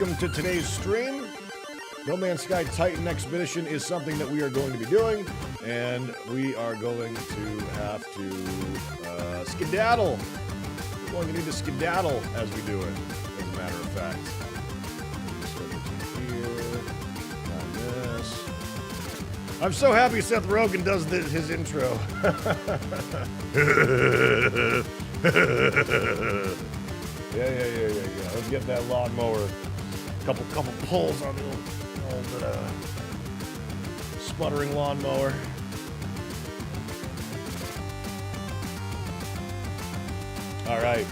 Welcome to today's stream. No Man's Sky Titan Expedition is something that we are going to be doing, and we are going to have to skedaddle. We're going to need to skedaddle as we do it, as a matter of fact. This. I'm so happy Seth Rogen does his intro. Yeah. Let's get that lawnmower. Couple pulls on the old sputtering lawnmower. All right.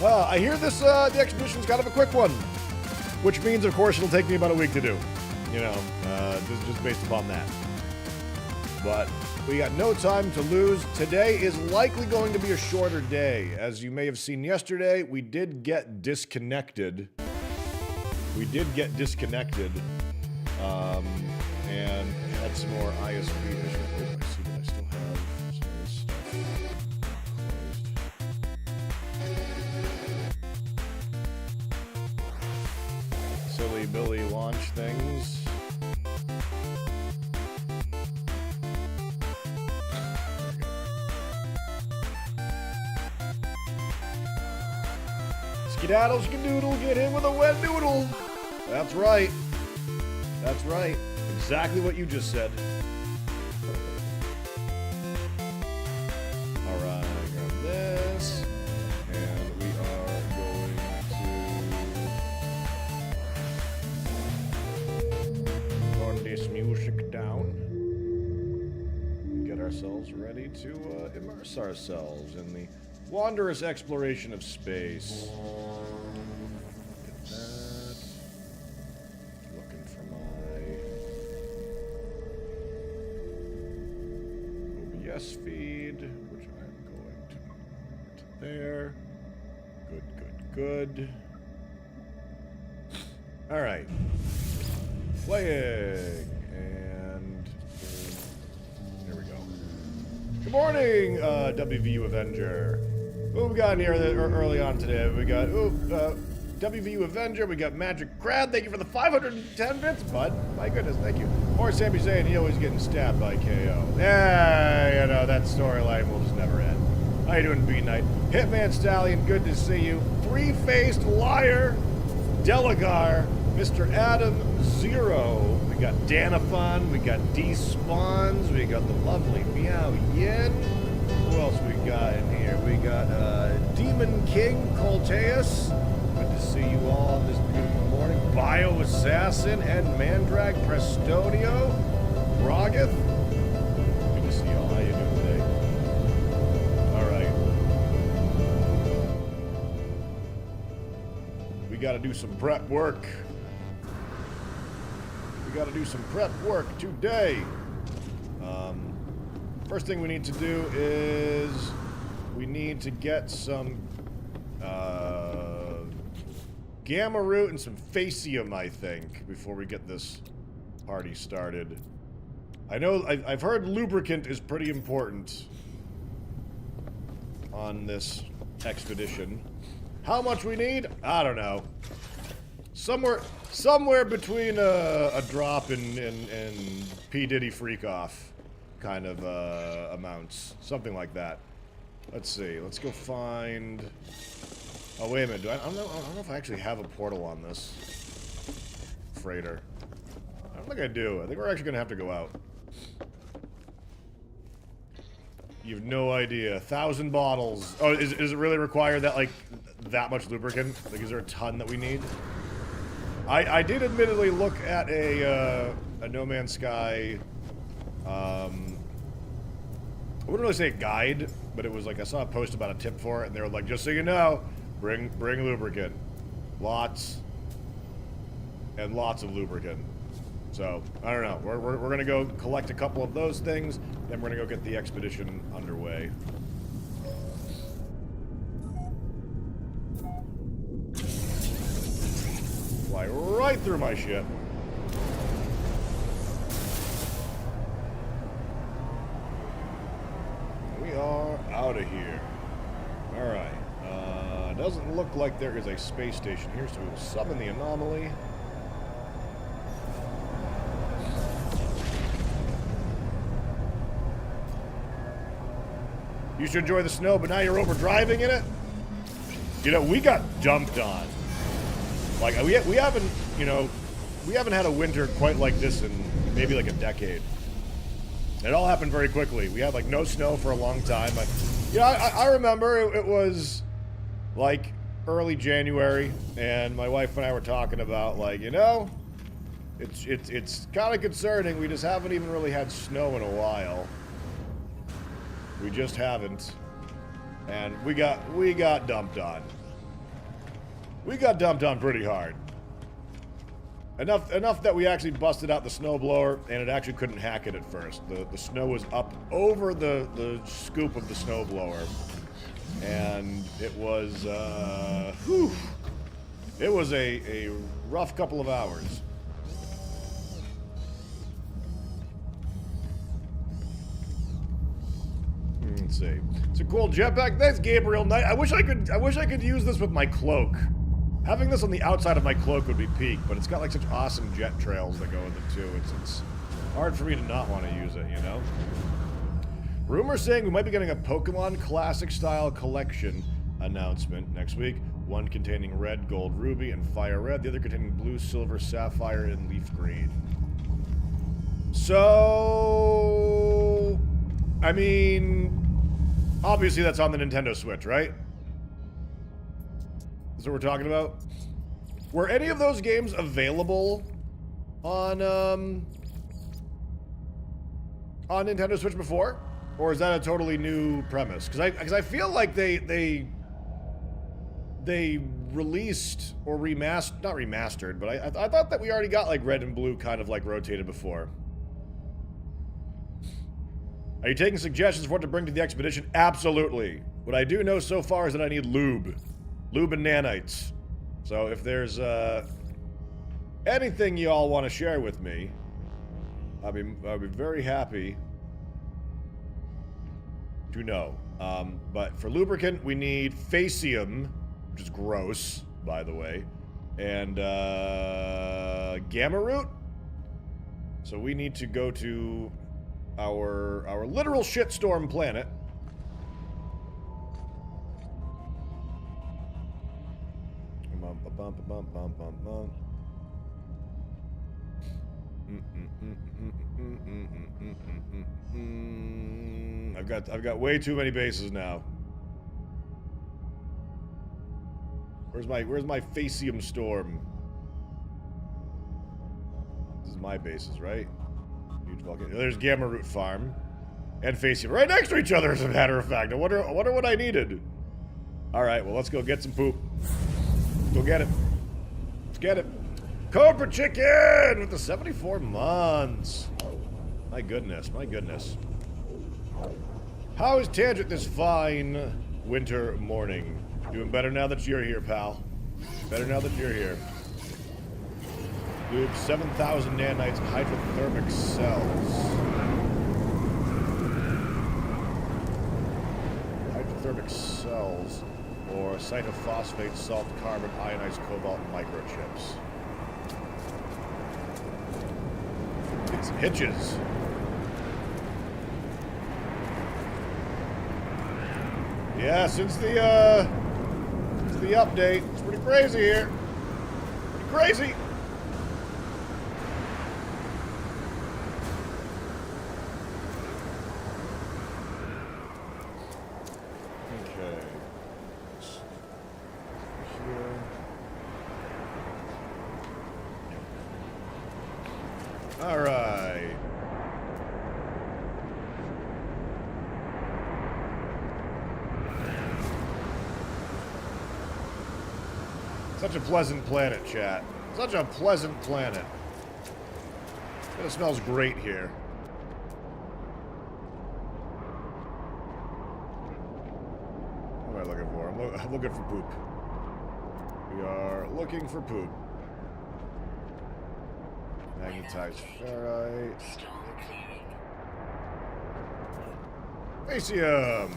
I hear this the expedition's kind of a quick one, which means, of course, it'll take me about a week to do. You know, just based upon that. But we got no time to lose. Today is likely going to be a shorter day. As you may have seen yesterday, we did get disconnected. And had some more ISP issues. I see that I still have some of this stuff closed. Silly Billy launch things. Skedaddle, skadoodle, get him with a wet noodle. That's right. That's right. Exactly what you just said. Alright, grab this. And we are going to turn this music down. And get ourselves ready to immerse ourselves in the wondrous exploration of space. Look at that. Looking for my OBS feed, which I'm going to put there. Good. All right. Playing. And here we go. Good morning, WVU Avenger. Who we got in here early on today? We got WVU Avenger. We got Magic Crab. Thank you for the 510 bits, bud. My goodness, thank you. Or Sammy saying he always getting stabbed by KO. Yeah, you know, that storyline will just never end. How you doing, B-Knight? Hitman Stallion, good to see you. Three-Faced Liar, Delagar, Mr. Adam Zero. We got Danafon. We got D-Spawns. We got the lovely Meow Yin. Who else we got in here? We got Demon King Colteus. Good to see you all on this beautiful morning. Bio Assassin and Mandrag Prestodio. Roggeth. Good to see y'all. How you doing today? Alright. We gotta do some prep work. Today. First thing we need to do is we need to get some Gamma Root and some Facium, I think, before we get this party started. I know I've heard lubricant is pretty important on this expedition. How much we need? I don't know. Somewhere between a drop and P. Diddy freak off. Kind of amounts, something like that. Let's see. Let's go find. Oh wait a minute. I don't know if I actually have a portal on this freighter. I don't think I do. I think we're actually gonna have to go out. You have no idea. 1,000 bottles. Oh, is it really required that like that much lubricant? Like, is there a ton that we need? I did admittedly look at a No Man's Sky. I wouldn't really say a guide, but it was like I saw a post about a tip for it, and they were like, just so you know, bring lubricant. Lots and lots of lubricant. So, I don't know. We're going to go collect a couple of those things, then we're going to go get the expedition underway. Fly right through my ship. We are out of here. Alright. doesn't look like there is a space station here, so we'll summon the anomaly. You should enjoy the snow, but now you're over driving in it? You know, we got dumped on. Like, we haven't, you know, we haven't had a winter quite like this in maybe like a decade. It all happened very quickly. We had like no snow for a long time. But, yeah, I remember it was like early January, and my wife and I were talking about like, you know, it's kind of concerning. We just haven't even really had snow in a while. We just haven't, and we got dumped on. We got dumped on pretty hard. Enough that we actually busted out the snowblower, and it actually couldn't hack it at first. The snow was up over the scoop of the snowblower, and it was whew, it was a rough couple of hours. Let's see. It's a cool jetpack. Thanks, Gabriel Knight. I wish I could use this with my cloak. Having this on the outside of my cloak would be peak, but it's got like such awesome jet trails that go with it too. It's hard for me to not want to use it, you know? Rumors saying we might be getting a Pokemon Classic style collection announcement next week. One containing red, gold, ruby, and fire red. The other containing blue, silver, sapphire, and leaf green. So, I mean, obviously that's on the Nintendo Switch, right? That's what we're talking about? Were any of those games available on Nintendo Switch before? Or is that a totally new premise? Because I feel like they released or remastered, not remastered, but I thought that we already got like red and blue kind of like rotated before. Are you taking suggestions for what to bring to the expedition? Absolutely. What I do know so far is that I need lube. Lube and nanites. So if there's anything you all want to share with me, I'll be very happy to know. But for lubricant, we need Facium, which is gross, by the way, and Gamma Root. So we need to go to our literal shitstorm planet. I've got way too many bases now. Where's my Facium storm? This is my bases, right? Huge volcano. There's Gamma Root Farm and Facium right next to each other, as a matter of fact. I wonder what I needed. All right, well, let's go get some poop. Go get it. Let's get it. Cobra Chicken with the 74 months. My goodness, my goodness. How is Tangent this fine winter morning? Doing better now that you're here, pal. Better now that you're here. Lube, 7,000 nanites, hydrothermic cells. Hydrothermic cells. Or cytophosphate, salt, carbon, ionized cobalt, microchips. Get some hitches. Yeah, since the update, it's pretty crazy here. Pretty crazy. Alright. Such a pleasant planet, chat. Such a pleasant planet. It smells great here. What am I looking for? I'm looking for poop. We are looking for poop. Magnetized ferrite. Facium.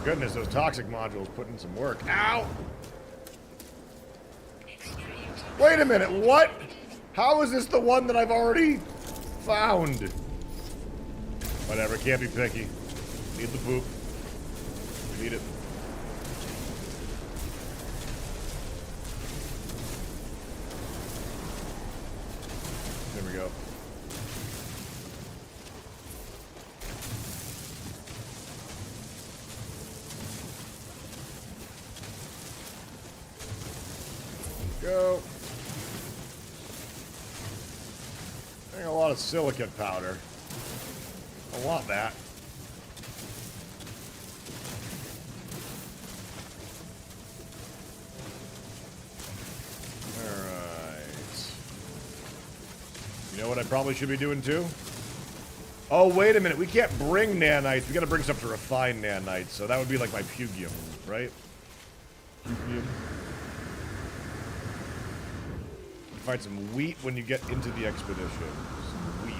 Goodness, those toxic modules put in some work. Ow! Wait a minute, what? How is this the one that I've already found? Whatever, can't be picky. Need the poop. Need it. There we go. Go. Getting a lot of silicate powder. I want that. Alright. You know what I probably should be doing too? Oh, wait a minute. We can't bring nanites. We gotta bring stuff to refine nanites. So that would be like my pugium, right? Pugium. Find some wheat when you get into the expedition. Some wheat.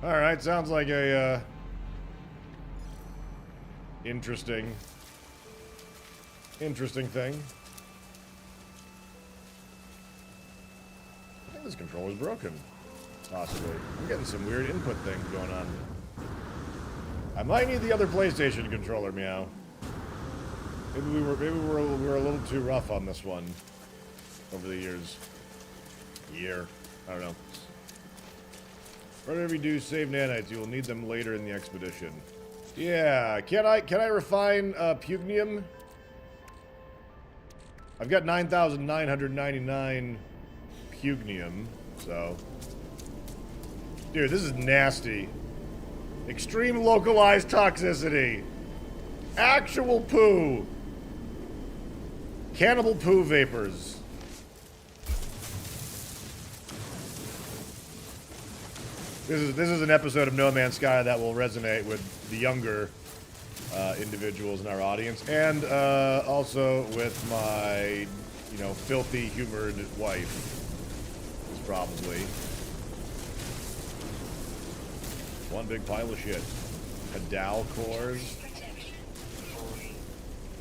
Alright, sounds like a, interesting thing. I think this controller's broken. Possibly. I'm getting some weird input things going on. I might need the other PlayStation controller, meow. Maybe we were a little too rough on this one. Over the years. Year. I don't know. Whatever you do, save nanites. You will need them later in the expedition. Yeah. Can I refine pugnium? I've got 9,999 pugnium, so. Dude, this is nasty. Extreme localized toxicity. Actual poo. Cannibal poo vapors. This is an episode of No Man's Sky that will resonate with the younger individuals in our audience, and also with my, filthy humored wife. It's probably one big pile of shit. Hadal cores.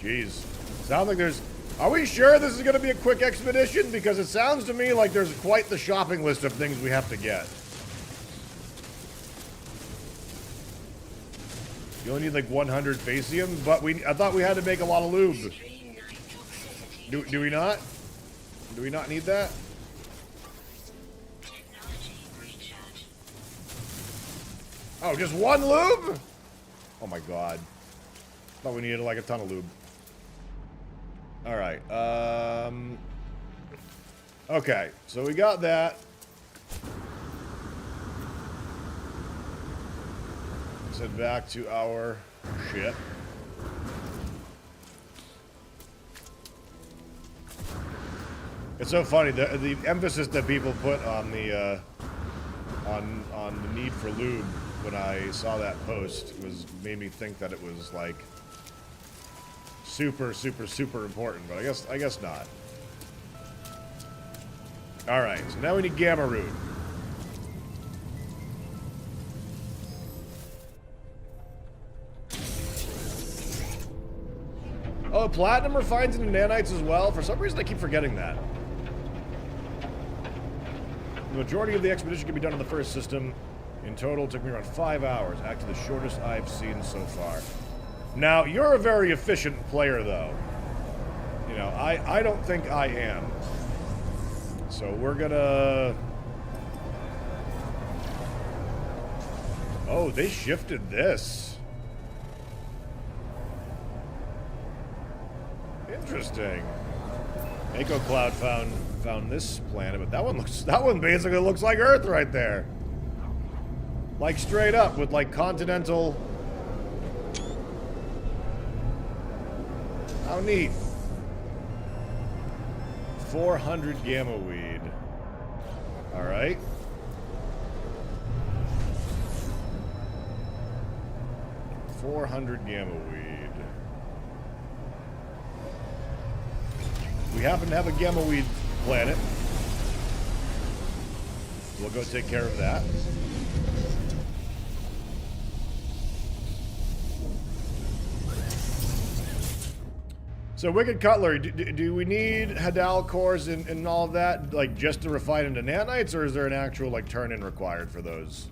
Jeez, sounds like there's. Are we sure this is going to be a quick expedition? Because it sounds to me like there's quite the shopping list of things we have to get. You only need like 100 Facium, but I thought we had to make a lot of lube. Do we not? Do we not need that? Oh, just one lube? Oh my god. Thought we needed like a ton of lube. Alright, okay, so we got that. Let's head back to our ship. It's so funny, the emphasis that people put on the on the need for lube when I saw that post made me think that it was like super important, but I guess not. All right, so now we need gamma root. Oh, platinum refines into nanites as well. For some reason, I keep forgetting that. The majority of the expedition can be done in the first system. In total, it took me around 5 hours. Actually, the shortest I've seen so far. Now, you're a very efficient player, though. You know, I don't think I am. So we're gonna... Oh, they shifted this. Interesting. Echo Cloud found this planet, but that one basically looks like Earth right there. Like straight up with like continental. How neat. 400 gamma weed. All right. $400 gamma weed. We happen to have a gamma weed planet. We'll go take care of that. So Wicked Cutlery, do we need Hadal cores and all of that, like, just to refine into nanites, or is there an actual, like, turn-in required for those?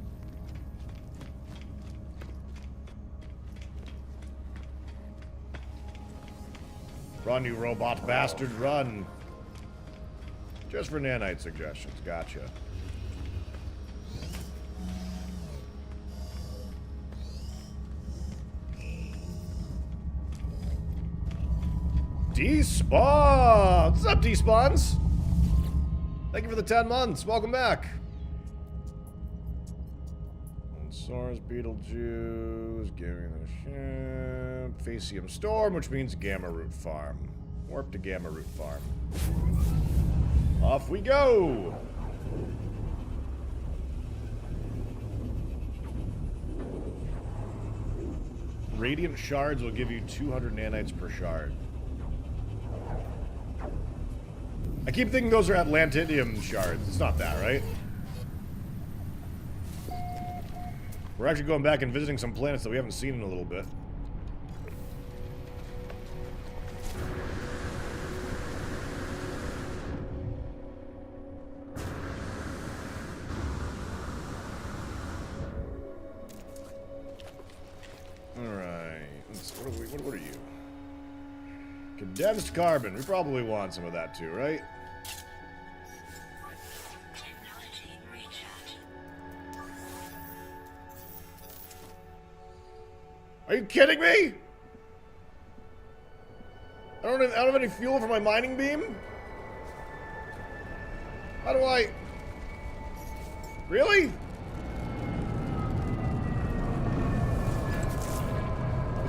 Run, you robot bastard, run. Just for nanite suggestions, gotcha. Despawns! What's up, Despawns? Thank you for the 10 months. Welcome back. Source, Beetlejuice, giving the ship. Facium Storm, which means Gamma Root Farm. Warp to Gamma Root Farm. Off we go! Radiant shards will give you 200 nanites per shard. I keep thinking those are Atlantidium shards. It's not that, right? We're actually going back and visiting some planets that we haven't seen in a little bit. Alright. What are you? Condensed carbon. We probably want some of that too, right? Are you kidding me? I don't have any fuel for my mining beam? How do I... Really?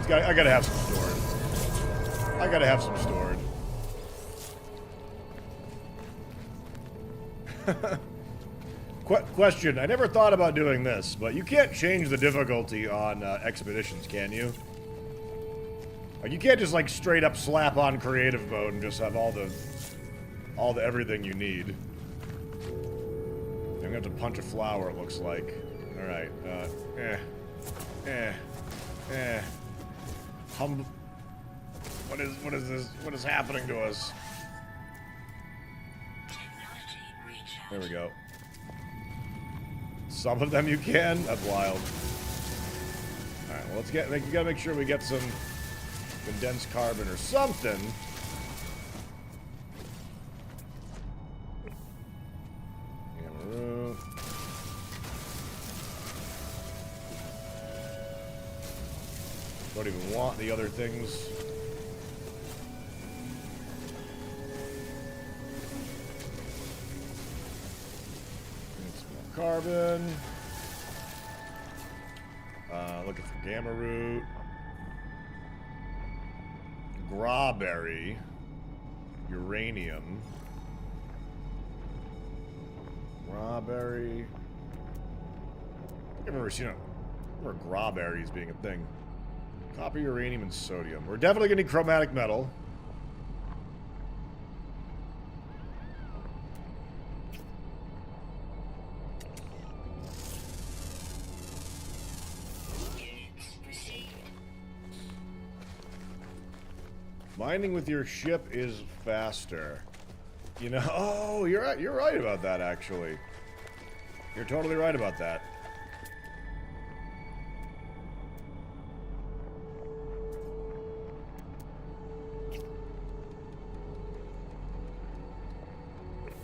I gotta have some stored. I gotta have some stored. Question, I never thought about doing this, but you can't change the difficulty on expeditions, can you? Like, you can't just, like, straight up slap on creative mode and just have all the everything you need. I'm gonna have to punch a flower, it looks like. Alright, What is this? What is happening to us? There we go. Some of them you can? That's wild. Alright, well, you gotta make sure we get some condensed carbon or something. Don't even want the other things. Carbon. Looking for Gamma Root. Grawberry. Uranium. Grawberry. I've never seen Grawberries being a thing. Copper, uranium, and sodium. We're definitely gonna need chromatic metal. Mining with your ship is faster. You know, oh, you're right about that, actually. You're totally right about that.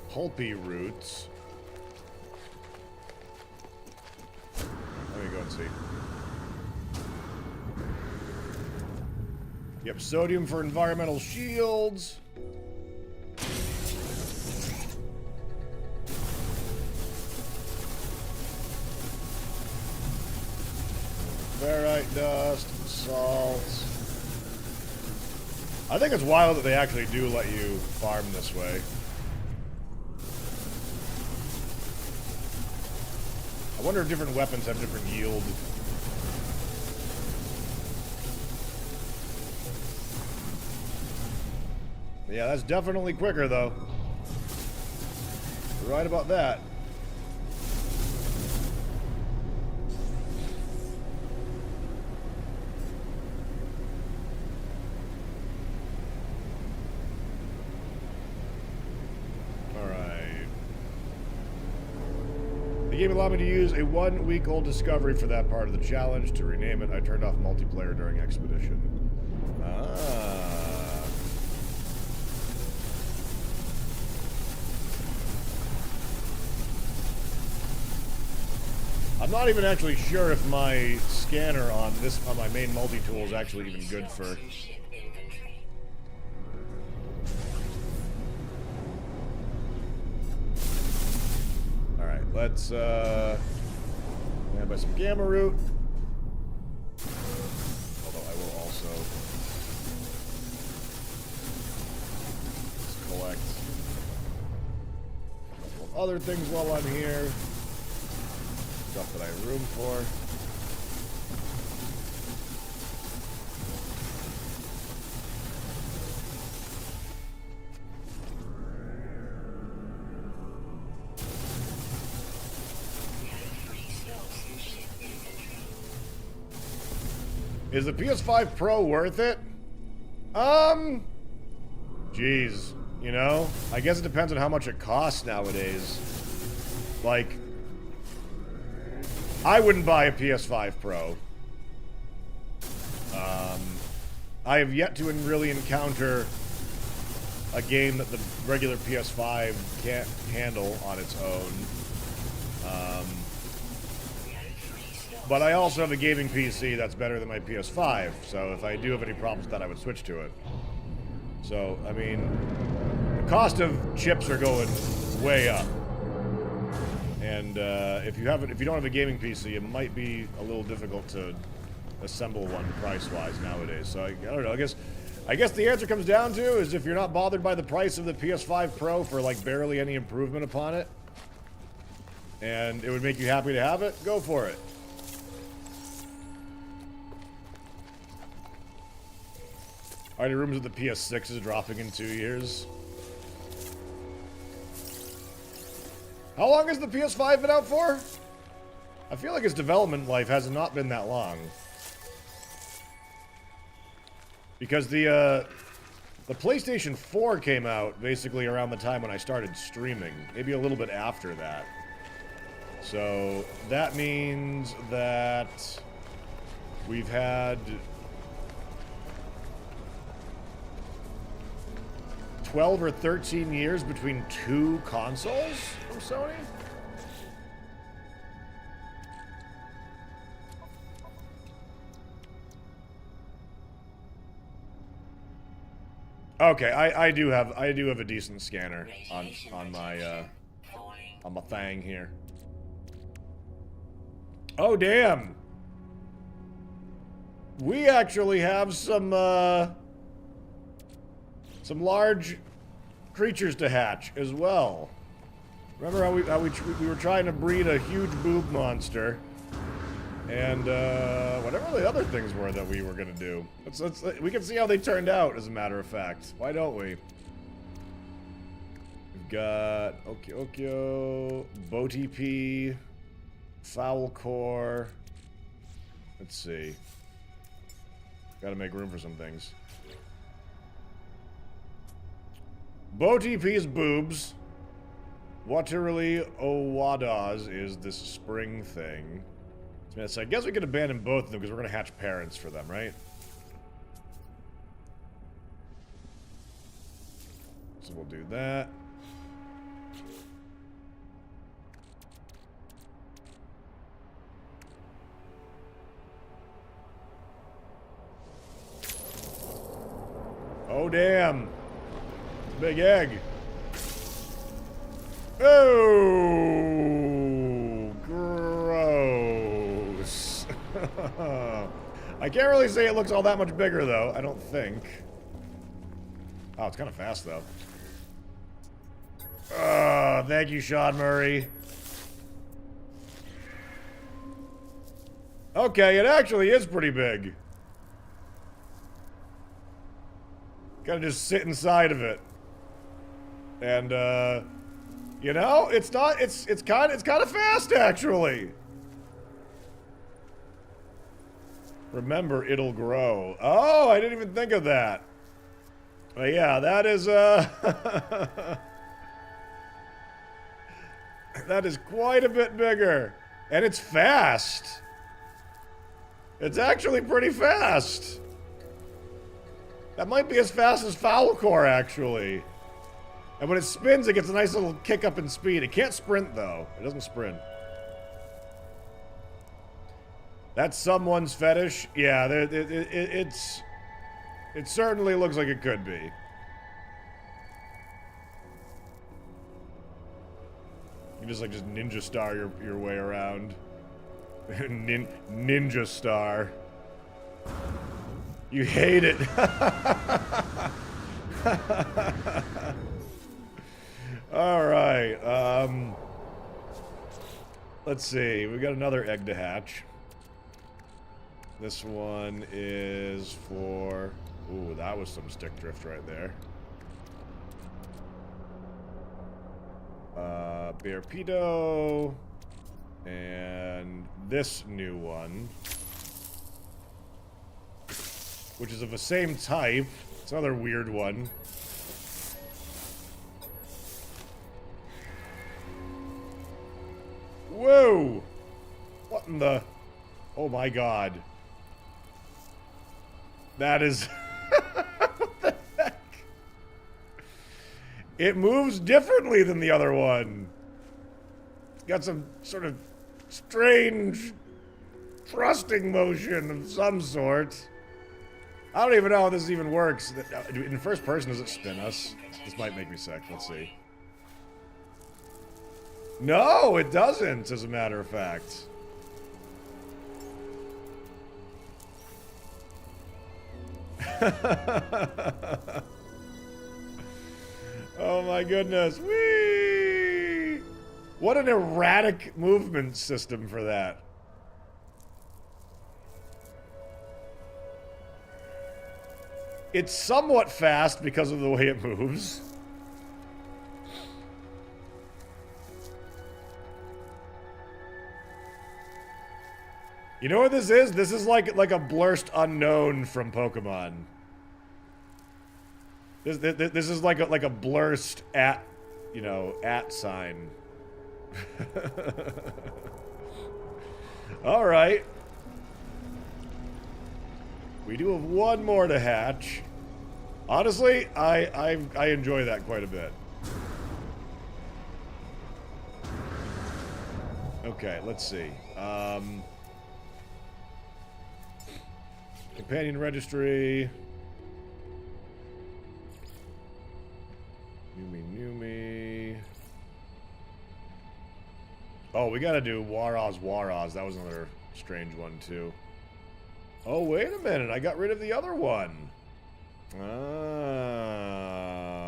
Pulpy roots. Let me go and see. Yep, sodium for environmental shields. Ferrite dust, salt. I think it's wild that they actually do let you farm this way. I wonder if different weapons have different yield. Yeah, that's definitely quicker, though. You're right about that. game allowed me to use a 1-week-old discovery for that part of the challenge. To rename it, I turned off multiplayer during Expedition. Ah. I'm not even actually sure if my scanner on my main multi-tool is actually even good for... Alright, let's add by some gamma root. Although I will also collect a couple of other things while I'm here. Stuff that I have room for. Is the PS5 Pro worth it? Geez, you know, I guess it depends on how much it costs nowadays. Like, I wouldn't buy a PS5 Pro. I have yet to really encounter a game that the regular PS5 can't handle on its own. But I also have a gaming PC that's better than my PS5, so if I do have any problems with that, I would switch to it. So, I mean, the cost of chips are going way up. And if you don't have a gaming PC, it might be a little difficult to assemble one price-wise nowadays. So I don't know. I guess the answer comes down to is if you're not bothered by the price of the PS5 Pro for like barely any improvement upon it, and it would make you happy to have it, go for it. Already rumors that the PS6 is dropping in 2 years. How long has the PS5 been out for? I feel like its development life has not been that long. Because the PlayStation 4 came out basically around the time when I started streaming. Maybe a little bit after that. So that means that we've had 12 or 13 years between two consoles from Sony? Okay, I do have a decent scanner on my thing here. Oh damn. We actually have some large creatures to hatch as well. Remember how we were trying to breed a huge boob monster, and whatever the other things were that we were gonna do. We can see how they turned out. As a matter of fact, why don't we? We've got Okyo, BoTP, Foul Core. Let's see. Got to make room for some things. BoTP's boobs. Waterly Owada's is this spring thing. So I guess we could abandon both of them because we're going to hatch parents for them, right? So we'll do that. Oh, damn. Big egg. Oh, gross. I can't really say it looks all that much bigger, though. I don't think. Oh, it's kind of fast, though. Thank you, Sean Murray. Okay, it actually is pretty big. Gotta just sit inside of it. And, you know, it's kind of fast, actually. Remember, it'll grow. Oh, I didn't even think of that. But yeah, that is, That is quite a bit bigger. And it's fast. It's actually pretty fast. That might be as fast as Foulcore, actually. And when it spins, it gets a nice little kick up in speed. It can't sprint, though. It doesn't sprint. That's someone's fetish? Yeah, it certainly looks like it could be. You just ninja star your way around. Ninja star. You hate it. All right. Let's see. We got another egg to hatch. This one is for... Ooh, that was some stick drift right there. Bearpedo. And this new one. Which is of the same type. It's another weird one. Whoa! What in the... Oh my god. That is... What the heck? It moves differently than the other one. It's got some sort of strange thrusting motion of some sort. I don't even know how this even works. In first person, does it spin us? This might make me sick. Let's see. No, it doesn't, as a matter of fact. Oh my goodness. Whee! What an erratic movement system for that. It's somewhat fast because of the way it moves. You know what this is? This is like a Blurst Unknown from Pokemon. This is like a Blurst at, you know, at sign. All right. We do have one more to hatch. Honestly, I enjoy that quite a bit. Okay, let's see. Companion registry. Numi. Oh, we gotta do Waraz. That was another strange one, too. Oh, wait a minute. I got rid of the other one. Ah,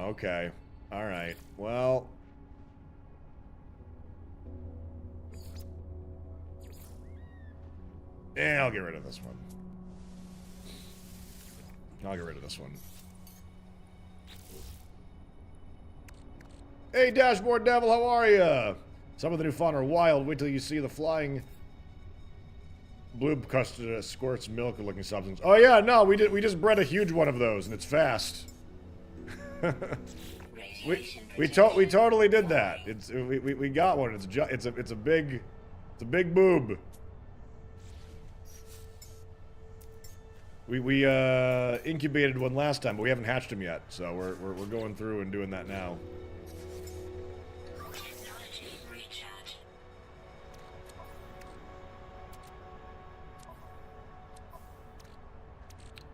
okay. Alright. Well. Yeah, I'll get rid of this one. I'll get rid of this one. Hey, Dashboard Devil, how are ya? Some of the new fauna are wild. Wait till you see the flying blue custard squirts milk-looking substance. Oh yeah, no, we just bred a huge one of those, and it's fast. we totally did that. We got one. It's a big boob. We incubated one last time, but we haven't hatched him yet, so we're going through and doing that now.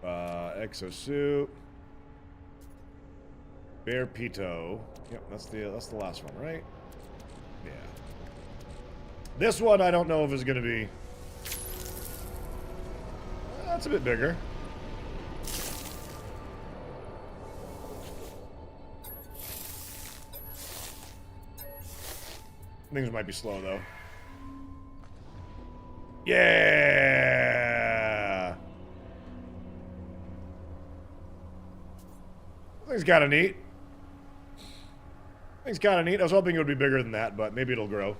Exosuit. Bearpedo. Yep, that's the last one, right? Yeah. This one I don't know if is gonna be... That's a bit bigger. Things might be slow though. Yeah! Thing's kinda neat. Thing's kinda neat. I was hoping it would be bigger than that, but maybe it'll grow.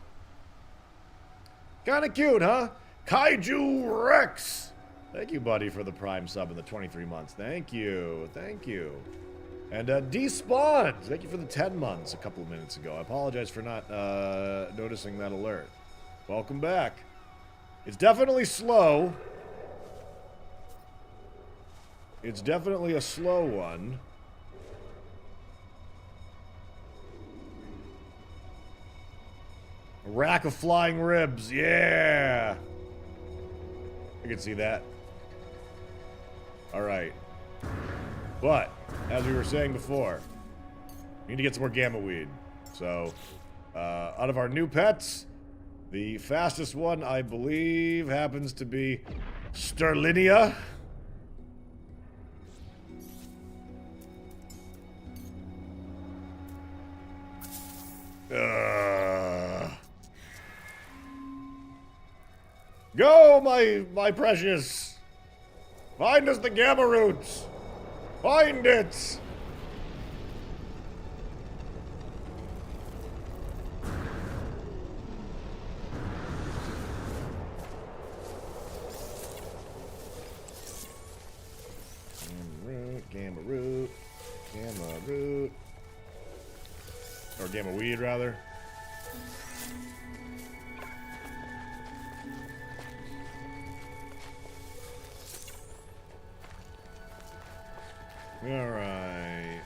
Kinda cute, huh? Kaiju Rex! Thank you, buddy, for the Prime sub in the 23 months. Thank you. Thank you. And Despawned, thank you for the 10 months a couple of minutes ago. I apologize for not noticing that alert. Welcome back. It's definitely slow. It's definitely a slow one. A rack of flying ribs, yeah! I can see that. Alright. But, as we were saying before, we need to get some more gamma weed. So, out of our new pets, the fastest one, I believe, happens to be Sterlinia. Go, my precious! Find us the gamma roots! Find it! Gamma root, or gamma weed rather. All right.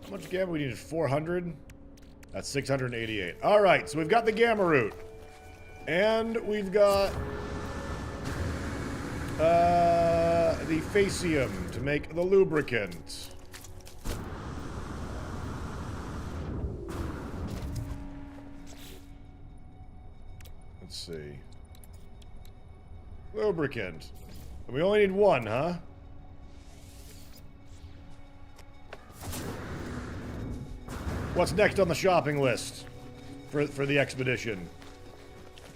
How much gamma we needed? 400? That's 688. All right, so we've got the gamma root. And we've got the facium to make the lubricant. Let's see. Lubricant. We only need one, huh? What's next on the shopping list for the expedition?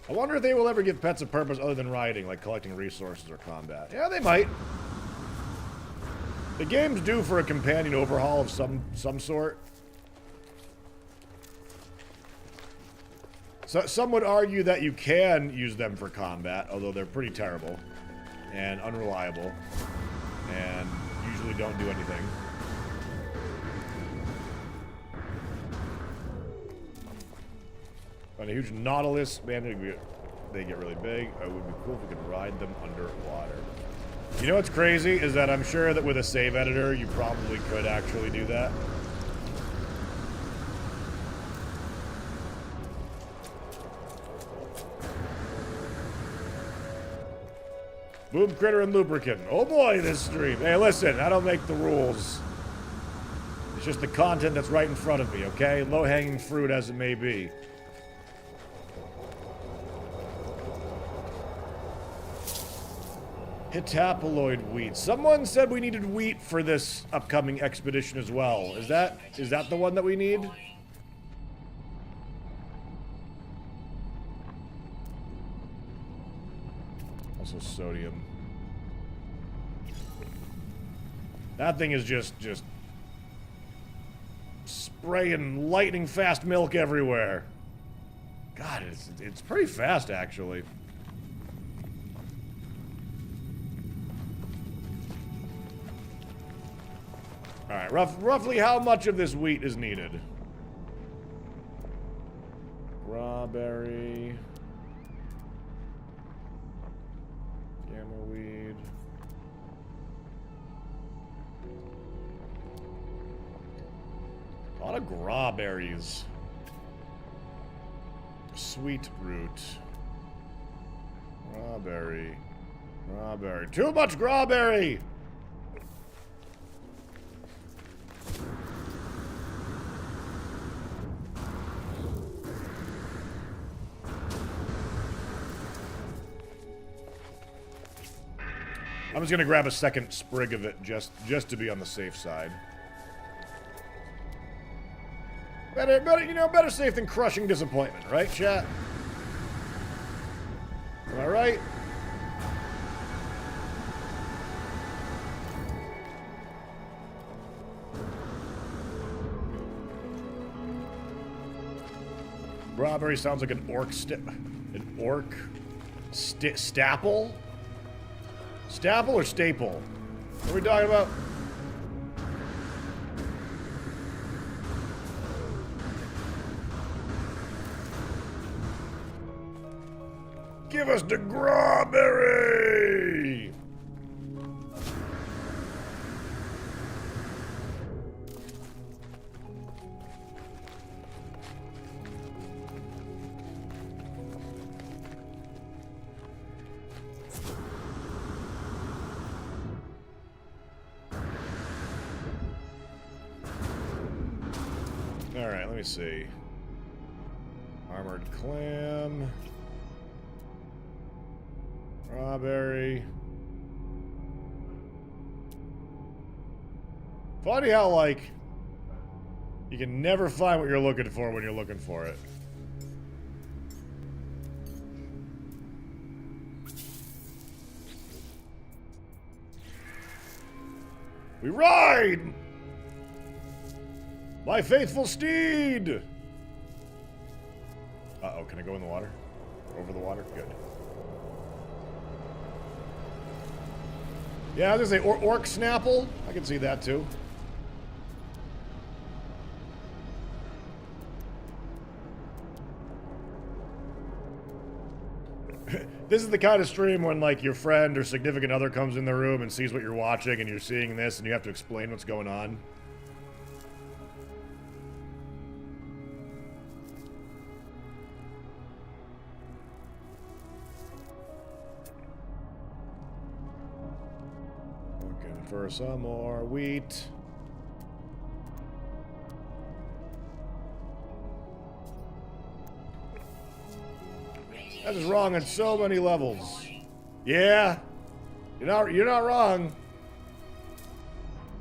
I wonder if they will ever give pets a purpose other than riding, like collecting resources or combat. Yeah, they might. The game's due for a companion overhaul of some sort. So some would argue that you can use them for combat, although they're pretty terrible and unreliable and usually don't do anything. On a huge Nautilus, man, they get really big. It would be cool if we could ride them underwater. You know what's crazy is that I'm sure that with a save editor, you probably could actually do that. Boob Critter and Lubricant. Oh boy, this stream. Hey, listen, I don't make the rules. It's just the content that's right in front of me, okay? Low-hanging fruit as it may be. Hitapaloid wheat. Someone said we needed wheat for this upcoming expedition as well. Is that the one that we need? Also sodium. That thing is just spraying lightning fast milk everywhere. God, it's pretty fast actually. Alright, roughly how much of this wheat is needed? Strawberry. Gamma weed. A lot of grawberries. Sweet root. Strawberry. Strawberry. Too much strawberry! I'm just gonna grab a second sprig of it just to be on the safe side. Better safe than crushing disappointment, right, chat? Am I right? Strawberry sounds like an orc staple? Staple or staple? What are we talking about? Give us the strawberry! Alright, let me see. Armored clam. Strawberry. Funny how, like, you can never find what you're looking for when you're looking for it. We ride! My faithful steed! Uh-oh, can I go in the water? Over the water? Good. Yeah, I was gonna say, orc snapple? I can see that, too. This is the kind of stream when, like, your friend or significant other comes in the room and sees what you're watching and you're seeing this and you have to explain what's going on. Looking for some more wheat. That is wrong on so many levels. Yeah, you're not wrong.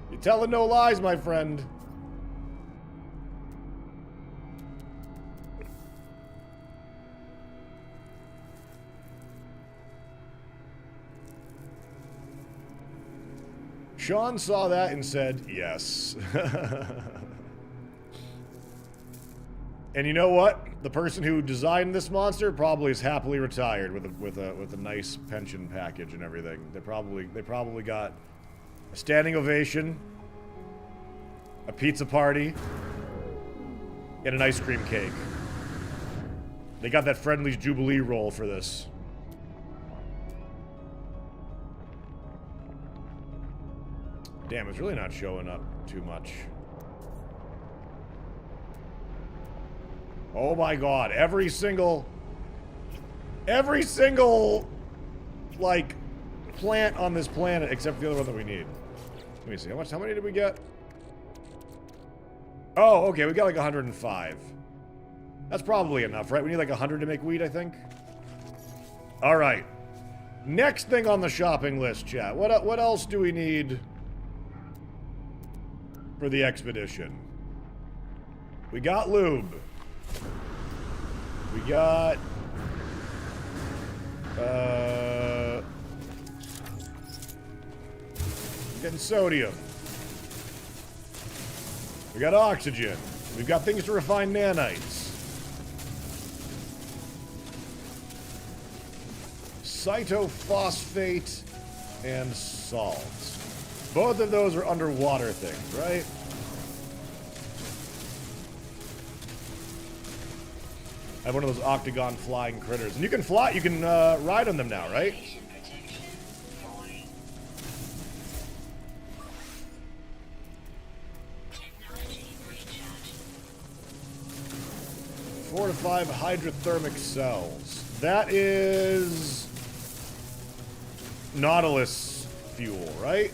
You're telling no lies, my friend. Sean saw that and said, yes. And you know what? The person who designed this monster probably is happily retired with a nice pension package and everything. They probably got a standing ovation, a pizza party, and an ice cream cake. They got that Friendly's Jubilee roll for this. Damn, it's really not showing up too much. Oh my god, every single, like, plant on this planet except the other one that we need. Let me see, how many did we get? Oh, okay, we got like 105. That's probably enough, right? We need like 100 to make wheat, I think. Alright. Next thing on the shopping list, chat. What else do we need for the expedition? We got lube. We got getting sodium. We got oxygen. We've got things to refine nanites. Cytophosphate and salt. Both of those are underwater things, right? I have one of those octagon flying critters. And you can fly, you can ride on them now, right? Four to 5 hydrothermic cells. That is Nautilus fuel, right?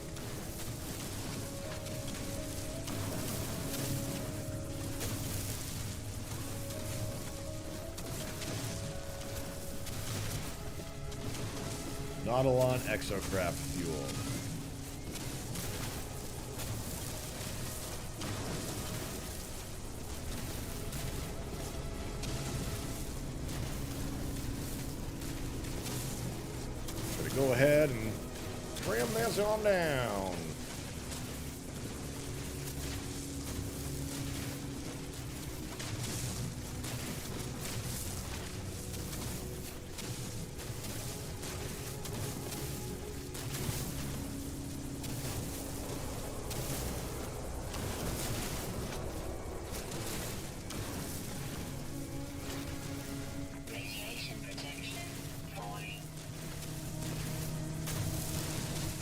Nautilon exocraft fuel. Gonna go ahead and trim this on down.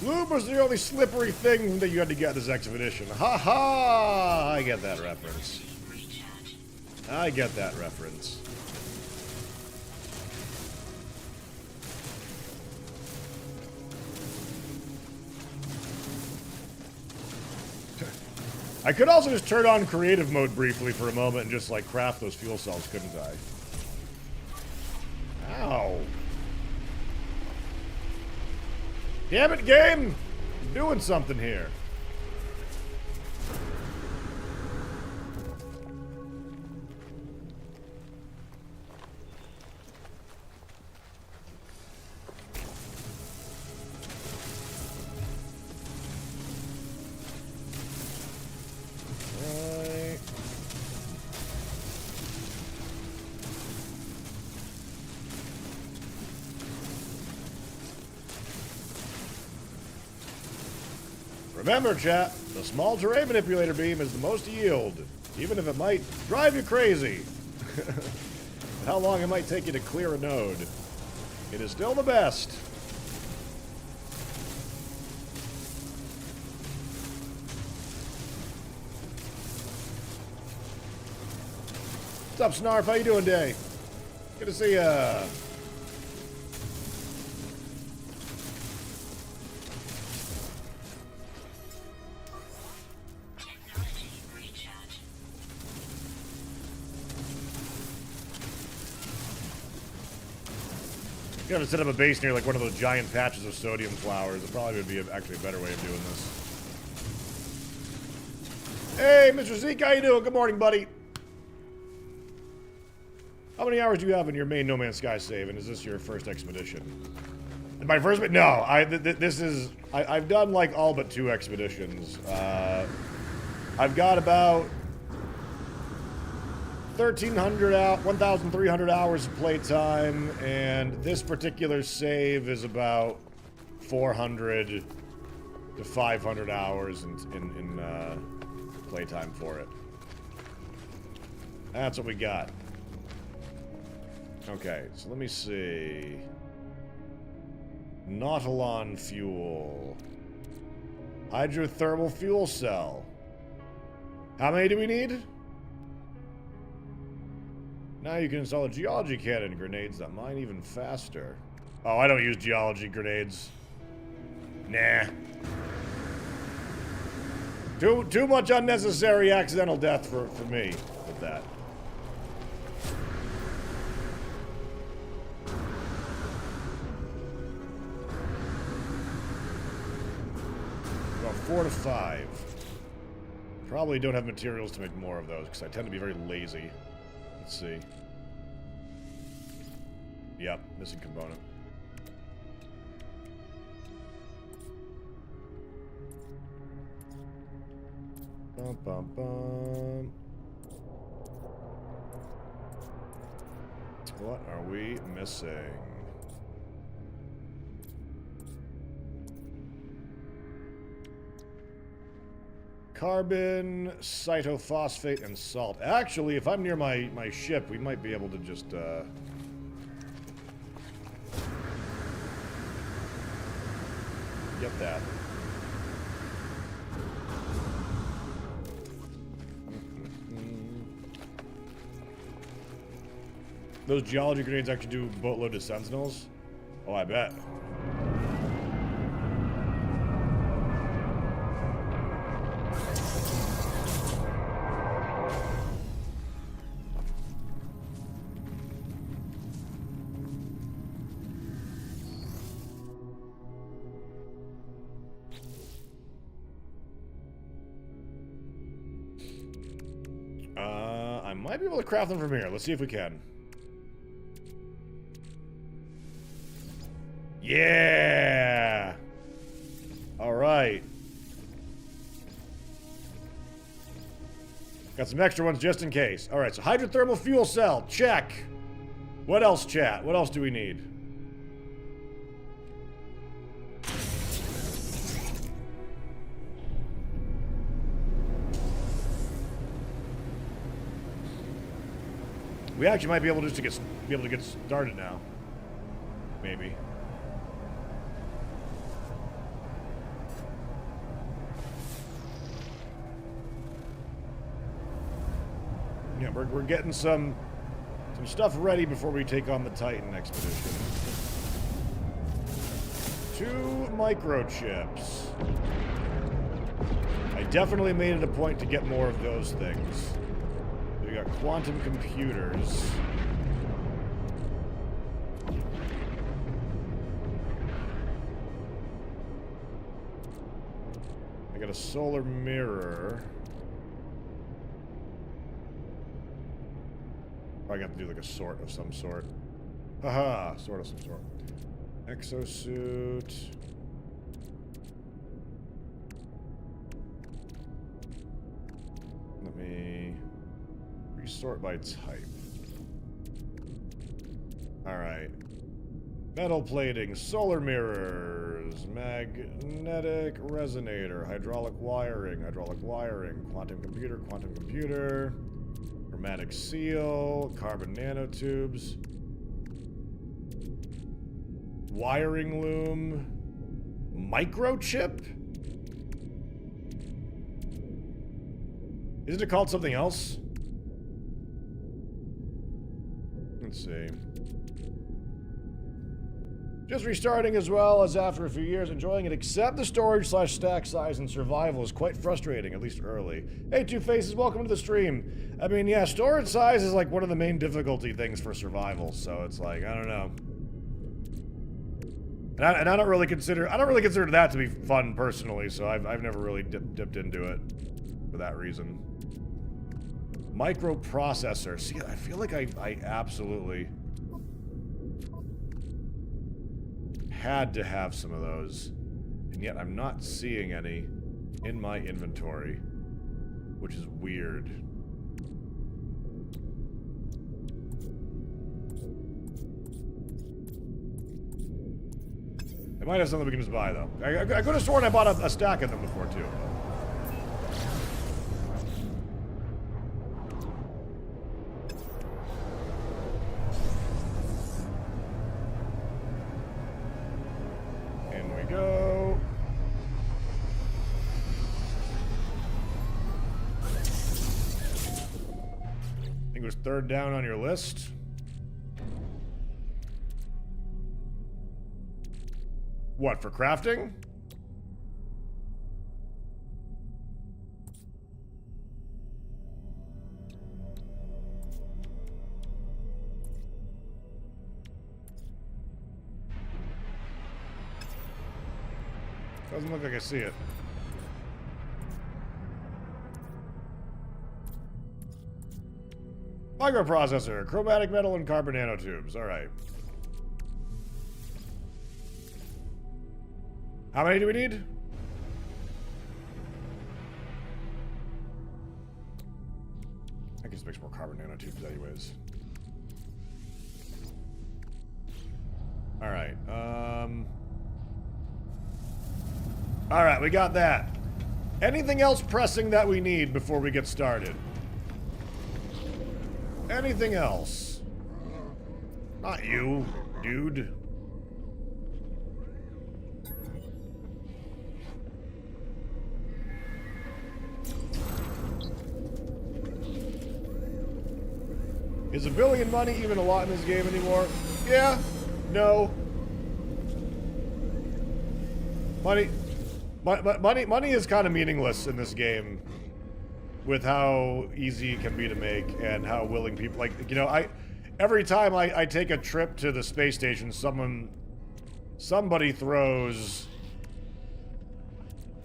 Lube was the only slippery thing that you had to get in this expedition. Ha ha! I get that reference. I get that reference. I could also just turn on creative mode briefly for a moment and just, like, craft those fuel cells, couldn't I? Ow. Damn it, game! I'm doing something here. Remember, chat, the small terrain manipulator beam is the most yield, even if it might drive you crazy. How long it might take you to clear a node. It is still the best. What's up, Snarf? How you doing today? Good to see ya. You have to set up a base near like one of those giant patches of sodium flowers. It probably would be actually a better way of doing this. Hey, Mr. Zeke, how you doing? Good morning, buddy. How many hours do you have in your main No Man's Sky save, and is this your first expedition? My first, no. I've done like all but 2 expeditions. I've got about 1,300 hours of playtime, and this particular save is about 400 to 500 hours in playtime for it. That's what we got. Okay, so let me see. Nautilon fuel. Hydrothermal fuel cell. How many do we need? Now you can install a geology cannon grenades that mine even faster. Oh, I don't use geology grenades. Nah. Too much unnecessary accidental death for me with that. About 4 to 5. Probably don't have materials to make more of those because I tend to be very lazy. Let's see. Yep, missing component. Bum, bum, bum. What are we missing? Carbon, cytophosphate, and salt. Actually, if I'm near my ship, we might be able to just, get that. Those geology grenades actually do boatload of sentinels? Oh, I bet. I might be able to craft them from here. Let's see if we can. Yeah! Alright. Got some extra ones just in case. Alright, so hydrothermal fuel cell. Check. What else, chat? What else do we need? We actually might be able to just be able to get started now. Maybe. Yeah, we're getting some stuff ready before we take on the Titan expedition. 2 microchips. I definitely made it a point to get more of those things. We got quantum computers. I got a solar mirror. I got to do like a sort of some sort. Haha, sort of some sort. Exosuit. Let me resort by type. Alright. Metal plating, solar mirrors, magnetic resonator, hydraulic wiring, quantum computer, hermetic seal, carbon nanotubes, wiring loom, microchip? Isn't it called something else? Let's see. Just restarting as well as after a few years, enjoying it, except the storage / stack size and survival is quite frustrating, at least early. Hey, Two Faces, welcome to the stream. I mean, yeah, storage size is like one of the main difficulty things for survival, so it's like, I don't know. And I don't really consider that to be fun personally, so I've never really dipped into it for that reason. Microprocessor. See, I feel like I absolutely had to have some of those, and yet I'm not seeing any in my inventory, which is weird. I might have something we can just buy, though. I could have sworn I bought a stack of them before, too. In we go. I think it was 3rd down on your list. What, for crafting? Doesn't look like I see it. Microprocessor, chromatic metal, and carbon nanotubes. All right. How many do we need? I can just make some more carbon nanotubes anyways. Alright, Alright, we got that. Anything else pressing that we need before we get started? Anything else? Not you, dude. Is $1 billion money even a lot in this game anymore? Yeah. No. Money is kind of meaningless in this game with how easy it can be to make and how willing people, like, you know, every time I take a trip to the space station, somebody throws,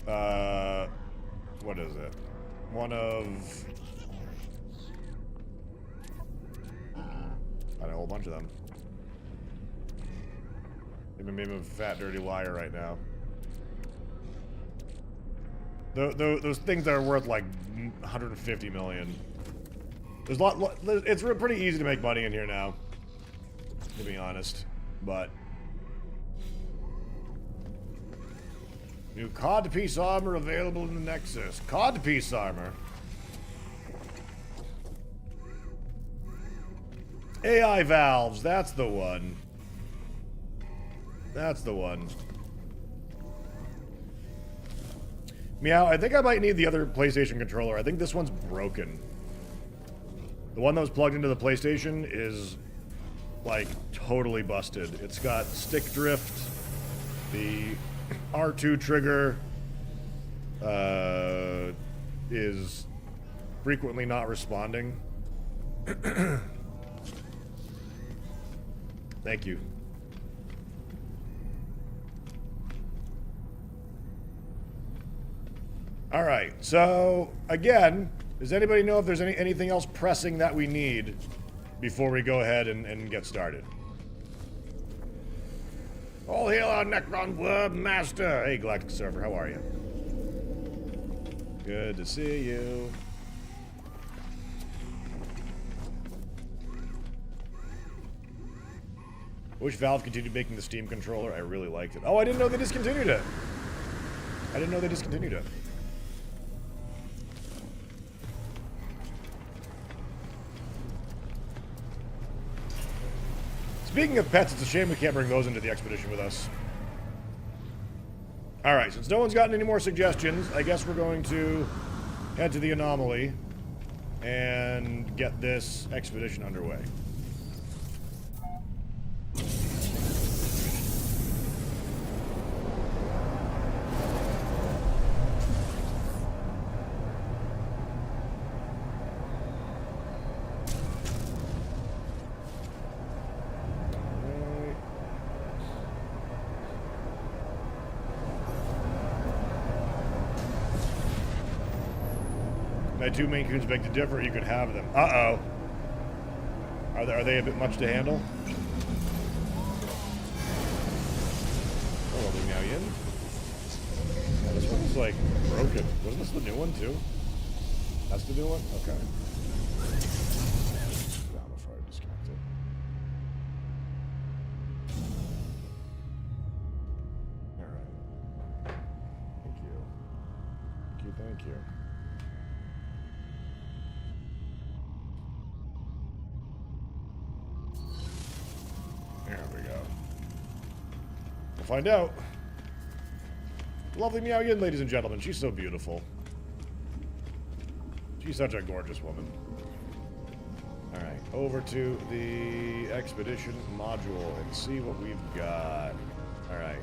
what is it? One of, a whole bunch of them. Maybe I'm a fat, dirty liar right now. Those things that are worth like 150 million. There's it's pretty easy to make money in here now, to be honest. But new codpiece armor available in the Nexus. Codpiece armor. AI valves, that's the one. That's the one. Meow, I think I might need the other PlayStation controller. I think this one's broken. The one that was plugged into the PlayStation is, like, totally busted. It's got stick drift. The R2 trigger is frequently not responding. Thank you. All right, so again, does anybody know if there's anything else pressing that we need before we go ahead and get started? All hail our Necron Word Master! Hey, Galactic Server, how are you? Good to see you. I wish Valve continued making the Steam controller. I really liked it. Oh, I didn't know they discontinued it. I didn't know they discontinued it. Speaking of pets, it's a shame we can't bring those into the expedition with us. Alright, since no one's gotten any more suggestions, I guess we're going to head to the anomaly and get this expedition underway. My two Maine Coons beg to differ, you could have them. Uh-oh. Are they a bit much to handle? Oh, they're now in. Oh, this one's like broken. Wasn't this the new one too? That's the new one? Okay. Down before I disconnect it. Alright. Thank you. Thank you, thank you. There we go. We'll find out. Lovely Meow Yin, ladies and gentlemen. She's so beautiful. She's such a gorgeous woman. Alright, over to the expedition module and see what we've got. Alright.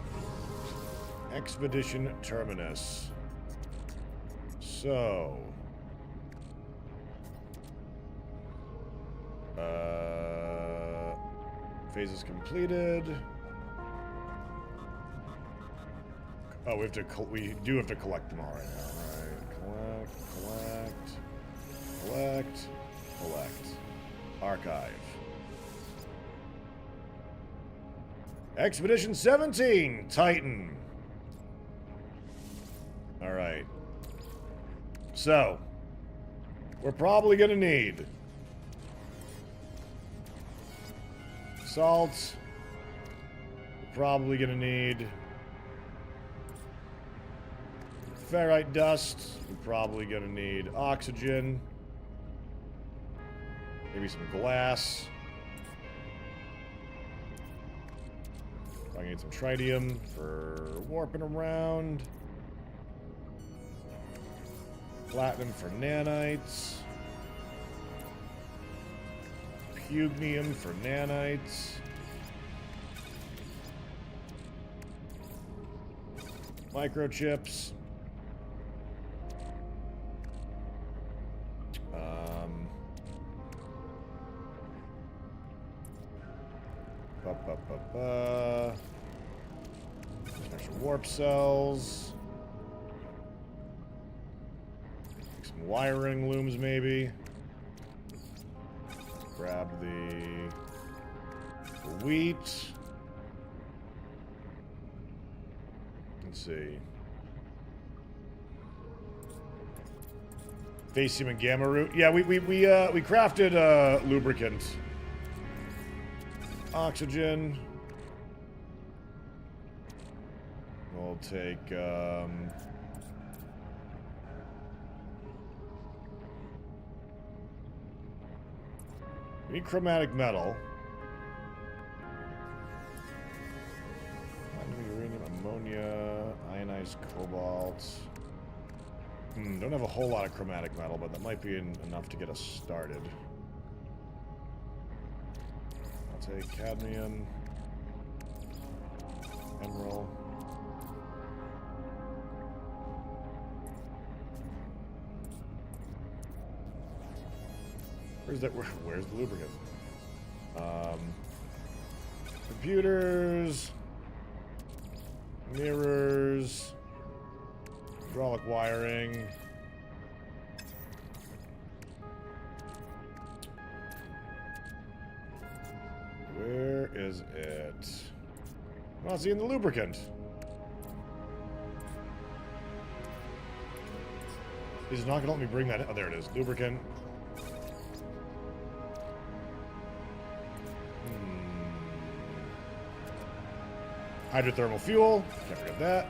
Expedition Terminus. So... phases completed. Oh, we do have to collect them all right now. Alright, collect. Archive. Expedition 17, Titan. Alright. So, we're probably gonna need salt. We're probably gonna need ferrite dust. We're probably gonna need oxygen. Maybe some glass. I need some tritium for warping around. Platinum for nanites. Pugnium for nanites. Microchips. Some warp cells. Some wiring looms, maybe. Grab the wheat. Let's see. Vacium and gamma root. Yeah, we crafted lubricant. Oxygen. We'll take we need chromatic metal. Uranium, ammonia, ionized cobalt. Don't have a whole lot of chromatic metal, but that might be enough to get us started. take cadmium, emerald. Where's that? Where's the lubricant? Computers, mirrors, hydraulic wiring. Where is it? I'm not seeing the lubricant. He's not gonna let me bring that. Oh, there it is. Lubricant. Hydrothermal fuel. Can't forget that.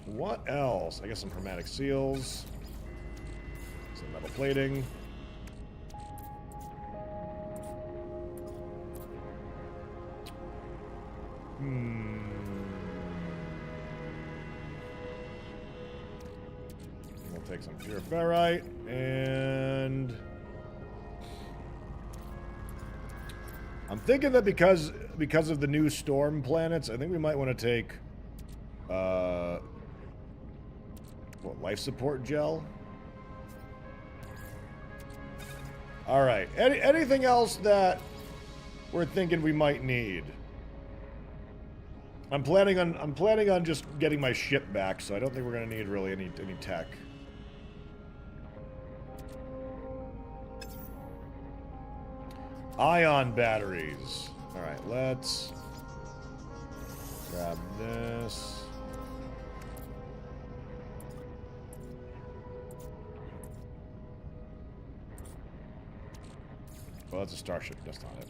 What else? I guess some chromatic seals. Some metal plating. We'll take some pure ferrite and I'm thinking that because of the new storm planets, I think we might want to take what, life support gel? All right. Anything else that we're thinking we might need? I'm planning on just getting my ship back, so I don't think we're gonna need really any tech. Ion batteries. All right, let's grab this. Well, that's a starship. That's not it.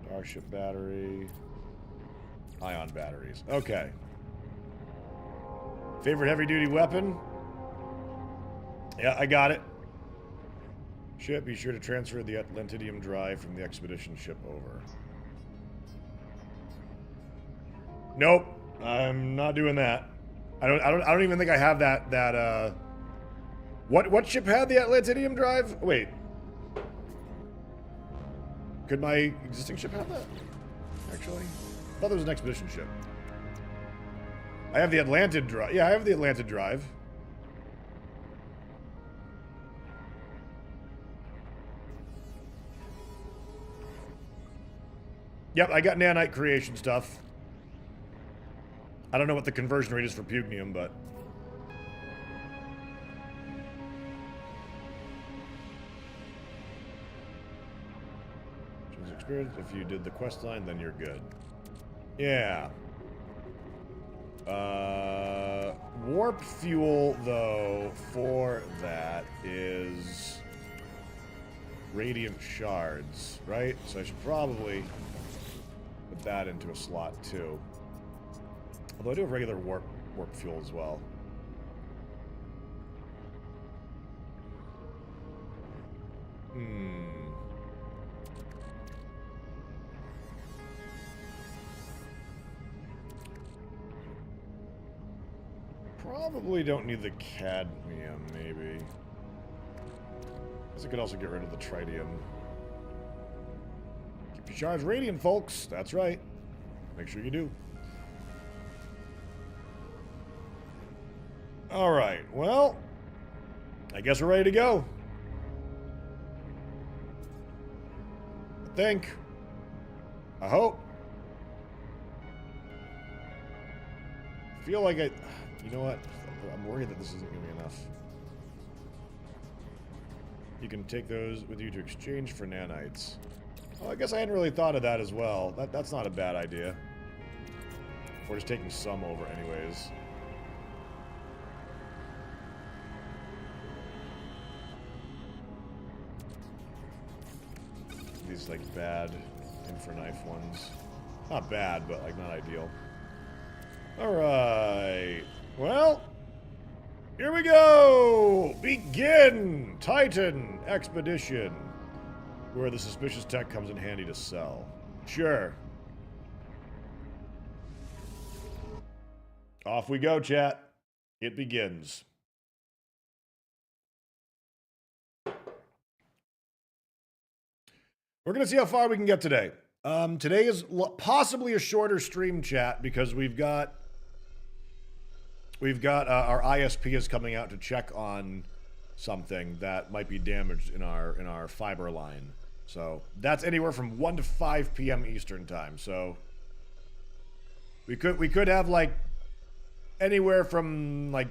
Starship battery. Ion batteries. Okay. Favorite heavy-duty weapon? Yeah, I got it. Ship, be sure to transfer the Atlantidium drive from the expedition ship over. Nope. I'm not doing that. I don't even think I have that what ship had the Atlantidium drive? Wait. Could my existing ship have that? Actually? I thought there was an expedition ship. I have the Atlantid drive. Yeah, I have the Atlantid drive. Yep, I got nanite creation stuff. I don't know what the conversion rate is for pugnium, but... If you did the quest line, then you're good. Yeah. Warp fuel, though, for that is radiant shards, right? So I should probably put that into a slot, too. Although I do have regular warp fuel as well. Probably don't need the cadmium, maybe. Guess I could also get rid of the tritium. Keep your charge radiant, folks. That's right. Make sure you do. Alright, well, I guess we're ready to go. I think. I hope. I feel like I... You know what? I'm worried that this isn't going to be enough. You can take those with you to exchange for nanites. Well, I guess I hadn't really thought of that as well. That's not a bad idea. We're just taking some over anyways. These, like, bad Infraknife ones. Not bad, but, like, not ideal. Alright. Well, here we go! Begin! Titan Expedition. Where the suspicious tech comes in handy to sell. Sure. Off we go, chat. It begins. We're going to see how far we can get today. Today is possibly a shorter stream chat because we've got our ISP is coming out to check on something that might be damaged in our fiber line. So that's anywhere from 1 to 5 p.m. Eastern time. So we could have like anywhere from like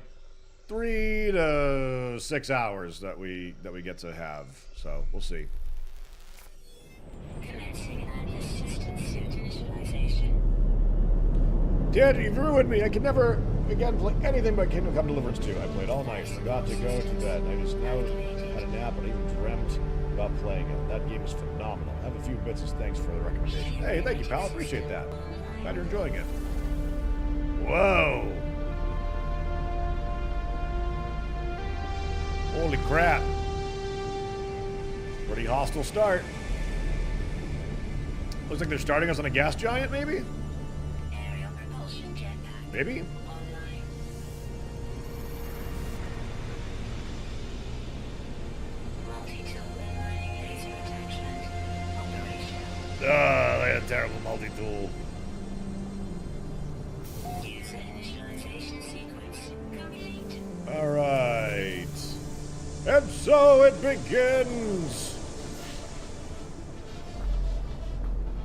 3 to 6 hours that we get to have. So we'll see. Dad, you've ruined me. I can never again play anything but Kingdom Come Deliverance 2. I played all night, forgot to go to bed. I just now had a nap, but I even dreamt about playing it. That game is phenomenal. I have a few bits as thanks for the recommendation. Hey, thank you, pal. Appreciate that. Glad you're enjoying it. Whoa. Holy crap. Pretty hostile start. Looks like they're starting us on a gas giant, maybe? Aerial propulsion jetpack. Maybe? Online. Multi-tool inlining laser attachment. Operational. They had a terrible multi-tool. User initialization sequence complete. Alright. And so it begins!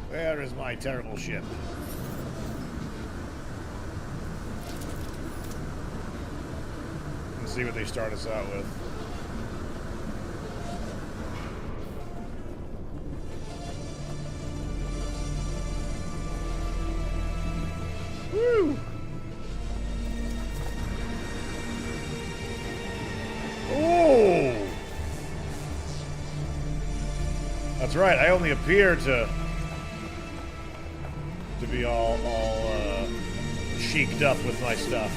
Where is my terrible ship? Let's see what they start us out with. Woo! Oh! That's right, I only appear to be all cheeked up with my stuff.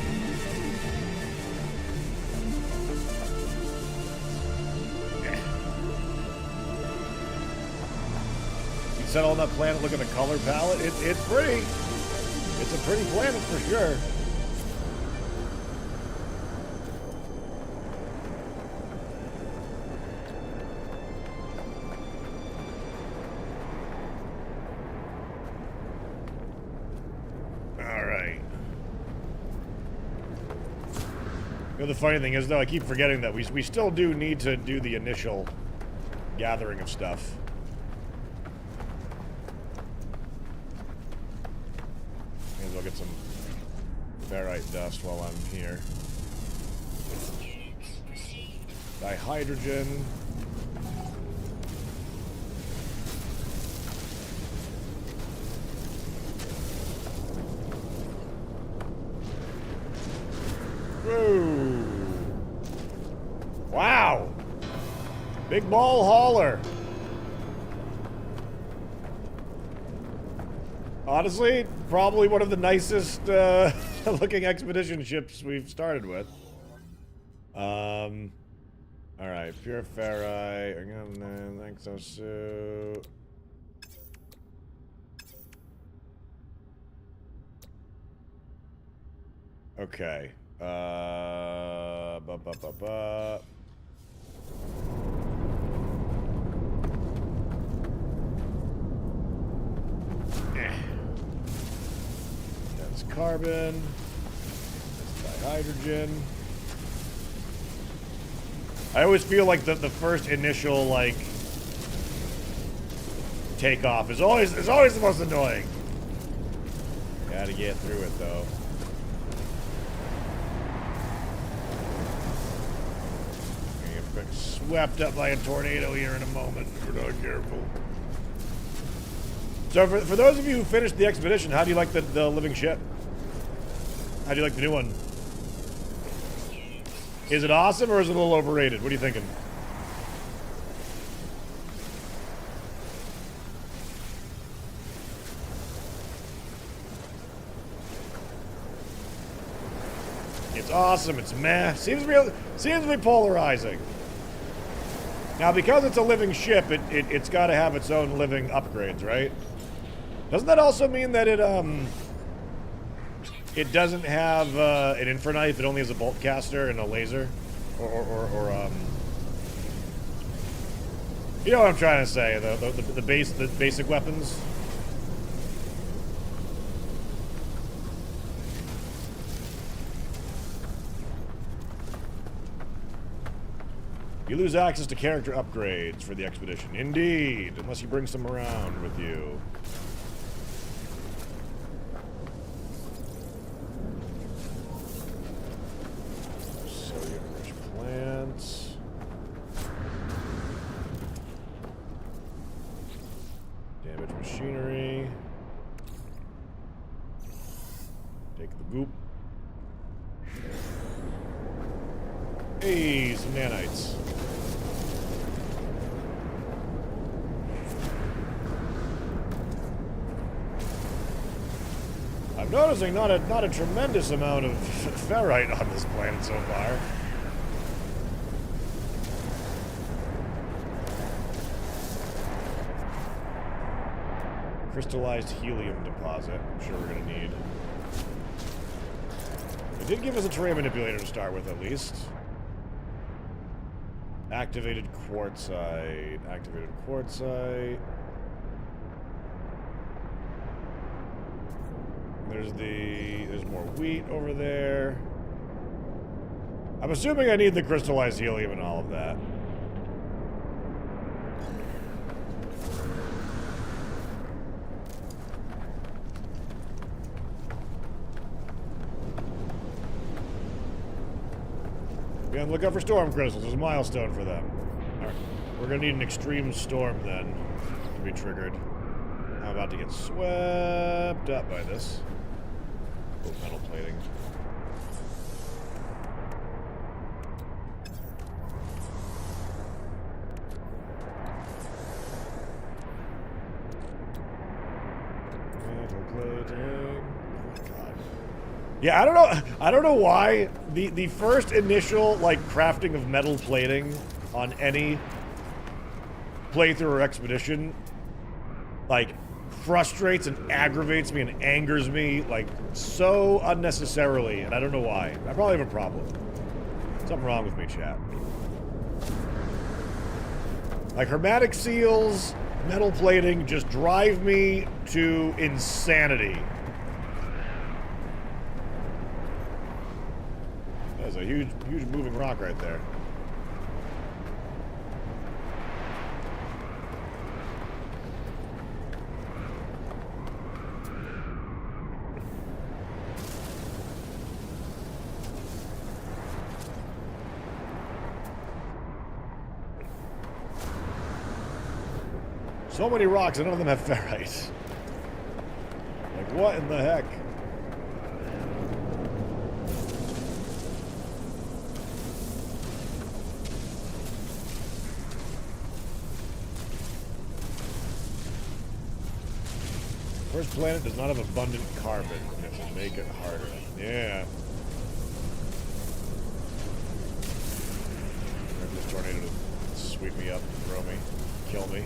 You settle on that planet, look at the color palette. It's pretty. It's a pretty planet for sure. The funny thing is, though, I keep forgetting that we still do need to do the initial gathering of stuff. May as well get some ferrite dust while I'm here. Units proceed. Dihydrogen. Whoa. Wow. Big ball hauler. Honestly, probably one of the nicest looking expedition ships we've started with. Alright, pure ferrite, exosuit. Okay. That's carbon. That's dihydrogen. I always feel like the first initial, like, takeoff is always the most annoying. Gotta get through it, though. Swept up by a tornado here in a moment if we're not careful. So for those of you who finished the expedition, how do you like the living ship? How do you like the new one? Is it awesome or is it a little overrated? What are you thinking? It's awesome, it's meh. Seems to be polarizing. Now, because it's a living ship, it's got to have its own living upgrades, right? Doesn't that also mean that it it doesn't have an infra knife. It only has a bolt caster and a laser, or you know what I'm trying to say? The basic weapons. You lose access to character upgrades for the expedition. Indeed, unless you bring some around with you. Sodium rich plants. Damage machinery. Take the goop. Hey, some nanites. I'm noticing not a tremendous amount of ferrite on this planet so far. Crystallized helium deposit. I'm sure we're gonna need. It did give us a terrain manipulator to start with, at least. Activated quartzite. Activated quartzite. There's more wheat over there. I'm assuming I need the crystallized helium and all of that. Be on the lookout for storm crystals. There's a milestone for them. Alright. We're gonna need an extreme storm then to be triggered. I'm about to get swept up by this. Oh, metal plating. Metal plating. Oh my god. Yeah, I don't know why the first initial like crafting of metal plating on any playthrough or expedition like frustrates and aggravates me and angers me like so unnecessarily, and I don't know why. I probably have a problem. Something wrong with me, chat. Like hermetic seals, metal plating just drive me to insanity. That's a huge moving rock right there. So many rocks, and none of them have ferrite. Like, what in the heck? First planet does not have abundant carbon. It will make it harder. Yeah. Maybe this tornado to sweep me up, throw me, kill me.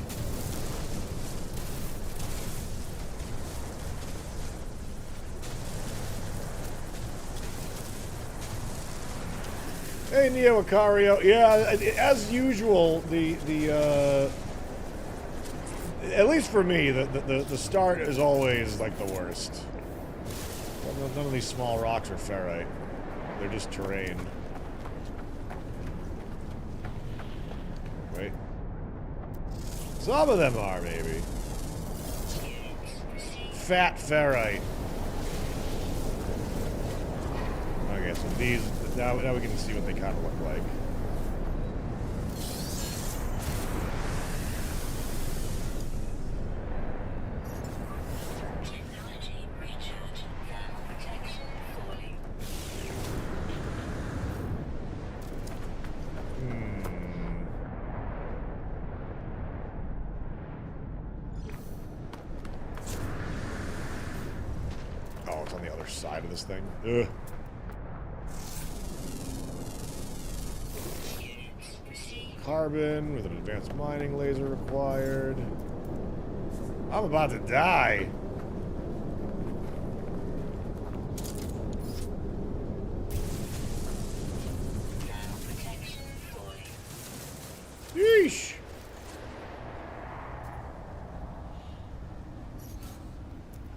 Hey, Neo Icario. Yeah, as usual, at least for me, the start is always like the worst. None of these small rocks are ferrite. They're just terrain. Wait. Some of them are, maybe. Fat ferrite. Okay, so these... Now we can see what they kind of look like. Technology recharge. Thermal protection falling. Oh, it's on the other side of this thing. Ugh. Carbon with an advanced mining laser required. I'm about to die. Sheesh.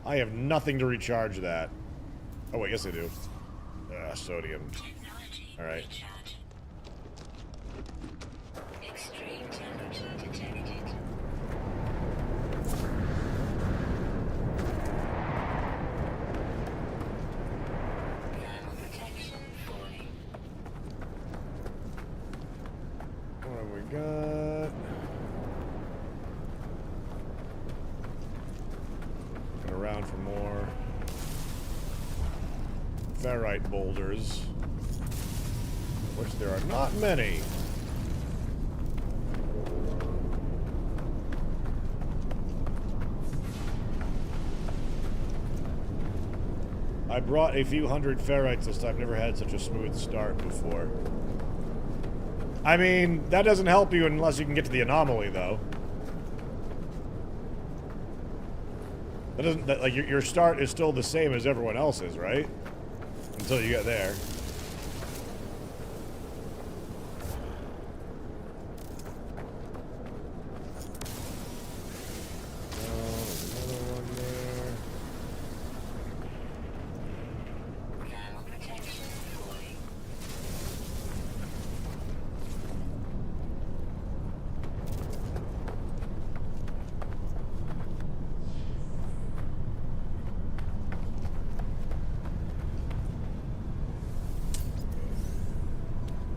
I have nothing to recharge that. Oh, wait, yes I do. Sodium. Technology Alright. recharge. Extreme temperature detected. Thermal protection falling. What have we got? Go around for more ferrite boulders, which there are not many. I brought a few hundred ferrites this time. Never had such a smooth start before. I mean, that doesn't help you unless you can get to the anomaly, though. That doesn't, like, your start is still the same as everyone else's, right? Until you get there. Thermal protection falling.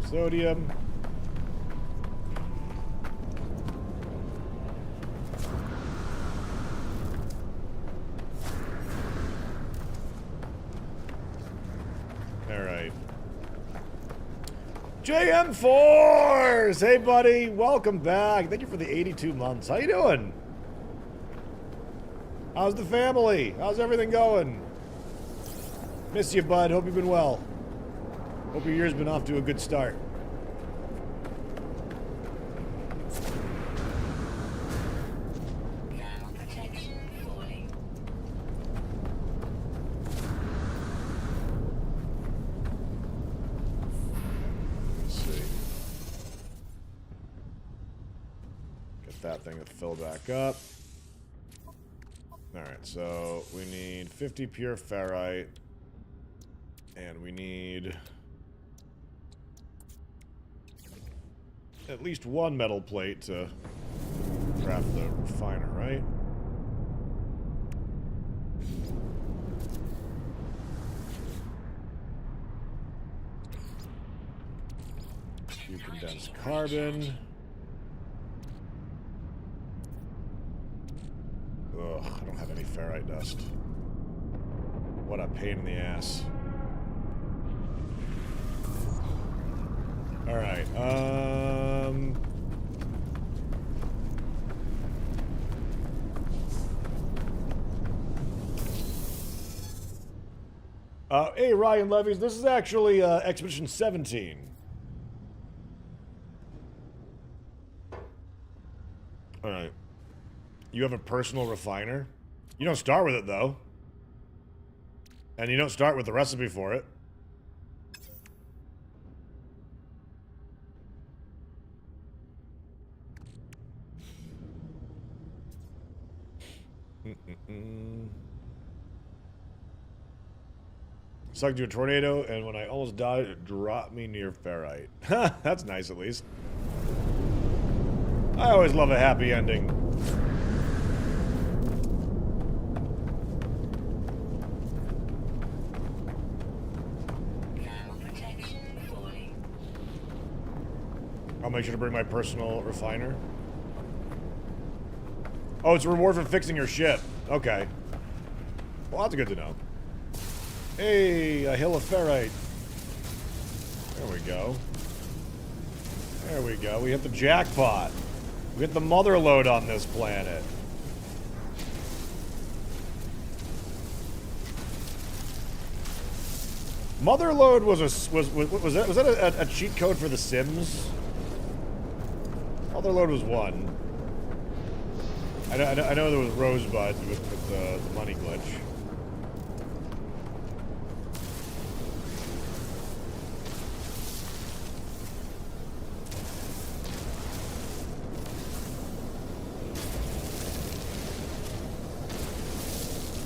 Sodium. Alright. JM4s! Hey buddy, welcome back. Thank you for the 82 months. How you doing? How's the family? How's everything going? Miss you, bud. Hope you've been well. Hope your year's been off to a good start. Thermal protection falling. Let's see. Get that thing to fill back up. Alright, so we need 50 pure ferrite. And we need at least one metal plate to craft the refiner, right? few condensed carbon. Ugh, I don't have any ferrite dust. What a pain in the ass. Alright, hey, Ryan Levies, this is actually, Expedition 17. Alright. You have a personal refiner? You don't start with it, though. And you don't start with the recipe for it. Sucked into a tornado, and when I almost died, it dropped me near ferrite. That's nice, at least. I always love a happy ending. I'll make sure to bring my personal refiner. Oh, it's a reward for fixing your ship. Okay. Well, that's good to know. Hey, a hill of ferrite. There we go. There we go. We hit the jackpot. We hit the mother lode on this planet. Mother lode was that a cheat code for The Sims? Mother lode was one. I know there was Rosebud with the money glitch.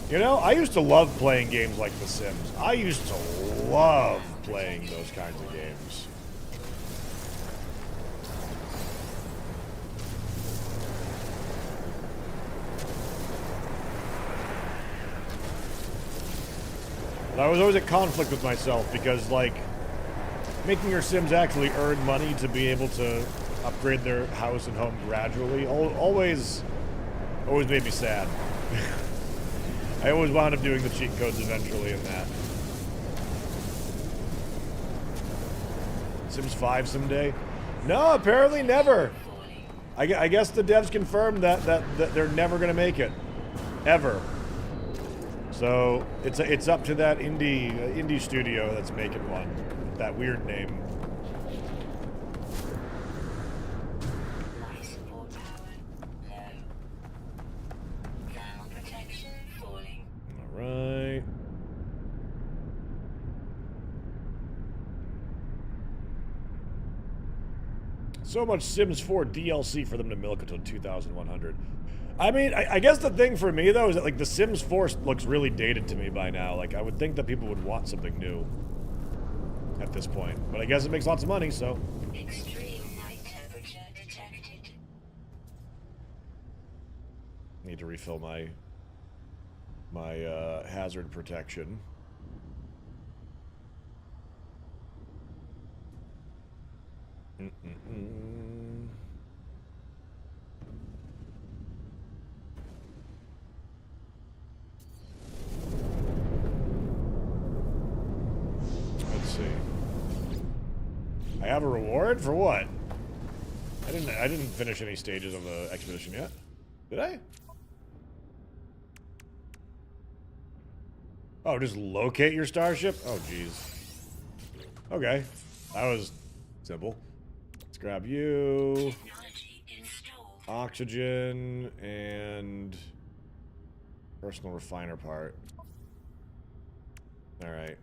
You know, I used to love playing games like The Sims. I used to love playing those kinds of games. But I was always at conflict with myself because, like, making your Sims actually earn money to be able to upgrade their house and home gradually always made me sad. I always wound up doing the cheat codes eventually in that. Sims 5 someday? No, apparently never. I guess the devs confirmed that they're never gonna make it, ever. So it's up to that indie studio that's making one. That weird name. Life support power low. Thermal protection falling. All right. So much Sims 4 DLC for them to milk until 2100. I mean, I guess the thing for me though is that like the Sims 4 looks really dated to me by now. Like I would think that people would want something new at this point, but I guess it makes lots of money, so. Extreme night temperature detected. Need to refill my hazard protection. Let's see. I have a reward for what? I didn't finish any stages of the expedition yet. Did I? Oh, just locate your starship? Oh, jeez. Okay. That was simple. Let's grab you. Technology installed. Oxygen and personal refiner part. Alright.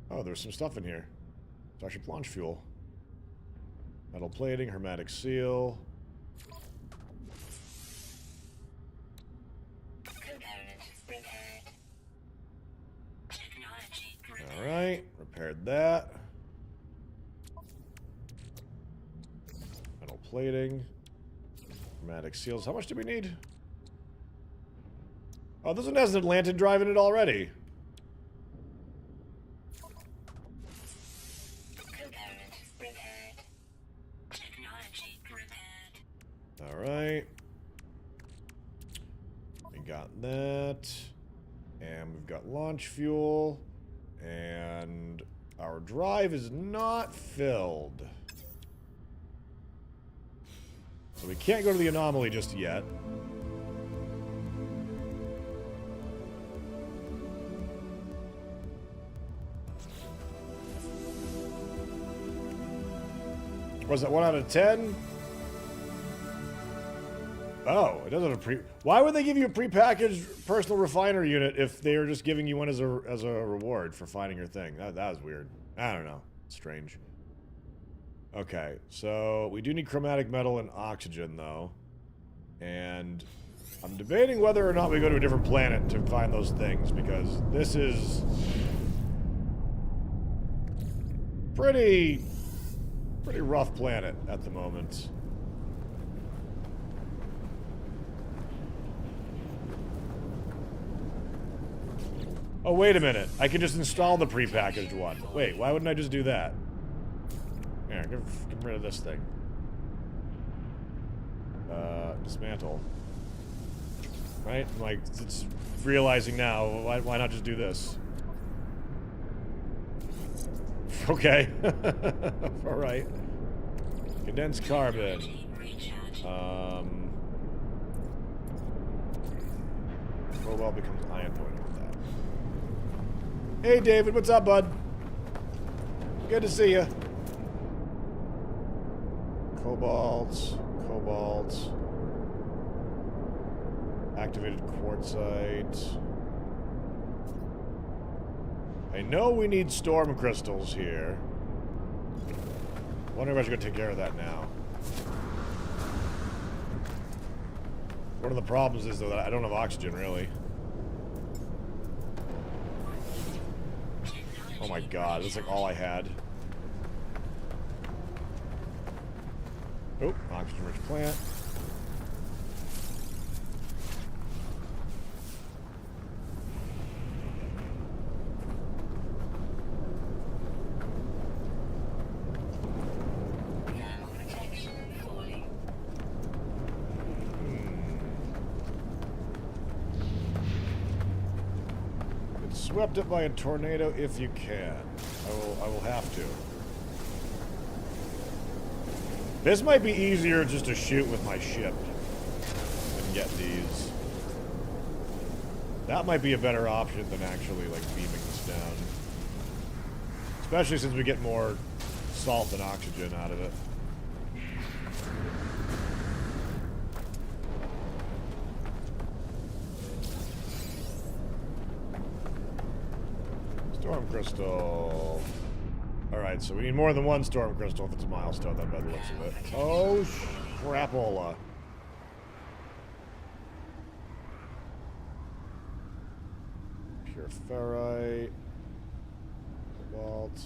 Oh, there's some stuff in here. Starship launch fuel. Metal plating, hermetic seal. Component repaired. Technology repaired. Alright, repaired that. Metal plating. Hermetic seals. How much do we need? Oh, this one has an Atlantic drive in it already. Component repaired. Technology repaired. Alright. We got that. And we've got launch fuel. And our drive is not filled. So we can't go to the anomaly just yet. Was that 1 out of 10? Oh, it doesn't have a pre... Why would they give you a prepackaged personal refiner unit if they were just giving you one as a reward for finding your thing? That was weird. I don't know. Strange. Okay, so we do need chromatic metal and oxygen, though. And I'm debating whether or not we go to a different planet to find those things, because this is... pretty rough planet at the moment. Oh, wait a minute. I can just install the prepackaged one. Wait, why wouldn't I just do that? Here, get rid of this thing. Dismantle. Right? I'm like, it's realizing now, why not just do this? Okay. Alright. Condensed carbon. Cobalt becomes iron. With that. Hey David, what's up, bud? Good to see you. Cobalt. Activated quartzite. I know we need storm crystals here. wonder if I should go take care of that now. One of the problems is, though, that I don't have oxygen, really. Oh my god, that's like all I had. Oh, oxygen-rich plant. Swept it by a tornado if you can. I will have to. This might be easier just to shoot with my ship and get these. That might be a better option than actually like beaming this down. Especially since we get more salt and oxygen out of it. Storm crystal. Alright, so we need more than one storm crystal if it's a milestone, then by the looks of it. Oh, crapola. Pure ferrite. Cobalt.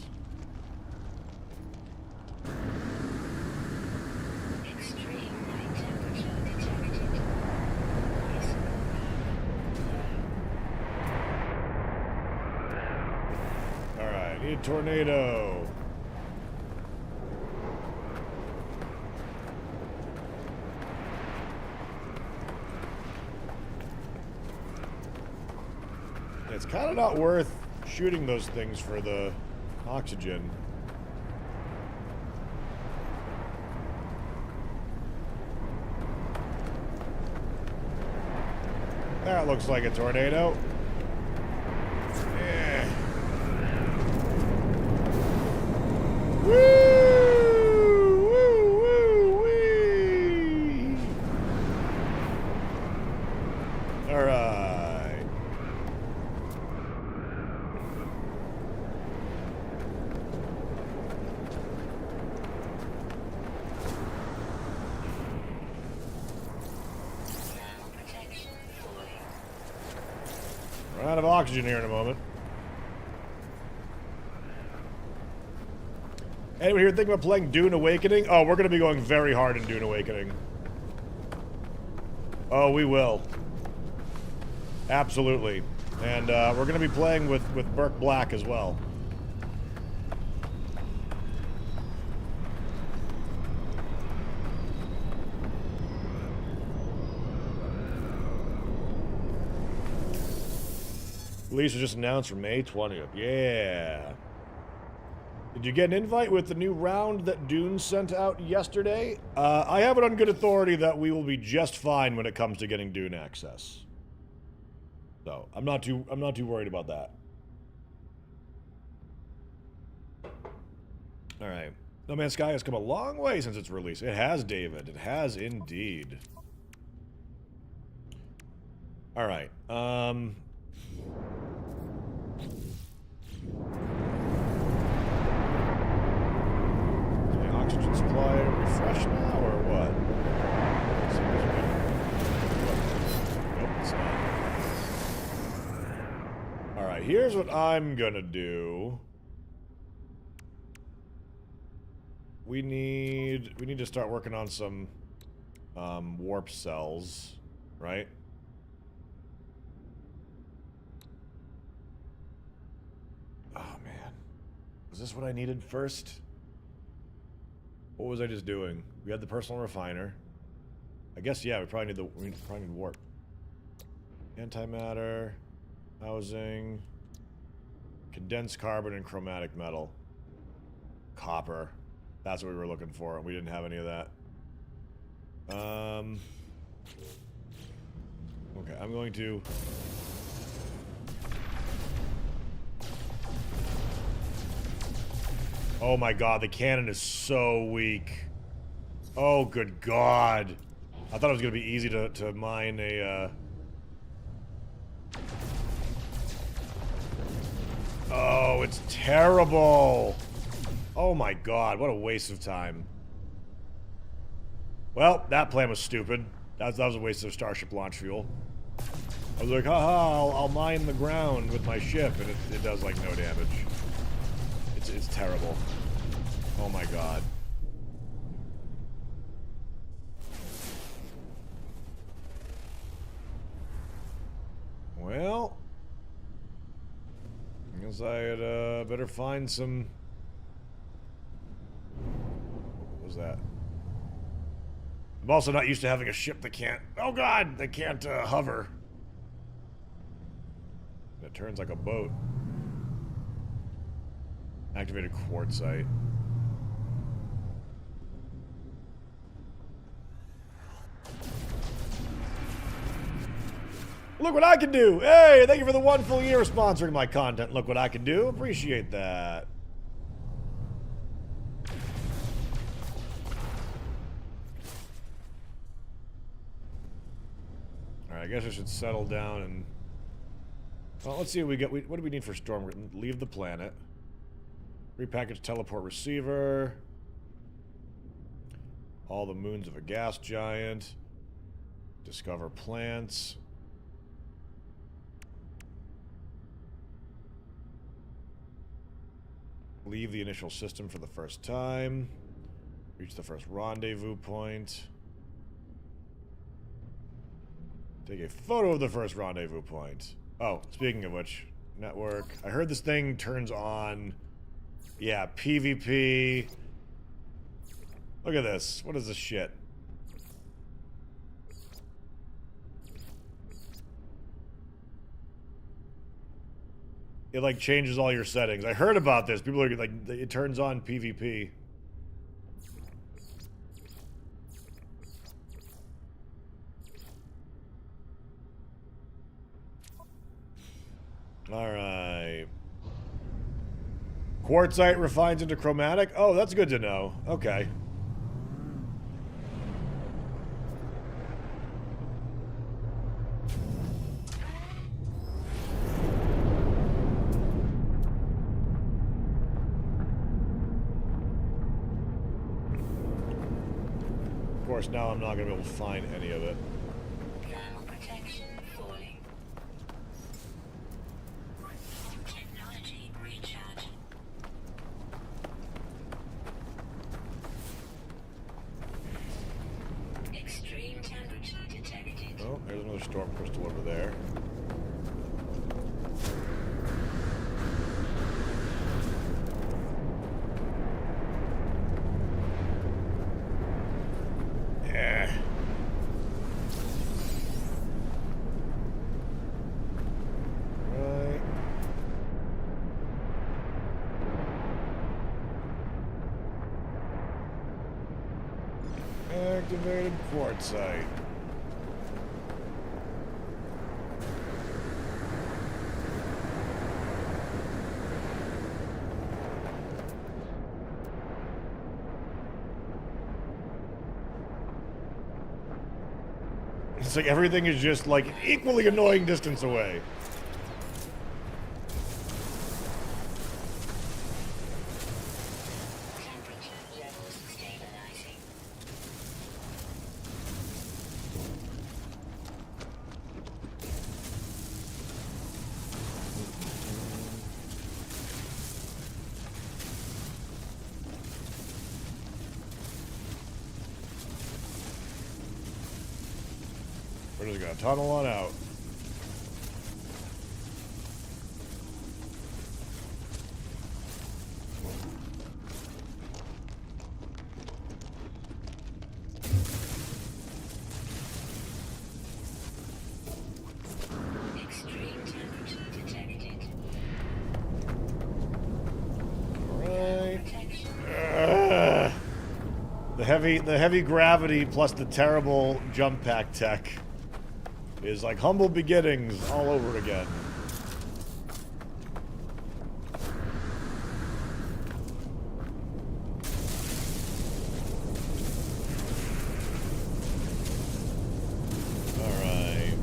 Extreme night temperature detected. Alright, need a tornado. It's kind of not worth shooting those things for the oxygen. That looks like a tornado. Yeah. Woo! Woo! Woo! Wee! All right. Run out of oxygen here in a moment. Anyone here thinking about playing Dune Awakening? Oh, we're going to be going very hard in Dune Awakening. Oh, we will. Absolutely. And we're going to be playing with Burke Black as well. Release was just announced for May 20th. Yeah. Did you get an invite with the new round that Dune sent out yesterday? I have it on good authority that we will be just fine when it comes to getting Dune access. So I'm not too worried about that. All right. No Man's Sky has come a long way since its release. It has, David. It has indeed. All right. Oxygen supply refresh now, or what? Nope, it's not. Alright, here's what I'm gonna do. We need to start working on some warp cells, right? Oh man. Was this what I needed first? What was I just doing? We had the personal refiner. I guess, yeah, we probably need warp. Antimatter, housing, condensed carbon, and chromatic metal. Copper. That's what we were looking for. We didn't have any of that. Okay, I'm going to... Oh my god, the cannon is so weak. Oh, good god. I thought it was going to be easy to mine a, Oh, it's terrible. Oh my god, what a waste of time. Well, that plan was stupid. That was a waste of Starship launch fuel. I was like, haha, I'll mine the ground with my ship, and it does, like, no damage. It's terrible. Oh my god. Well, I guess I had better find some. What was that? I'm also not used to having a ship that can't. Oh god, that can't hover. It turns like a boat. Activated quartzite. Look what I can do! Hey, thank you for the 1 full year sponsoring my content. Look what I can do. Appreciate that. Alright, I guess I should settle down and... Well, let's see what we get. What do we need for Storm? Leave the planet. Repackage teleport receiver. All the moons of a gas giant. Discover plants. Leave the initial system for the first time. Reach the first rendezvous point. Take a photo of the first rendezvous point. Oh, speaking of which, network. I heard this thing turns on... Yeah, PvP. Look at this. What is this shit? It, like, changes all your settings. I heard about this. People are, like, it turns on PvP. Alright. Quartzite refines into chromatic? Oh, that's good to know. Okay. Of course, now I'm not going to be able to find any of it. Thermal protection falling. Technology recharge. Extreme temperature detected. Oh, there's another storm crystal over there. Yeah. Right. Activated quartzite. It's like everything is just like equally annoying distance away. Temperature levels stabilizing. We're just gonna tunnel on out. Extreme temperature detected. Right. Protection. The heavy gravity plus the terrible jump pack tech is like humble beginnings all over again. Alright.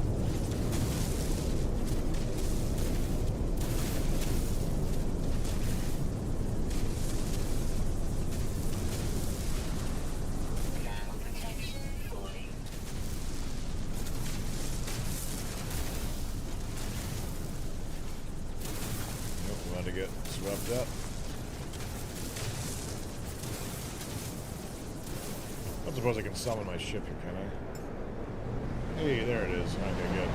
to get swept up. I don't suppose I can summon my ship here, can I? Hey, there it is. Okay, good.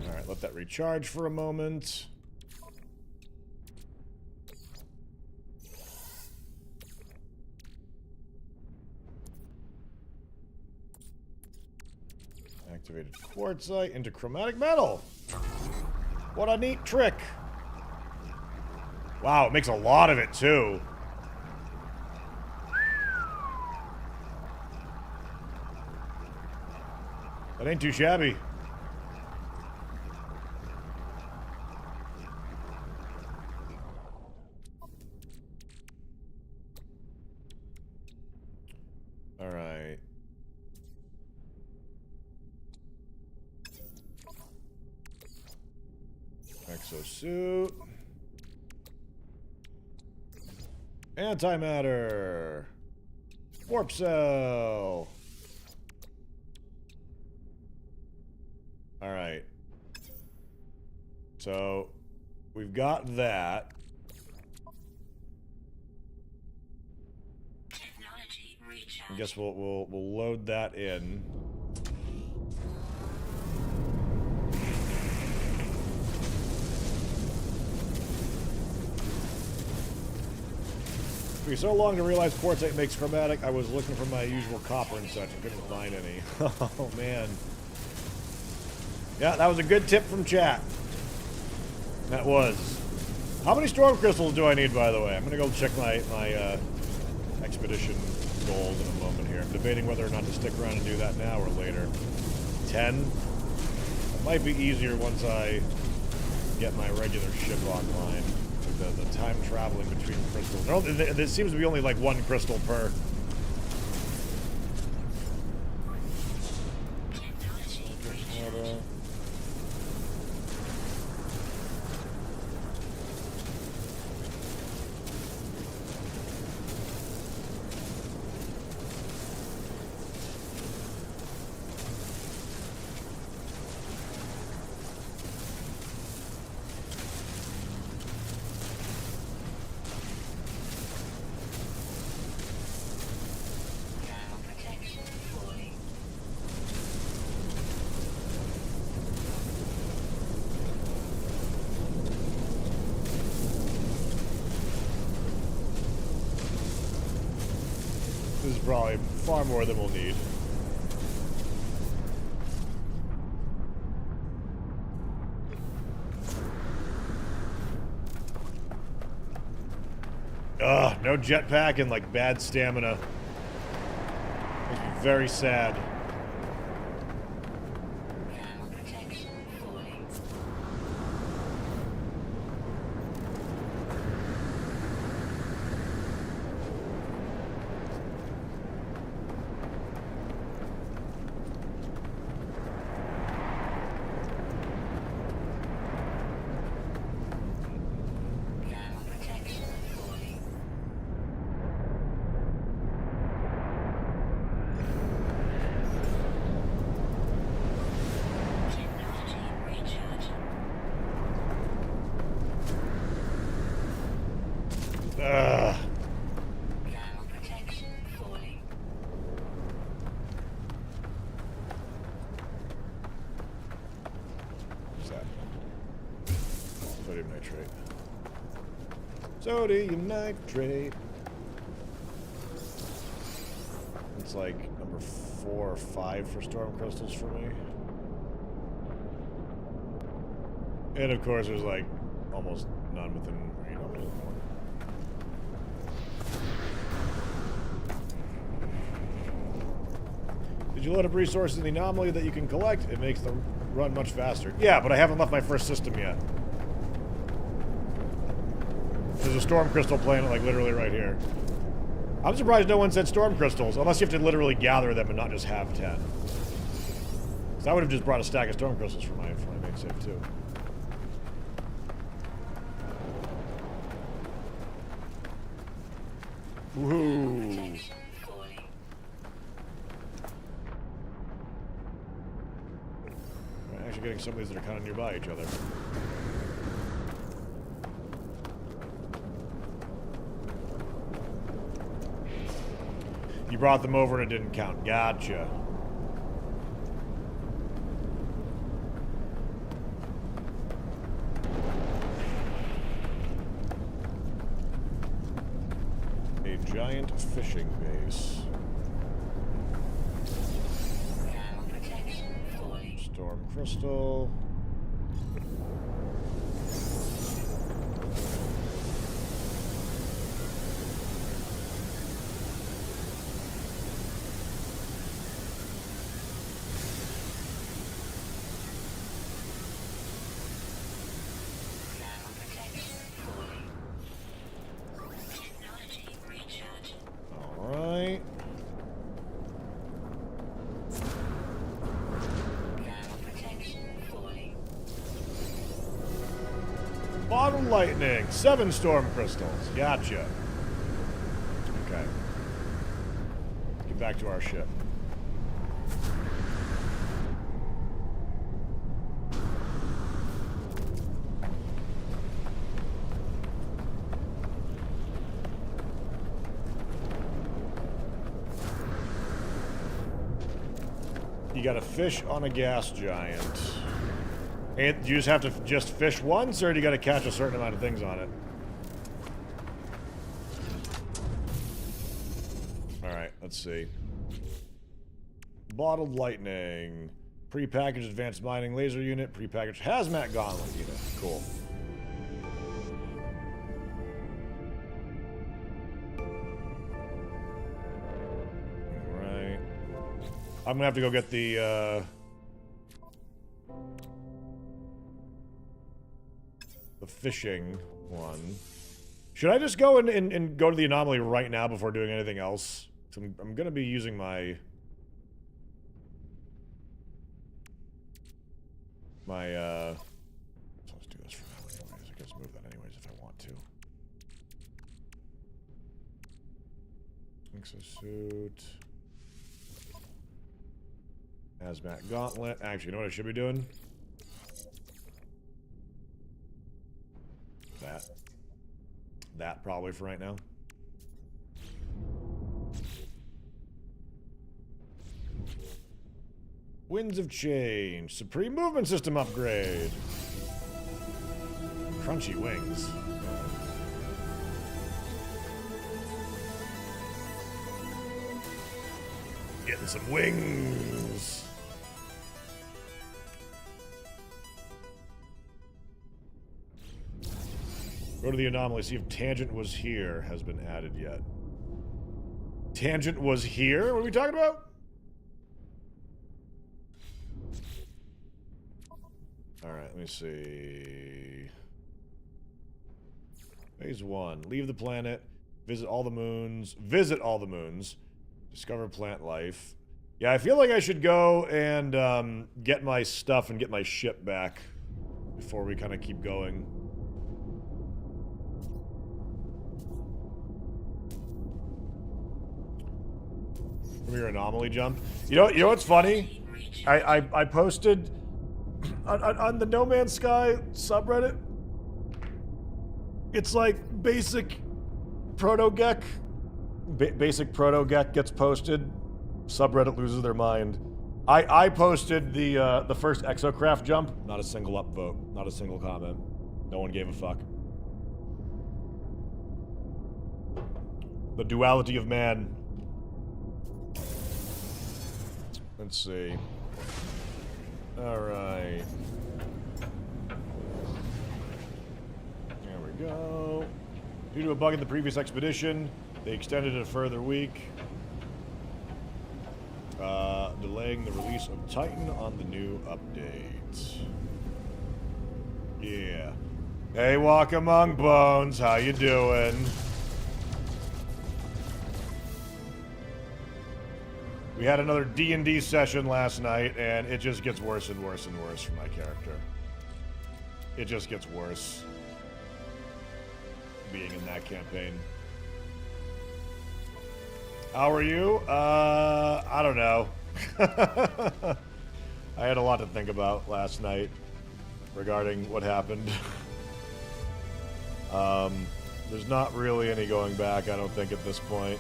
Alright, let that recharge for a moment. Activated quartzite into chromatic metal. What a neat trick. Wow, it makes a lot of it too. That ain't too shabby. All right. Exosuit. Antimatter. Warp cell. Alright. So, we've got that. Technology recharge. I guess we'll load that in. It took me so long to realize quartzite makes chromatic. I was looking for my usual copper and such and couldn't find any. Oh man. Yeah, that was a good tip from chat. That was. How many storm crystals do I need, by the way? I'm gonna go check my expedition goals in a moment here. I'm debating whether or not to stick around and do that now or later. 10? It might be easier once I get my regular ship online. The time traveling between crystals. There seems to be only like one crystal per. This is probably far more than we'll need. Ugh, no jetpack and like bad stamina. Makes me very sad. Sodium nitrate. It's like number 4 or 5 for storm crystals for me. And of course there's like almost none within range. Did you load up resources in the anomaly that you can collect? It makes the run much faster. Yeah, but I haven't left my first system yet. There's a storm crystal planet, like, literally right here. I'm surprised no one said storm crystals, unless you have to literally gather them and not just have 10. So I would have just brought a stack of storm crystals for my main save, too. Woohoo! Protection falling. We're actually getting some of these that are kind of nearby each other. You brought them over and it didn't count. Gotcha. A giant fishing base. Now protection falling. Storm crystal. Now protection falling. Technology recharge. Alright. Now protection falling. Bottle lightning. 7 storm crystals. Gotcha. Okay. Get back to our ship. You got a fish on a gas giant. And do you just have to just fish once, or do you got to catch a certain amount of things on it? Alright, let's see. Bottled lightning. Prepackaged advanced mining laser unit. Prepackaged hazmat gauntlet unit. Cool. Alright. I'm gonna have to go get the fishing one. Should I just go and go to the anomaly right now before doing anything else? So I'm gonna be using my... so let's do this for now anyways. I guess move that anyways if I want to. Exosuit. Hazmat gauntlet. Actually, you know what I should be doing? That probably for right now. Winds of Change. Supreme Movement System upgrade. Crunchy wings. Getting some wings. Go to the anomaly, see if Tangent was here has been added yet. Tangent was here? What are we talking about? Alright, let me see. Phase 1. Leave the planet. Visit all the moons. Visit all the moons. Discover plant life. Yeah, I feel like I should go and get my stuff and get my ship back before we kind of keep going. From your anomaly jump. You know what's funny? I posted on the No Man's Sky subreddit. It's like basic proto-gek. Basic proto-gek gets posted. Subreddit loses their mind. I posted the first exocraft jump. Not a single upvote. Not a single comment. No one gave a fuck. The duality of man. Let's see. Alright. There we go. Due to a bug in the previous expedition, they extended it a further week. Delaying the release of Titan on the new update. Yeah. Hey, Walk Among Bones, how you doing? We had another D&D session last night, and it just gets worse and worse and worse for my character. It just gets worse being in that campaign. How are you? I don't know. I had a lot to think about last night regarding what happened. There's not really any going back, I don't think, at this point.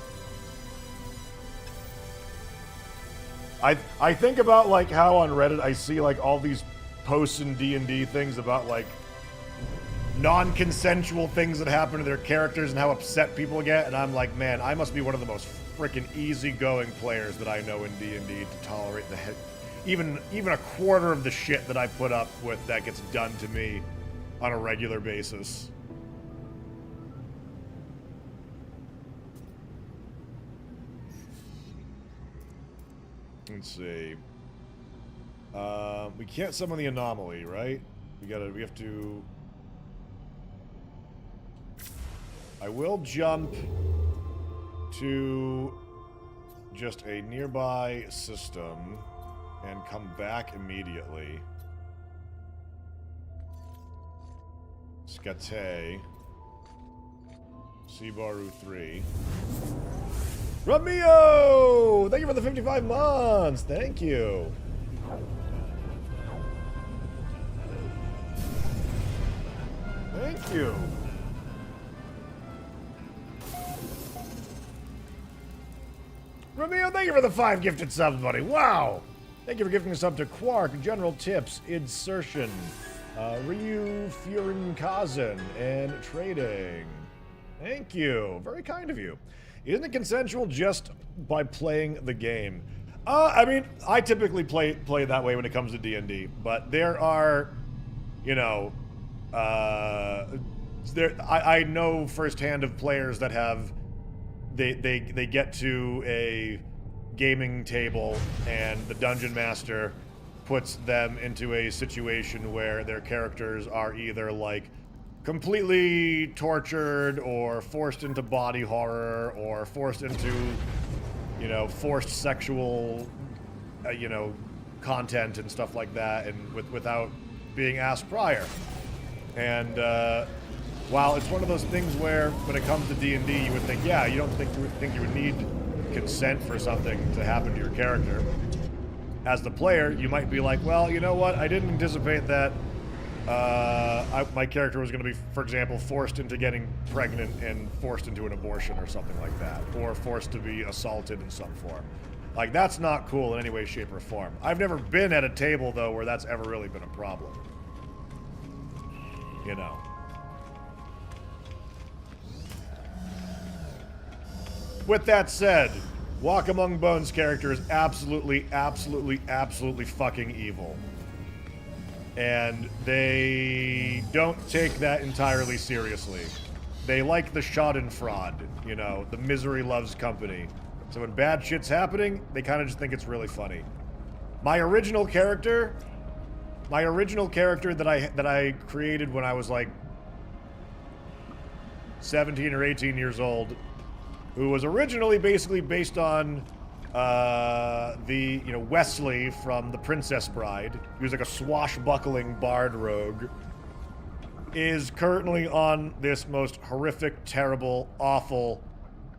I think about, like, how on Reddit I see, like, all these posts in D&D things about, like, non-consensual things that happen to their characters and how upset people get, and I'm like, man, I must be one of the most freaking easygoing players that I know in D&D to tolerate the even a quarter of the shit that I put up with that gets done to me on a regular basis. Let's see. We can't summon the anomaly, right? We have to... I will jump to just a nearby system and come back immediately. Skate. Sibaru 3. Ramio! Thank you for the 55 months! Thank you! Thank you! Ramio, thank you for the 5 gifted subs, buddy! Wow! Thank you for gifting a sub to Quark, General Tips, Insertion, Ryu Furin Kazan, and Trading. Thank you. Very kind of you. Isn't it consensual just by playing the game? I mean, I typically play that way when it comes to D&D, but there are, you know, I know firsthand of players that have, they get to a gaming table and the dungeon master puts them into a situation where their characters are either like completely tortured or forced into body horror or forced into, you know, forced sexual, you know, content and stuff like that, and without being asked prior. And while it's one of those things where when it comes to D&D you would think, yeah, you don't think you would need consent for something to happen to your character. As the player, you might be like, well, you know what, I didn't anticipate that my character was going to be, for example, forced into getting pregnant and forced into an abortion or something like that, or forced to be assaulted in some form. Like, that's not cool in any way, shape, or form. I've never been at a table, though, where that's ever really been a problem. You know. With that said, Walk Among Bones' character is absolutely fucking evil. And they don't take that entirely seriously. They like the schadenfreude, you know, the misery loves company. So when bad shit's happening, they kind of just think it's really funny. My original character that I created when I was like 17 or 18 years old, who was originally basically based on Wesley from The Princess Bride. He was like a swashbuckling bard rogue. Is currently on this most horrific, terrible, awful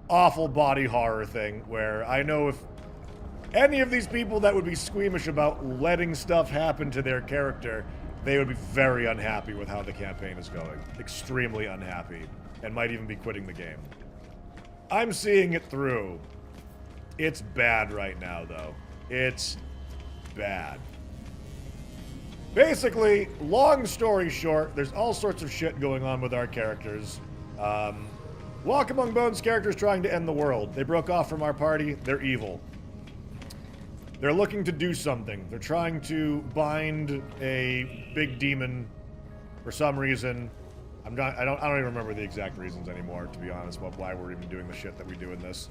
body horror thing where I know if any of these people that would be squeamish about letting stuff happen to their character, they would be very unhappy with how the campaign is going. Extremely unhappy. And might even be quitting the game. I'm seeing it through. It's bad right now, though. It's bad. Basically, long story short, there's all sorts of shit going on with our characters. Walk Among Bones' character's trying to end the world. They broke off from our party. They're evil. They're looking to do something. They're trying to bind a big demon for some reason. I don't even remember the exact reasons anymore, to be honest, about why we're even doing the shit that we do in this.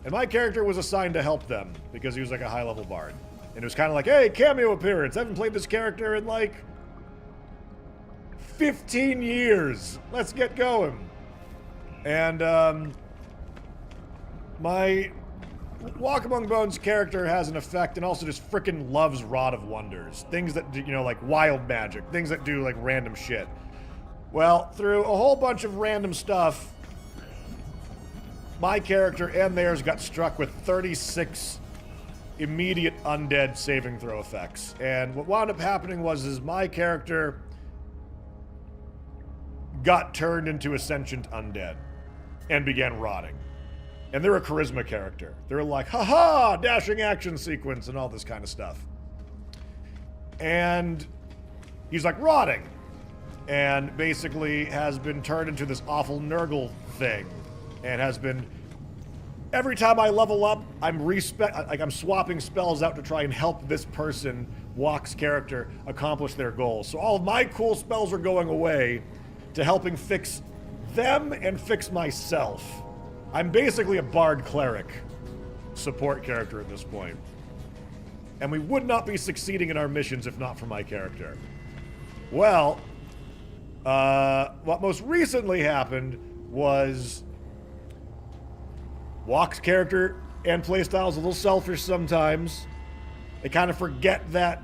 And my character was assigned to help them, because he was like a high-level bard. And it was kind of like, hey, cameo appearance! I haven't played this character in like 15 years! Let's get going! And, my Walk Among Bones character has an effect and also just frickin' loves Rod of Wonders. Things that, you know, like wild magic. Things that do, like, random shit. Well, through a whole bunch of random stuff, my character and theirs got struck with 36 immediate undead saving throw effects. And what wound up happening was my character got turned into a sentient undead and began rotting. And they're a charisma character. They're like, haha, dashing action sequence and all this kind of stuff. And he's like rotting. And basically has been turned into this awful Nurgle thing. And has been, every time I level up, I'm swapping spells out to try and help this person, Walk's character, accomplish their goals. So all of my cool spells are going away to helping fix them and fix myself. I'm basically a bard cleric support character at this point. And we would not be succeeding in our missions if not for my character. Well, what most recently happened was Walk's character and playstyle is a little selfish sometimes. They kind of forget that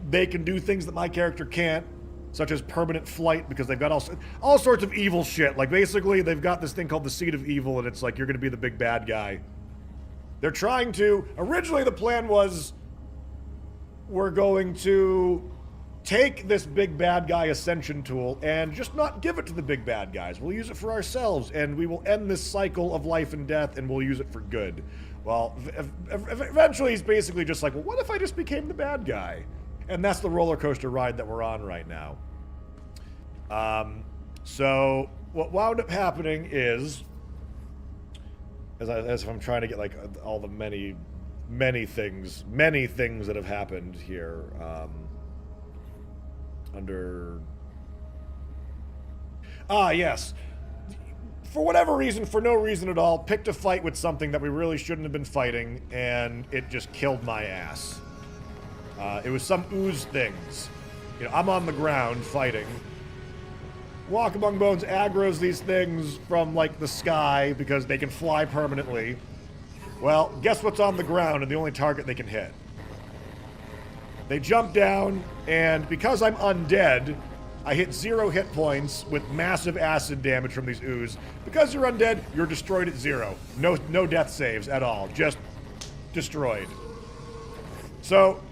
they can do things that my character can't, such as permanent flight, because they've got all sorts of evil shit. Like, basically, they've got this thing called the Seed of Evil, and it's like, you're going to be the big bad guy. They're trying to... Originally, the plan was we're going to take this big bad guy ascension tool and just not give it to the big bad guys. We'll use it for ourselves, and we will end this cycle of life and death, and we'll use it for good. Well, eventually, he's basically just like, well, what if I just became the bad guy? And that's the roller coaster ride that we're on right now. So what wound up happening is, as if I'm trying to get like all the many things that have happened here yes. For whatever reason, for no reason at all, picked a fight with something that we really shouldn't have been fighting, and it just killed my ass. It was some ooze things. You know, I'm on the ground fighting. Walk Among Bones aggroes these things from, like, the sky because they can fly permanently. Well, guess what's on the ground and the only target they can hit? They jump down, and because I'm undead, I hit 0 hit points with massive acid damage from these ooze. Because you're undead, you're destroyed at 0. No death saves at all. Just destroyed. So...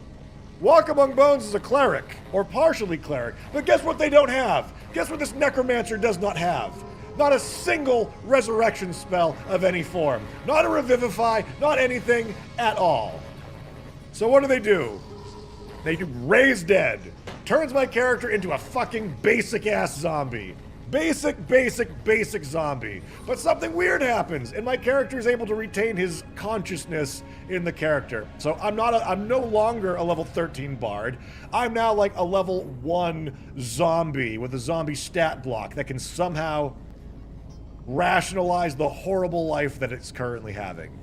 Walk Among Bones is a cleric, or partially cleric, but guess what they don't have? Guess what this necromancer does not have? Not a single resurrection spell of any form. Not a revivify, not anything at all. So what do? They do raise dead. Turns my character into a fucking basic-ass zombie. Basic zombie. But something weird happens, and my character is able to retain his consciousness in the character. So I'm no longer a level 13 bard. I'm now like a level 1 zombie with a zombie stat block that can somehow rationalize the horrible life that it's currently having.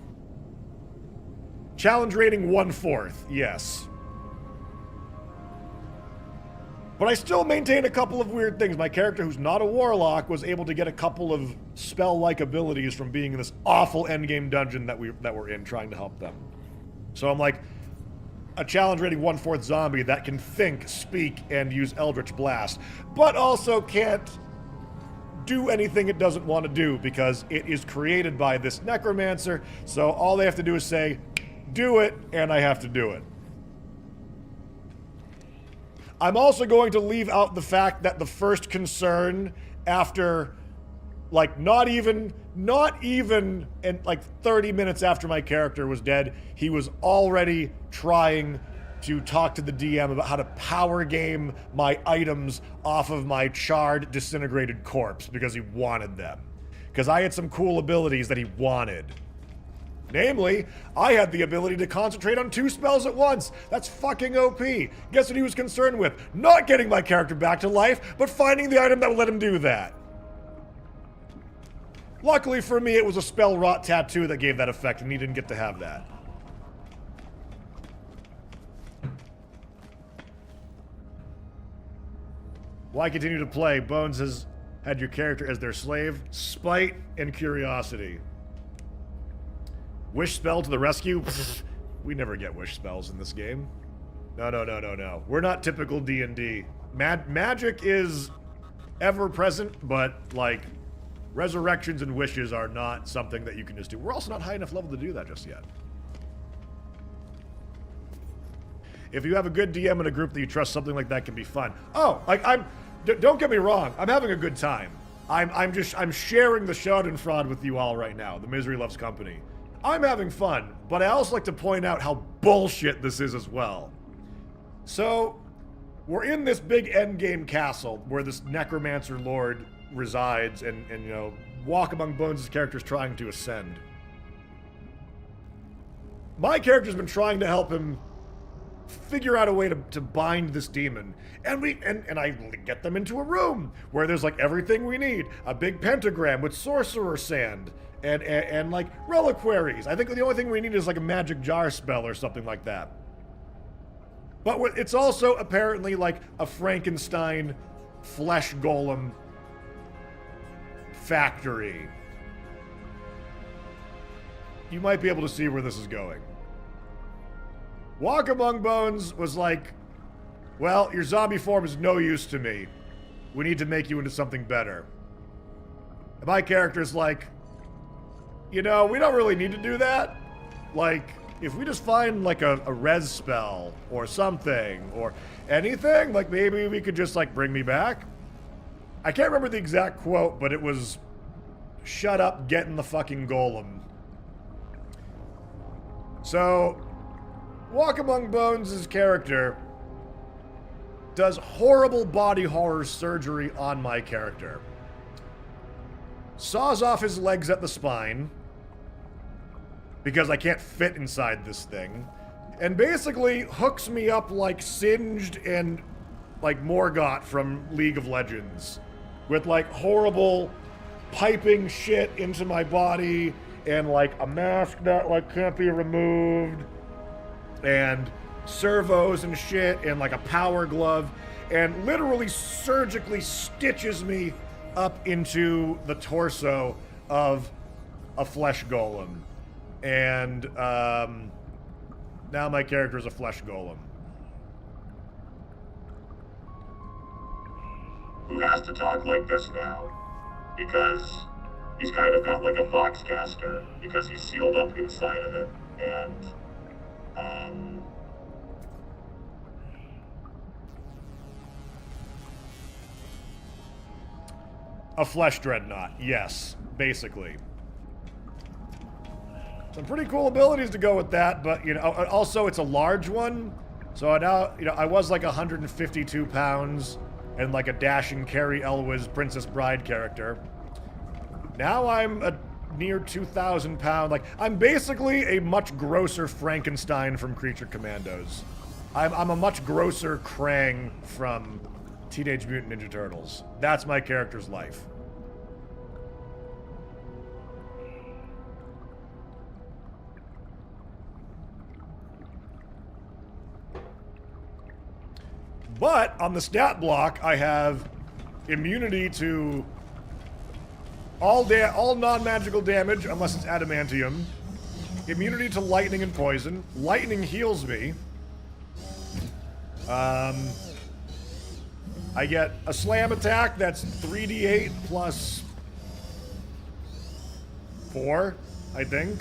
Challenge rating 1/4, yes. But I still maintain a couple of weird things. My character, who's not a warlock, was able to get a couple of spell-like abilities from being in this awful endgame dungeon that we're in, trying to help them. So I'm like a challenge rating 1/4 zombie that can think, speak, and use Eldritch Blast, but also can't do anything it doesn't want to do because it is created by this necromancer. So all they have to do is say, do it, and I have to do it. I'm also going to leave out the fact that the first concern after, like, not even in, like, 30 minutes after my character was dead, he was already trying to talk to the DM about how to power game my items off of my charred, disintegrated corpse because he wanted them. Because I had some cool abilities that he wanted. Namely, I had the ability to concentrate on 2 spells at once. That's fucking OP. Guess what he was concerned with? Not getting my character back to life, but finding the item that would let him do that. Luckily for me, it was a spell rot tattoo that gave that effect, and he didn't get to have that. Why continue to play? Bones has had your character as their slave. Spite and curiosity. Wish spell to the rescue? We never get wish spells in this game. No. We're not typical D&D. Magic is ever present, but, like, Resurrections and wishes are not something that you can just do. We're also not high enough level to do that just yet. If you have a good DM in a group that you trust, something like that can be fun. Oh, like don't get me wrong. I'm having a good time. I'm sharing the Schadenfreude with you all right now. The Misery Loves Company. I'm having fun, but I also like to point out how bullshit this is as well. So, we're in this big endgame castle where this Necromancer Lord resides, and you know, Walk Among Bones' character is trying to ascend. My character's been trying to help him figure out a way to bind this demon, and I get them into a room where there's like everything we need: a big pentagram with sorcerer sand and like reliquaries. I think the only thing we need is like a magic jar spell or something like that. But it's also apparently like a Frankenstein flesh golem factory. You might be able to see where this is going. Walk Among Bones was like, well, your zombie form is no use to me. We need to make you into something better. And my character's like, you know, we don't really need to do that. Like, if we just find like a res spell or something or anything, like maybe we could just like bring me back. I can't remember the exact quote, but it was, shut up, get in the fucking golem. So, Walk Among Bones' character does horrible body horror surgery on my character. Saws off his legs at the spine, because I can't fit inside this thing, and basically hooks me up like Singed and like Morgott from League of Legends, with like horrible piping shit into my body, and like a mask that like can't be removed, and servos and shit, and like a power glove, and literally surgically stitches me up into the torso of a flesh golem. And now my character is a flesh golem. Who has to talk like this now? Because he's kind of got like a Voxcaster, because he's sealed up inside of it, and a flesh dreadnought, yes, basically. Some pretty cool abilities to go with that, but, you know, also it's a large one. So now, you know, I was like 152 pounds and like a dashing Carrie Elwes Princess Bride character. Now I'm a near 2,000 pound, like, I'm basically a much grosser Frankenstein from Creature Commandos. I'm a much grosser Krang from Teenage Mutant Ninja Turtles. That's my character's life. But on the stat block, I have immunity to all non-magical damage, unless it's adamantium. Immunity to lightning and poison. Lightning heals me. I get a slam attack that's 3d8 plus 4, I think.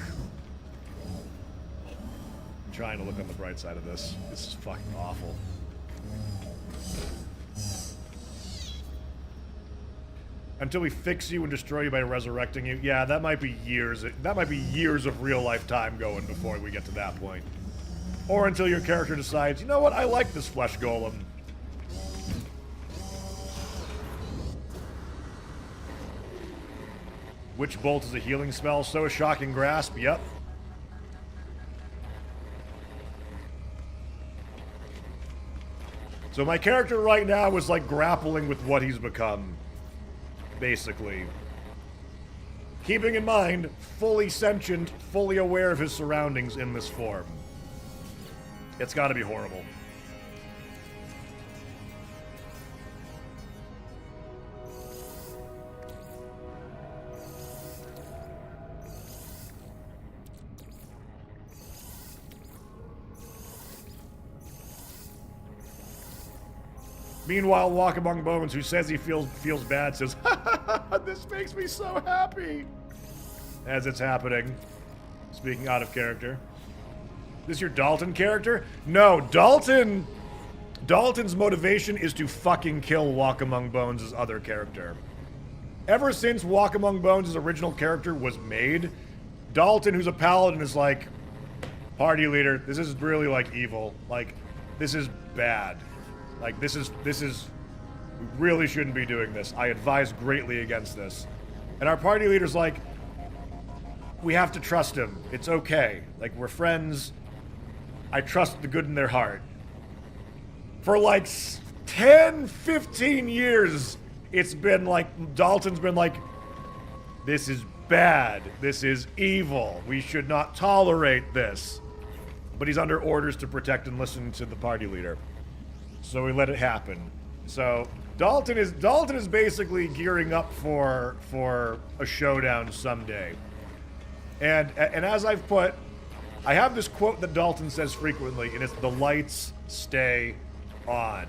I'm trying to look on the bright side of this. This is fucking awful. Until we fix you and destroy you by resurrecting you. Yeah, that might be years. That might be years of real life time going before we get to that point. Or until your character decides, you know what, I like this flesh golem. Witch Bolt is a healing spell, so is Shocking Grasp, yep. So my character right now is like grappling with what he's become. Basically. Keeping in mind, fully sentient, fully aware of his surroundings in this form. It's gotta be horrible. Meanwhile, Walk Among Bones, who says he feels bad, says, ha ha ha god, this makes me so happy. As it's happening. Speaking out of character. This your Dalton character? No, Dalton's motivation is to fucking kill Walk Among Bones' other character. Ever since Walk Among Bones' original character was made, Dalton, who's a paladin, is like, party leader, this is really like evil. Like, this is bad. Like, this is, we really shouldn't be doing this. I advise greatly against this. And our party leader's like, we have to trust him. It's okay. Like, we're friends. I trust the good in their heart. For like 10, 15 years, it's been like, Dalton's been like, this is bad. This is evil. We should not tolerate this. But he's under orders to protect and listen to the party leader. So we let it happen. So Dalton is basically gearing up for a showdown someday. And as I've put, I have this quote that Dalton says frequently, and it's the lights stay on.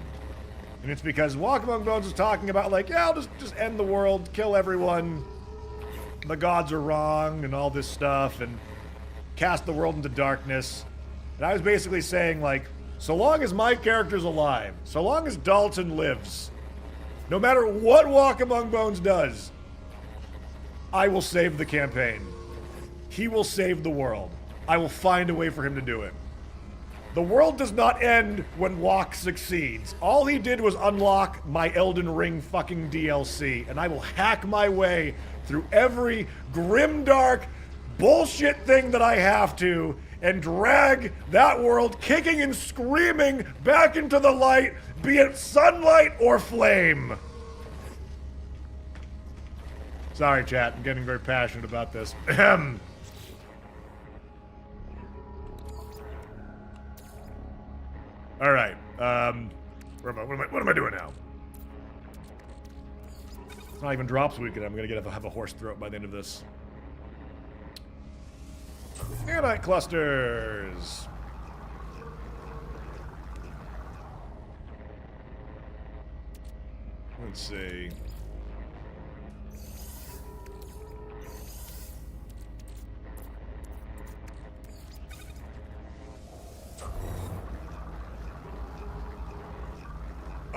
And it's because Walk Among Bones is talking about like, yeah, I'll just end the world, kill everyone, the gods are wrong, and all this stuff, and cast the world into darkness. And I was basically saying like, so long as my character's alive, so long as Dalton lives, no matter what Walk Among Bones does, I will save the campaign. He will save the world. I will find a way for him to do it. The world does not end when Walk succeeds. All he did was unlock my Elden Ring fucking DLC, and I will hack my way through every grimdark bullshit thing that I have to and drag that world kicking and screaming back into the light, be it sunlight or flame. Sorry, chat. I'm getting very passionate about this. All right. What am I doing now? It's not even drops weekend. I'm gonna have a hoarse throat by the end of this. Nanite clusters. Let's see.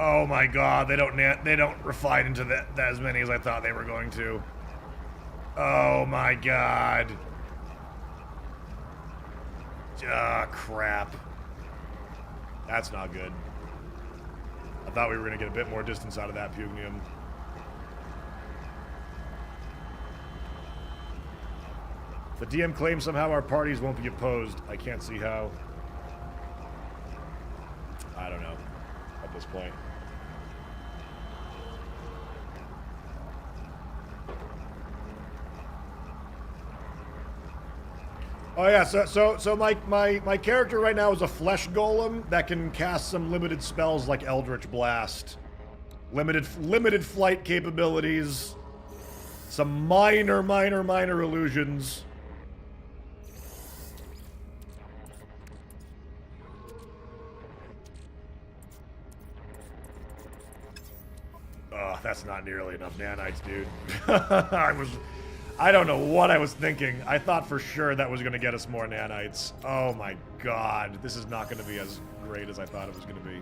Oh my god, they don't refine into that as many as I thought they were going to. Oh my god. Ah, crap. That's not good. I thought we were going to get a bit more distance out of that Pugnium. The DM claims somehow our parties won't be opposed. I can't see how. I don't know at this point. Oh yeah, so my character right now is a flesh golem that can cast some limited spells like Eldritch Blast, limited flight capabilities, some minor illusions. That's not nearly enough nanites, dude. I don't know what I was thinking. I thought for sure that was going to get us more nanites. Oh my god. This is not going to be as great as I thought it was going to be.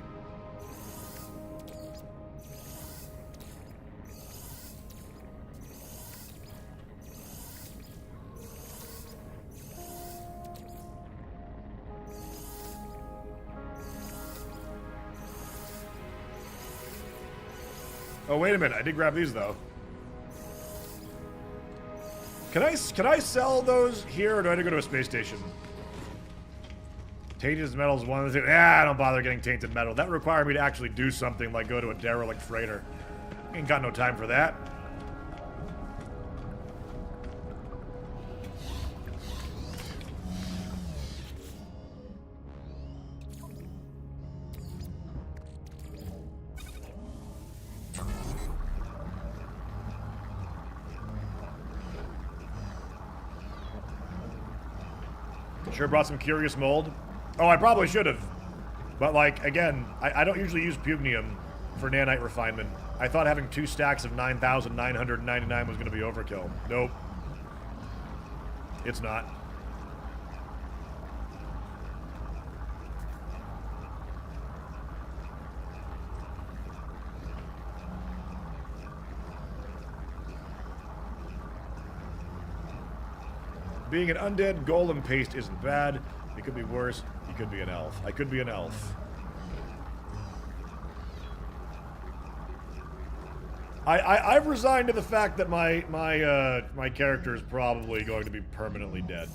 Oh, wait a minute. I did grab these, though. Can I sell those here, or do I have to go to a space station? Tainted metal is one of the things. I don't bother getting tainted metal. That would require me to actually do something like go to a derelict freighter. Ain't got no time for that. Sure brought some curious mold. Oh, I probably should have. But, like, again, I don't usually use Pugnium for nanite refinement. I thought having 2 stacks of 9,999 was going to be overkill. Nope. It's not. Being an undead golem paste isn't bad. It could be worse. You could be an elf. I could be an elf. I've resigned to the fact that my character is probably going to be permanently dead,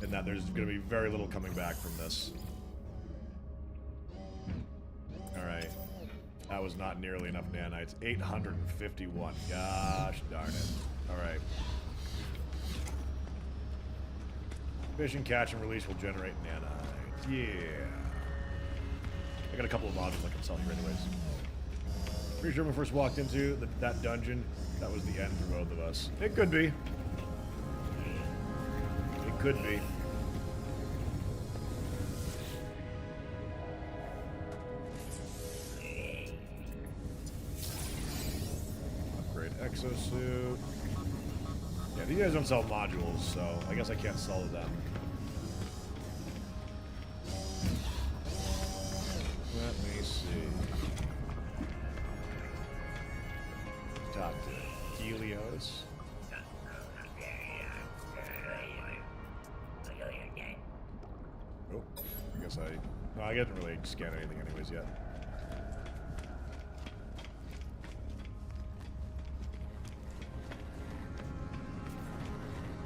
and that there's going to be very little coming back from this. All right, that was not nearly enough nanites. 851. Gosh darn it. All right. Fishing, catch, and release will generate nanites. Yeah. I got a couple of modules I can sell here anyways. Pretty sure when we first walked into that dungeon, that was the end for both of us. It could be. It could be. Upgrade exosuit. Yeah, these guys don't sell modules, so I guess I can't sell to them. Let me see. Talk to Helios. Oh, I guess no, I didn't really scan anything anyways yet.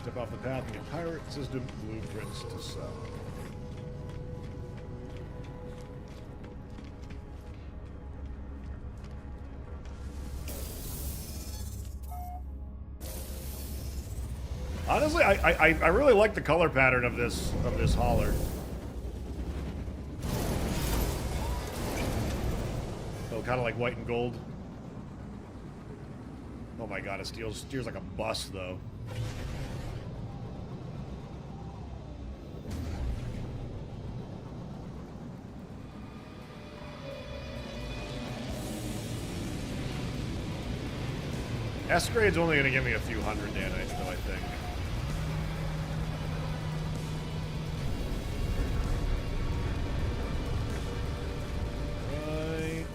Step off the path and get pirate system blueprints to sell. Honestly, I really like the color pattern of this hauler. So kind of like white and gold. Oh my god, it steers like a bus though. S-grade's only going to give me a few hundred nanites, though, I think. Right.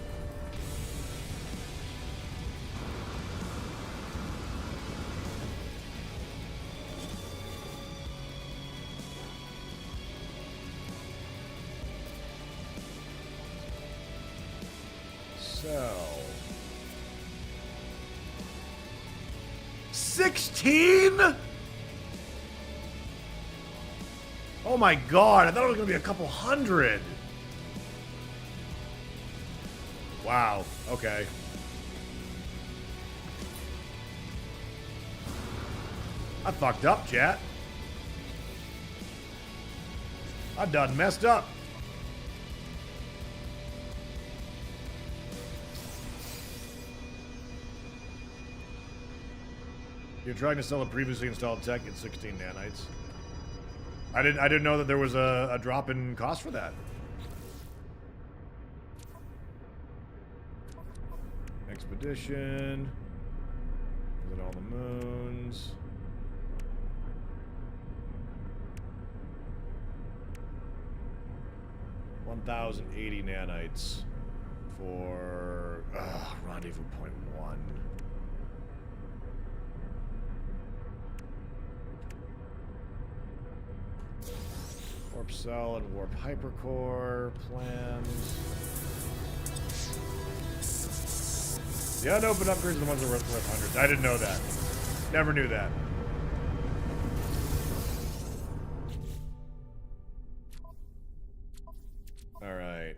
So... 16? Oh my god, I thought it was gonna be a couple hundred. Wow, okay. I fucked up, chat. I done messed up. You're trying to sell a previously installed tech at 16 nanites. I didn't know that there was a drop in cost for that. Expedition. Visit all the moons. $1,080 nanites for rendezvous point 1. Warp Cell and Warp Hypercore plans. The unopened upgrades are the ones that are worth hundreds. I didn't know that. Never knew that. Alright.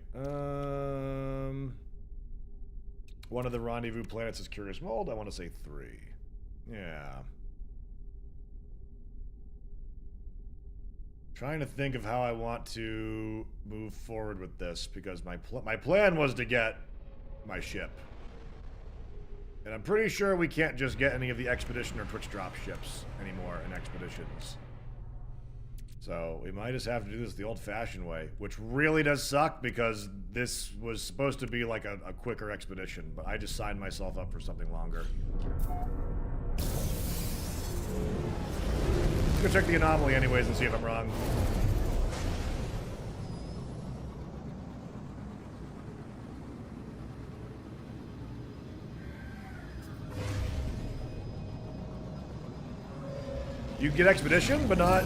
One of the rendezvous planets is Curious Mold. I want to say 3. Yeah. Trying to think of how I want to move forward with this, because my plan was to get my ship. And I'm pretty sure we can't just get any of the Expedition or Twitch drop ships anymore in Expeditions. So we might just have to do this the old-fashioned way, which really does suck because this was supposed to be like a quicker expedition, but I just signed myself up for something longer. Let's go check the anomaly anyways and see if I'm wrong. You can get Expedition, but not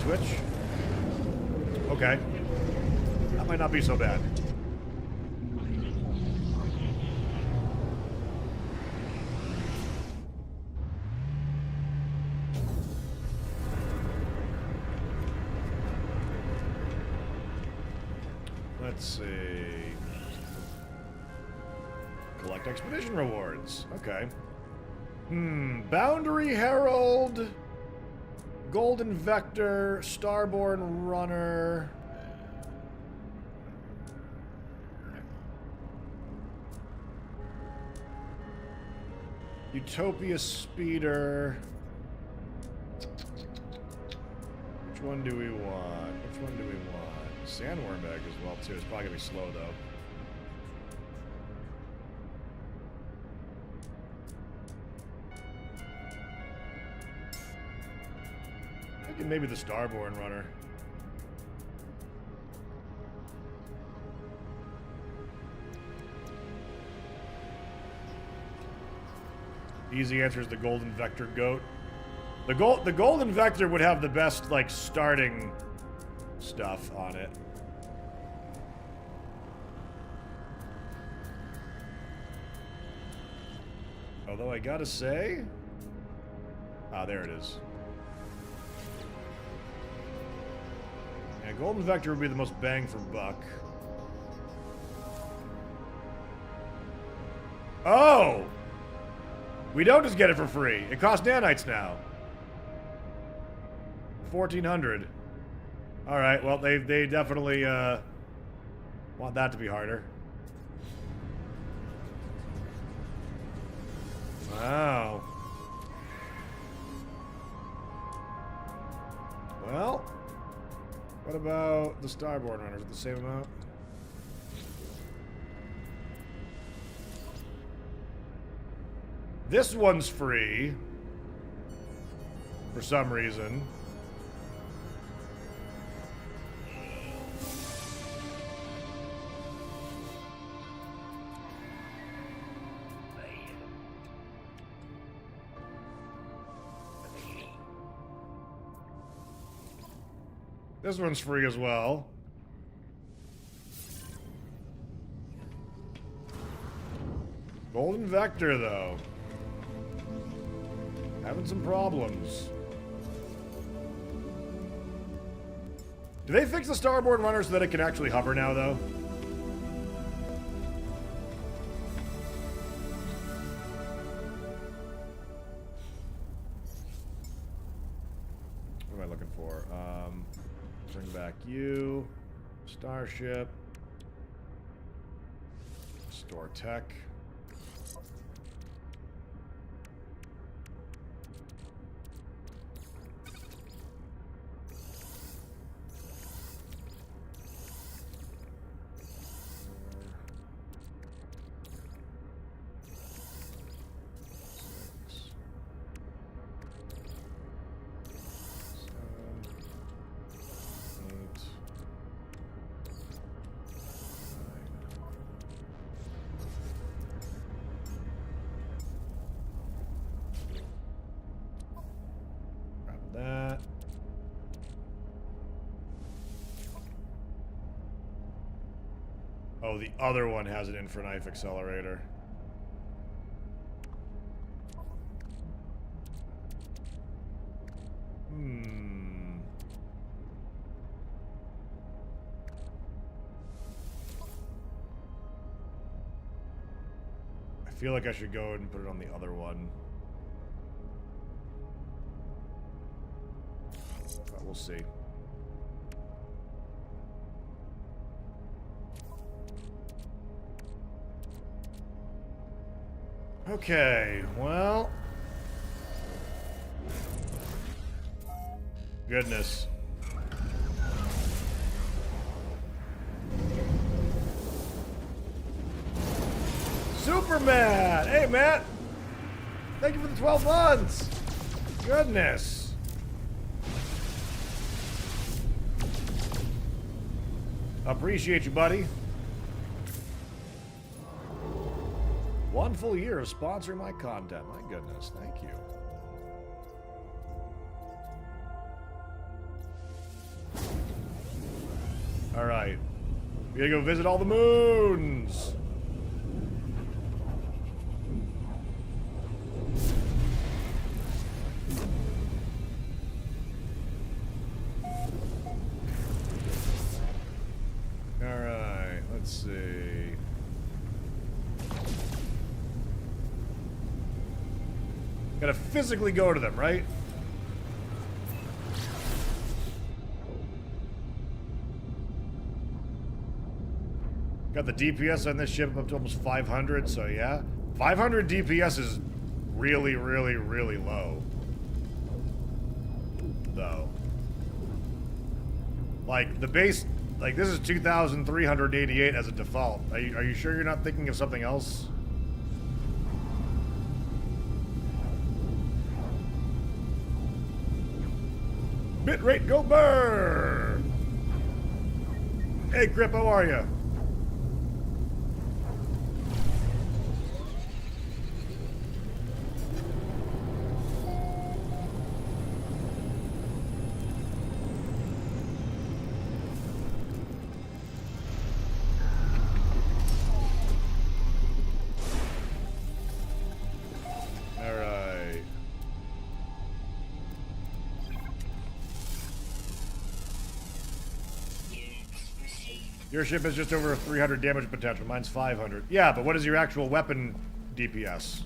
Twitch. Okay. That might not be so bad. Let's see. Collect Expedition rewards. Okay. Boundary Herald, Golden Vector, Starborn Runner. Utopia Speeder. Which one do we want? Which one do we want? Sandworm Bag as well too. It's probably gonna be slow though. Thinking maybe the Starborn Runner. Easy answer is the Golden Vector Goat. The Golden Vector would have the best, like, starting stuff on it. Although I gotta say... Ah, there it is. Yeah, Golden Vector would be the most bang for buck. Oh! We don't just get it for free. It costs nanites now. 1,400. Alright, well, they definitely, want that to be harder. Wow. Well... What about the Starborn Runner? Is it the same amount? This one's free. For some reason. This one's free as well. Golden Vector, though. Having some problems. Do they fix the Starborn Runner so that it can actually hover now, though? What am I looking for? Bring back you. Starship. Store tech. That. Oh, the other one has an Infraknife accelerator. I feel like I should go ahead and put it on the other one. But we'll see. Okay, well... Goodness. Superman! Hey, Matt! Thank you for the 12 months! Goodness. Appreciate you, buddy. 1 full year of sponsoring my content. My goodness, thank you. Alright. We gotta go visit all the moons! Alright, let's see. Gotta physically go to them, right? Got the DPS on this ship up to almost 500, so yeah. 500 DPS is really, really, really low. Though. Like, the base... Like, this is 2,388 as a default. Are you sure you're not thinking of something else? Bitrate go burn! Hey, Grip, how are you? Your ship is just over 300 damage potential. Mine's 500. Yeah, but what is your actual weapon DPS?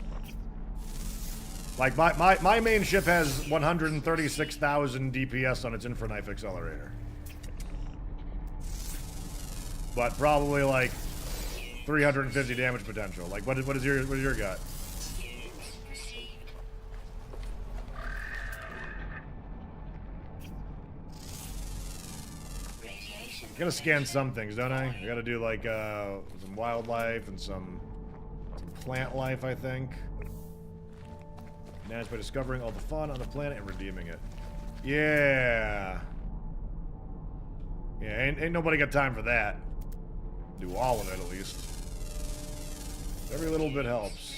Like, my main ship has 136,000 DPS on its Infraknife accelerator. But probably, like, 350 damage potential. Like, what is your gut? I gotta scan some things, don't I? I gotta do like some wildlife and some plant life, I think. Managed by discovering all the fun on the planet and redeeming it. Yeah. Yeah, ain't nobody got time for that. Do all of it at least. Every little bit helps.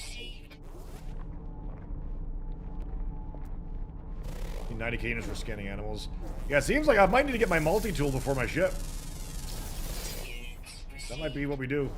90k units for scanning animals. Yeah, it seems like I might need to get my multi-tool before my ship. That might be what we do.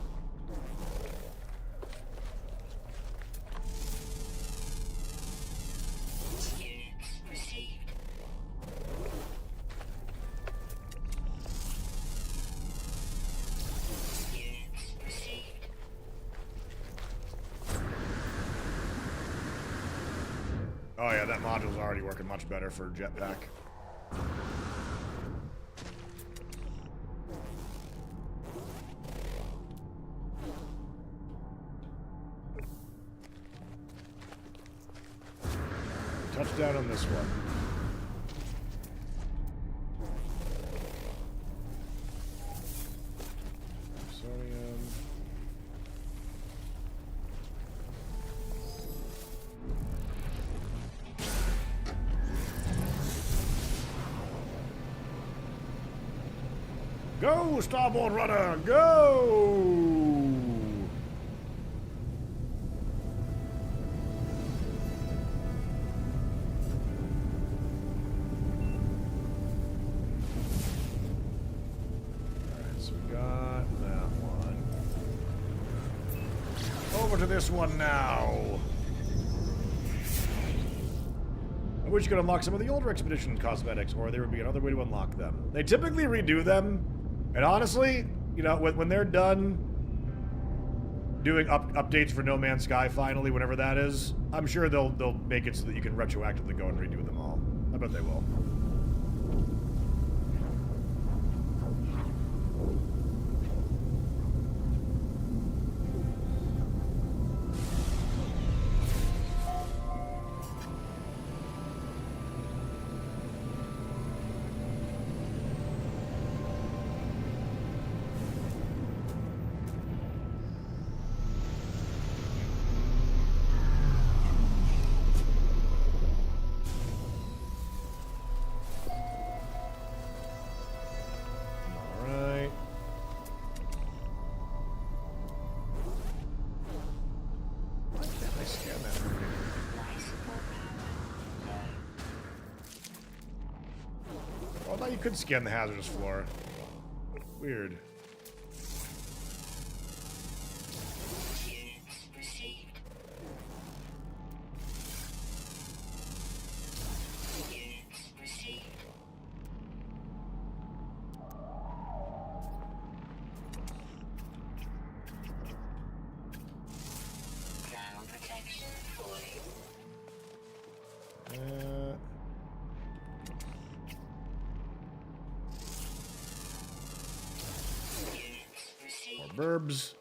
Oh yeah, that module's already working much better for jetpack. Touchdown on this one. Sodium. Go, starboard rudder, go! This one now. I wish you could unlock some of the older Expedition cosmetics, or there would be another way to unlock them. They typically redo them, and honestly, you know, when they're done doing updates for No Man's Sky finally, whenever that is, I'm sure they'll make it so that you can retroactively go and redo them all. I bet they will. could scan the hazardous floor. Weird. Units received. Units received. Ground protection falling. Units received. More burbs.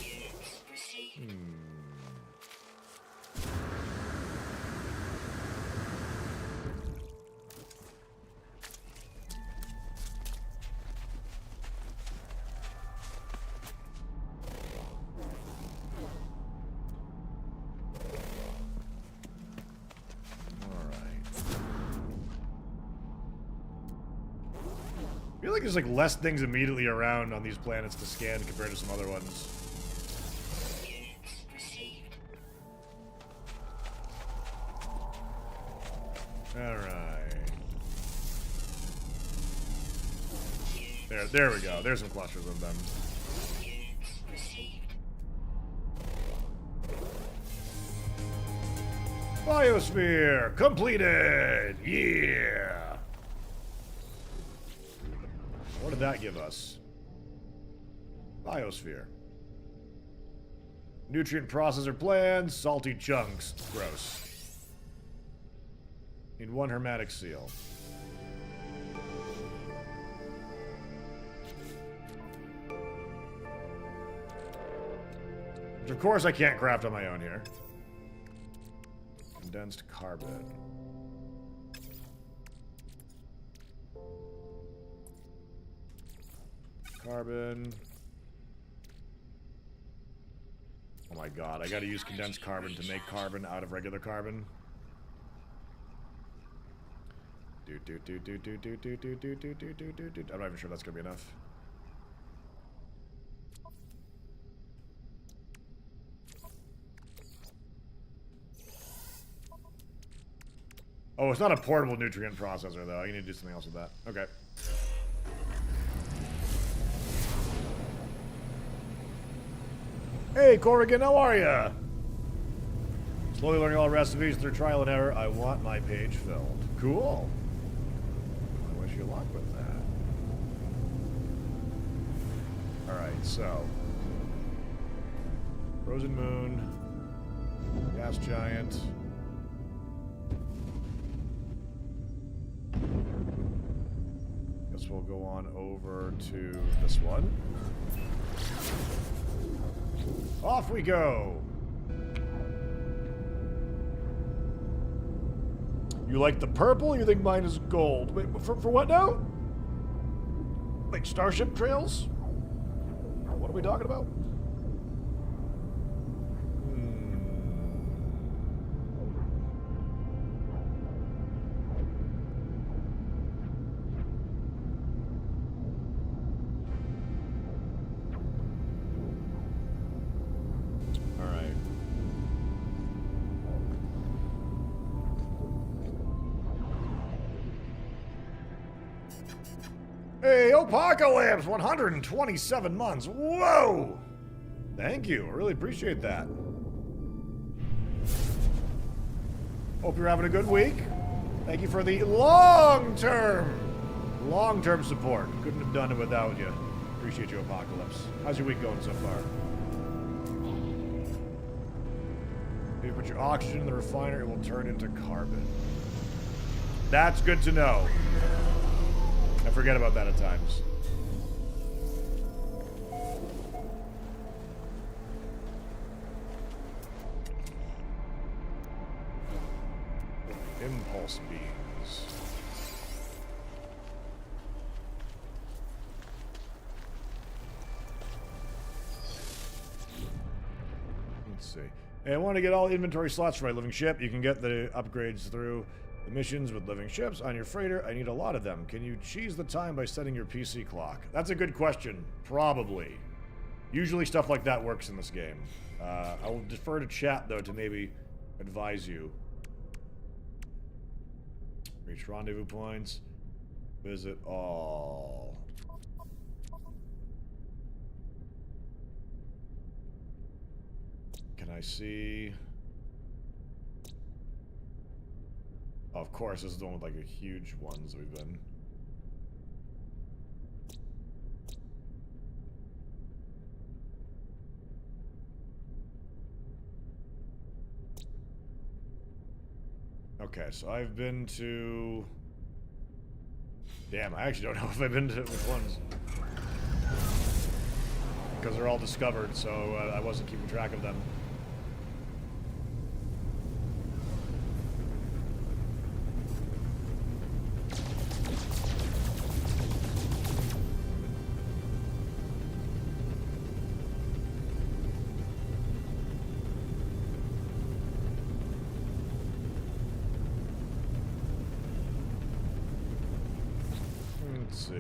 Units received. I feel like there's like less things immediately around on these planets to scan compared to some other ones. Units received. Alright. There we go. There's some clusters of them. Units received. Biosphere completed! Yeah! What did that give us? Biosphere. Nutrient processor plans, salty chunks. Gross. Need one hermetic seal. Which of course I can't craft on my own here. Condensed carbon. Carbon. Oh my god, I gotta use condensed carbon to make carbon out of regular carbon. I'm not even sure that's gonna be enough. Oh, it's not a portable nutrient processor though. You need to do something else with that. Okay. Hey, Corrigan, how are ya? Slowly learning all recipes through trial and error. I want my page filled. Cool. I wish you luck with that. Alright, so. Frozen Moon. Gas Giant. Guess we'll go on over to this one. Off we go! You like the purple? You think mine is gold? Wait, for what now? Like Starship Trails? What are we talking about? Hey, Apocalypse! 127 months. Whoa! Thank you. I really appreciate that. Hope you're having a good week. Thank you for the long-term support. Couldn't have done it without you. Appreciate you, Apocalypse. How's your week going so far? If you put your oxygen in the refiner, it will turn into carbon. That's good to know. I forget about that at times. Impulse beams. Let's see. Hey, I want to get all inventory slots for my living ship. You can get the upgrades through the missions with living ships on your freighter. I need a lot of them. Can you cheese the time by setting your PC clock? That's a good question. Probably. Usually stuff like that works in this game. I will defer to chat, though, to maybe advise you. Reach rendezvous points. Visit all. Can I see? Oh, of course, this is the one with like the huge ones we've been. Okay, so I've been to... Damn, I actually don't know if I've been to which ones. Because they're all discovered, so I wasn't keeping track of them. Let's see.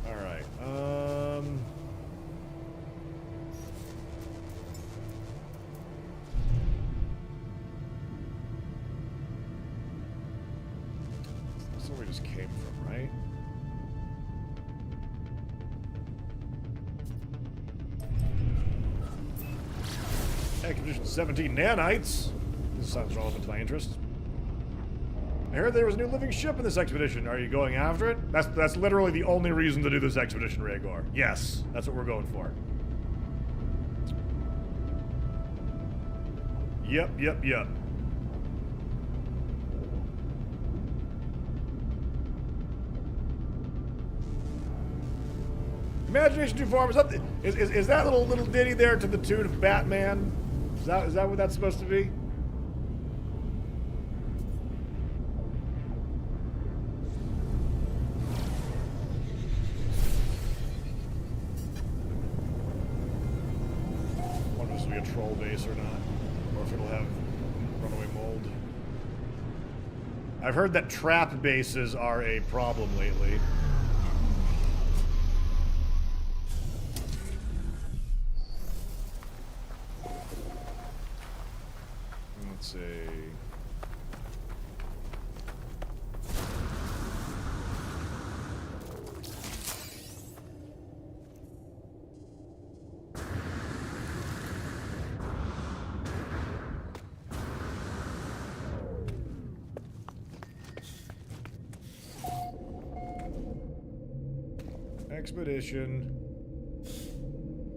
All right. That's where we just came from, right? Expedition 17 nanites. This sounds relevant to my interests. I heard there was a new living ship in this expedition. Are you going after it? That's literally the only reason to do this expedition, Rhaegor. Yes, that's what we're going for. Yep. Imagination too far. Is that little ditty there to the tune of Batman? Is that what that's supposed to be? A troll base or not, or if it'll have runaway mold. I've heard that trap bases are a problem lately. Let's see. Expedition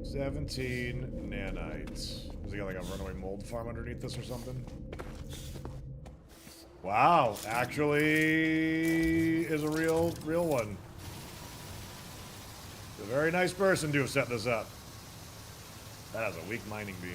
17 nanites. Has he got like a runaway mold farm underneath this or something? Wow, actually is a real one. A very nice person to have set this up. That has a weak mining beam.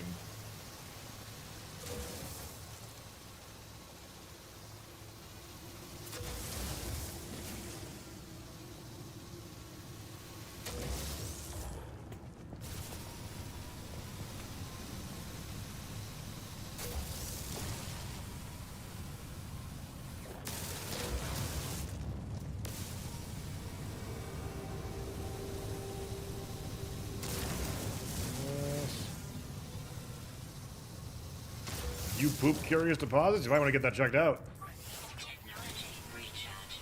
You poop curious deposits? You might want to get that checked out. Technology recharge.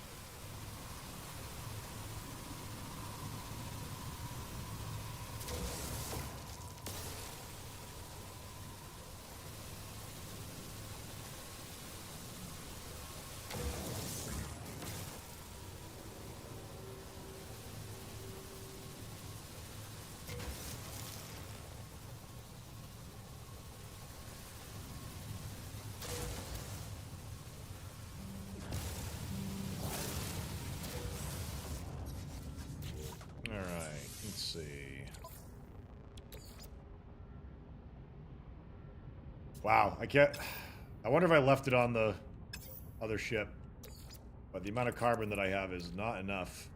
Let's see. Wow, I can't... I wonder if I left it on the other ship. But the amount of carbon that I have is not enough.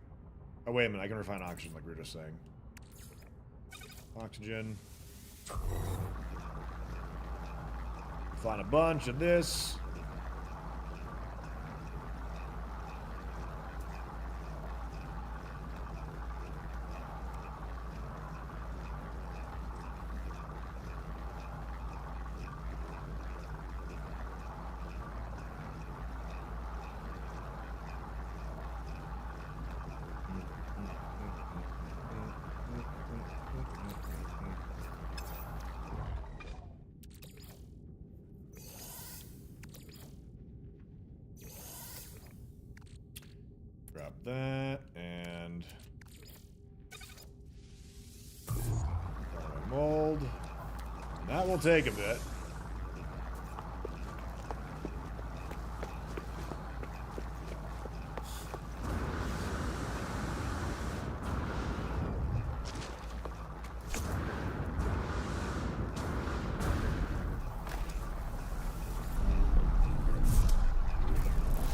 Oh, wait a minute. I can refine oxygen like we were just saying. Oxygen. Refine a bunch of this. that, and mold. That will take a bit.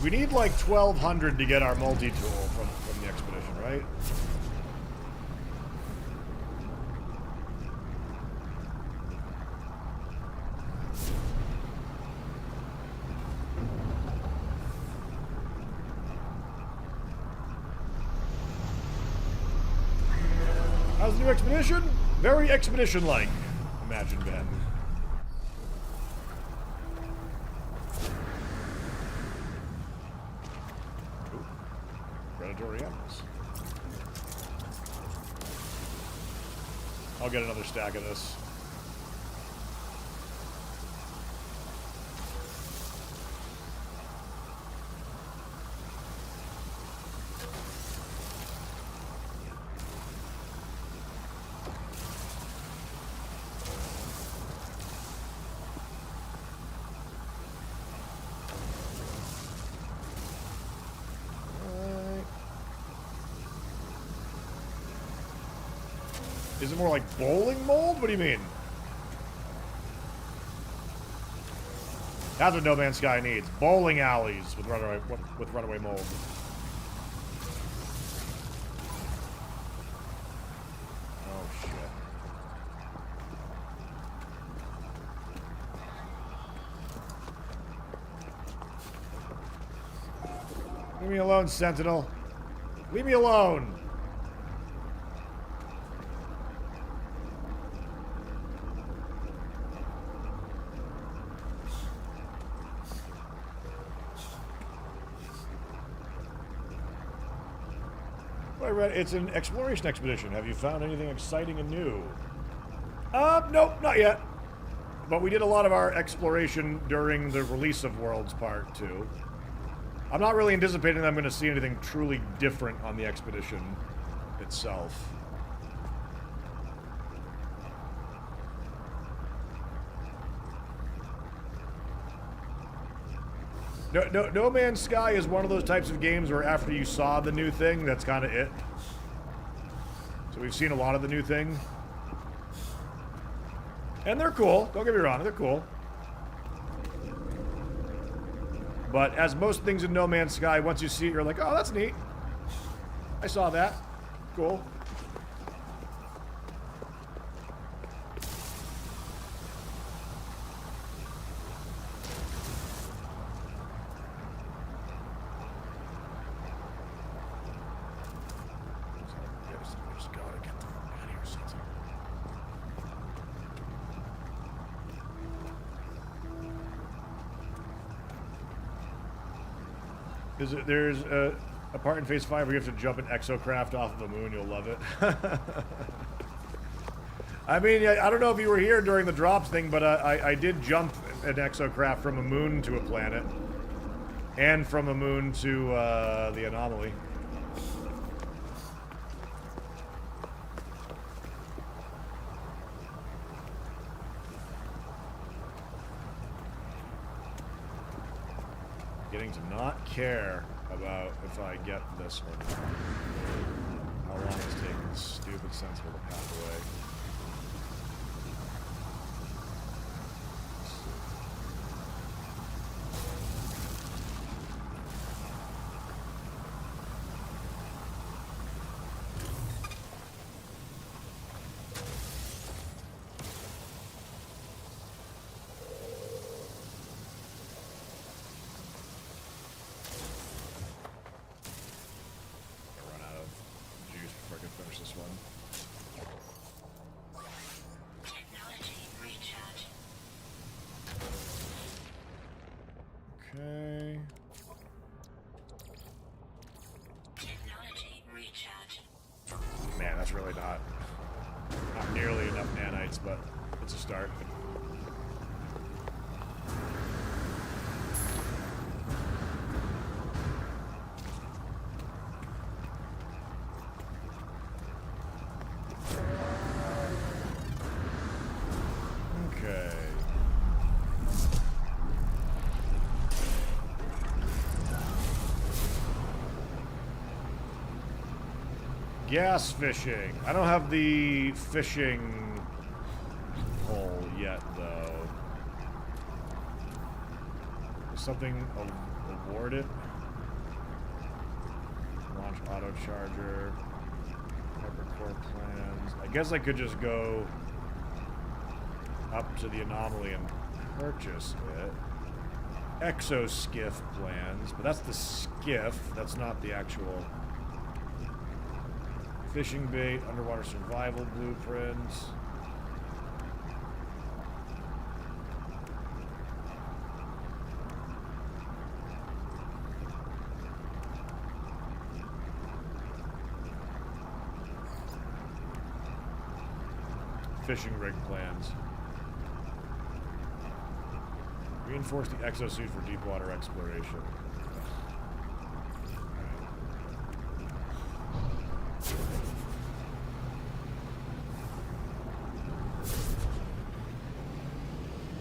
We need like 1,200 to get our multi-tool from the expedition, right? How's the new expedition? Very expedition-like, imagine Ben. Predatory animals. I'll get another stack of this. Is it more like bowling mold? What do you mean? That's what No Man's Sky needs. Bowling alleys with runaway mold. Oh shit. Leave me alone, Sentinel. Leave me alone. I read it's an exploration expedition. Have you found anything exciting and new? Nope, not yet. But we did a lot of our exploration during the release of Worlds Part 2. I'm not really anticipating that I'm going to see anything truly different on the expedition itself. No Man's Sky is one of those types of games where after you saw the new thing, that's kind of it. So we've seen a lot of the new thing. And they're cool. Don't get me wrong, they're cool. But as most things in No Man's Sky, once you see it, you're like, oh, that's neat. I saw that. Cool. There's a part in Phase 5 where you have to jump an exocraft off of the moon. You'll love it. I mean, I don't know if you were here during the drops thing, but I did jump an exocraft from a moon to a planet. And from a moon to the anomaly. Getting to not care about if I get this or not. How long it's taking this stupid sensible to pass away. Okay. Technology recharge. Man, that's really not nearly enough nanites, but it's a start. Gas fishing. I don't have the fishing pole yet, though. Is something awarded? Launch auto charger. Hypercore plans. I guess I could just go up to the anomaly and purchase it. Exoskiff plans, but that's the skiff. That's not the actual fishing bait. Underwater survival blueprints. Fishing rig plans. Reinforce the exosuit for deep water exploration.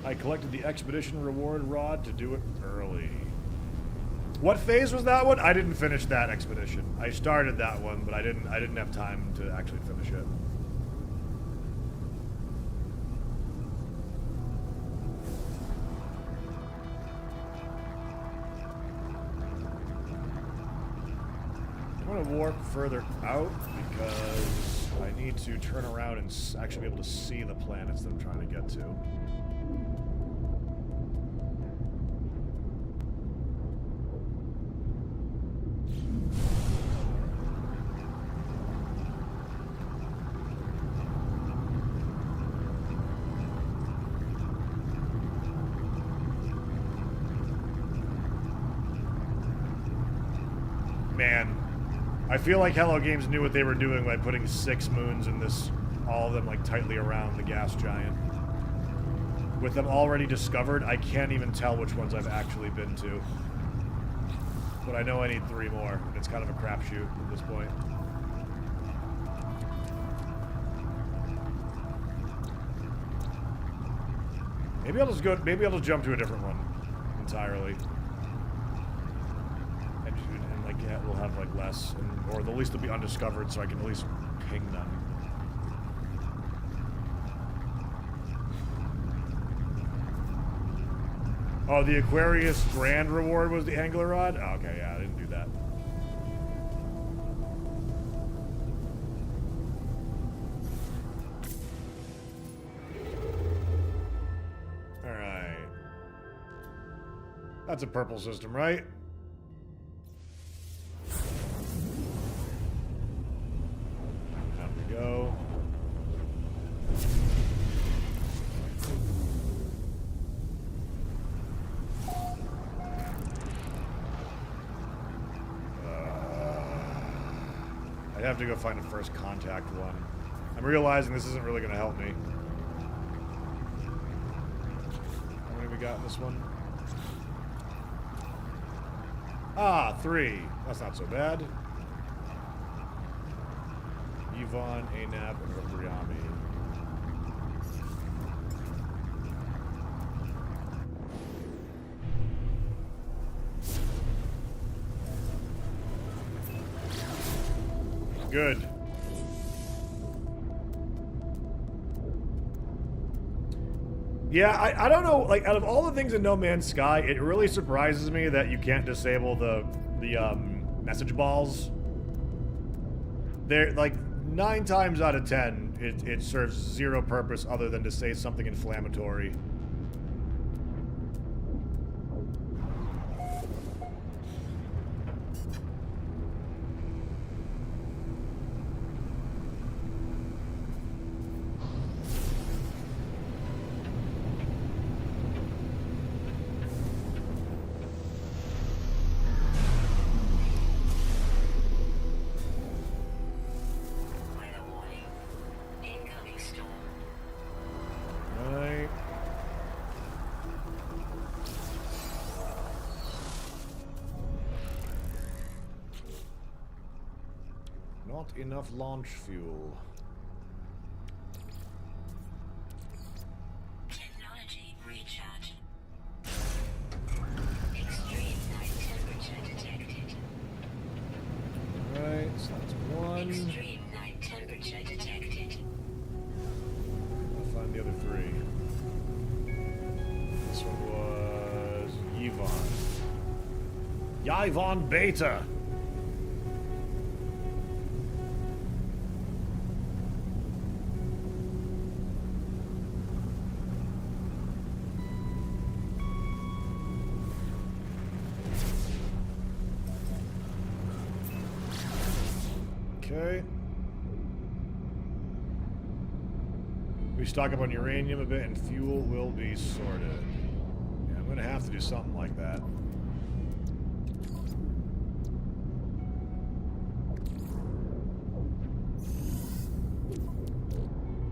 I collected the expedition reward rod to do it early. What phase was that one? I didn't finish that expedition. I started that one, but I didn't have time to actually finish it. I'm going to warp further out because I need to turn around and actually be able to see the planets that I'm trying to get to. Man. I feel like Hello Games knew what they were doing by putting 6 moons in this, all of them like tightly around the gas giant. With them already discovered, I can't even tell which ones I've actually been to. But I know I need 3 more, and it's kind of a crapshoot at this point. Maybe I'll just jump to a different one entirely. And like, yeah, we'll have like less, or at least they'll be undiscovered, so I can at least ping them. Oh, the Aquarius Grand Reward was the angler rod? Oh, okay, yeah, I didn't do that. Alright. That's a purple system, right? Down we go. I'd have to go find a first contact one. I'm realizing this isn't really going to help me. How many we got in this one? Ah, 3. That's not so bad. Yvonne, Anab, and Riami. Good. Yeah, I don't know, like, out of all the things in No Man's Sky, it really surprises me that you can't disable the message balls. They're, like, 9 times out of 10, it serves zero purpose other than to say something inflammatory. Not enough launch fuel. Technology recharge. Extreme night temperature detected. Alright, so that's 1. Extreme creature detected. I'll find the other three. This one was Yvonne. Yvonne Beta. Okay. We stock up on uranium a bit and fuel will be sorted. Yeah, I'm gonna have to do something like that.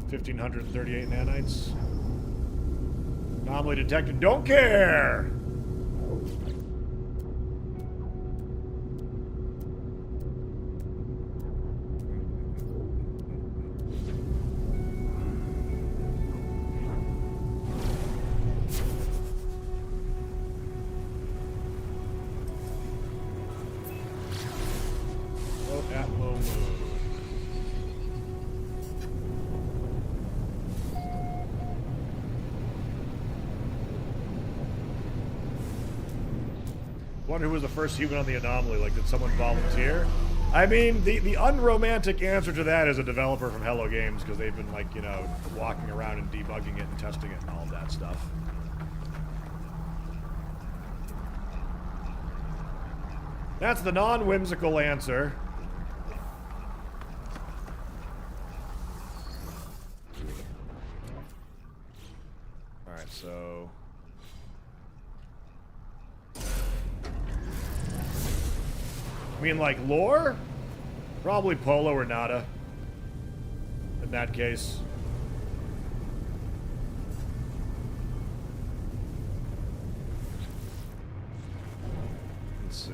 $1,538 nanites. Anomaly detected. Don't care! At low moon. Wonder who was the first human on the anomaly. Like, did someone volunteer? I mean, the unromantic answer to that is a developer from Hello Games, because they've been, like, you know, walking around and debugging it and testing it and all of that stuff. That's the non-whimsical answer. Alright, so... I mean, like, lore? Probably Polo or Nada. In that case. Let's see.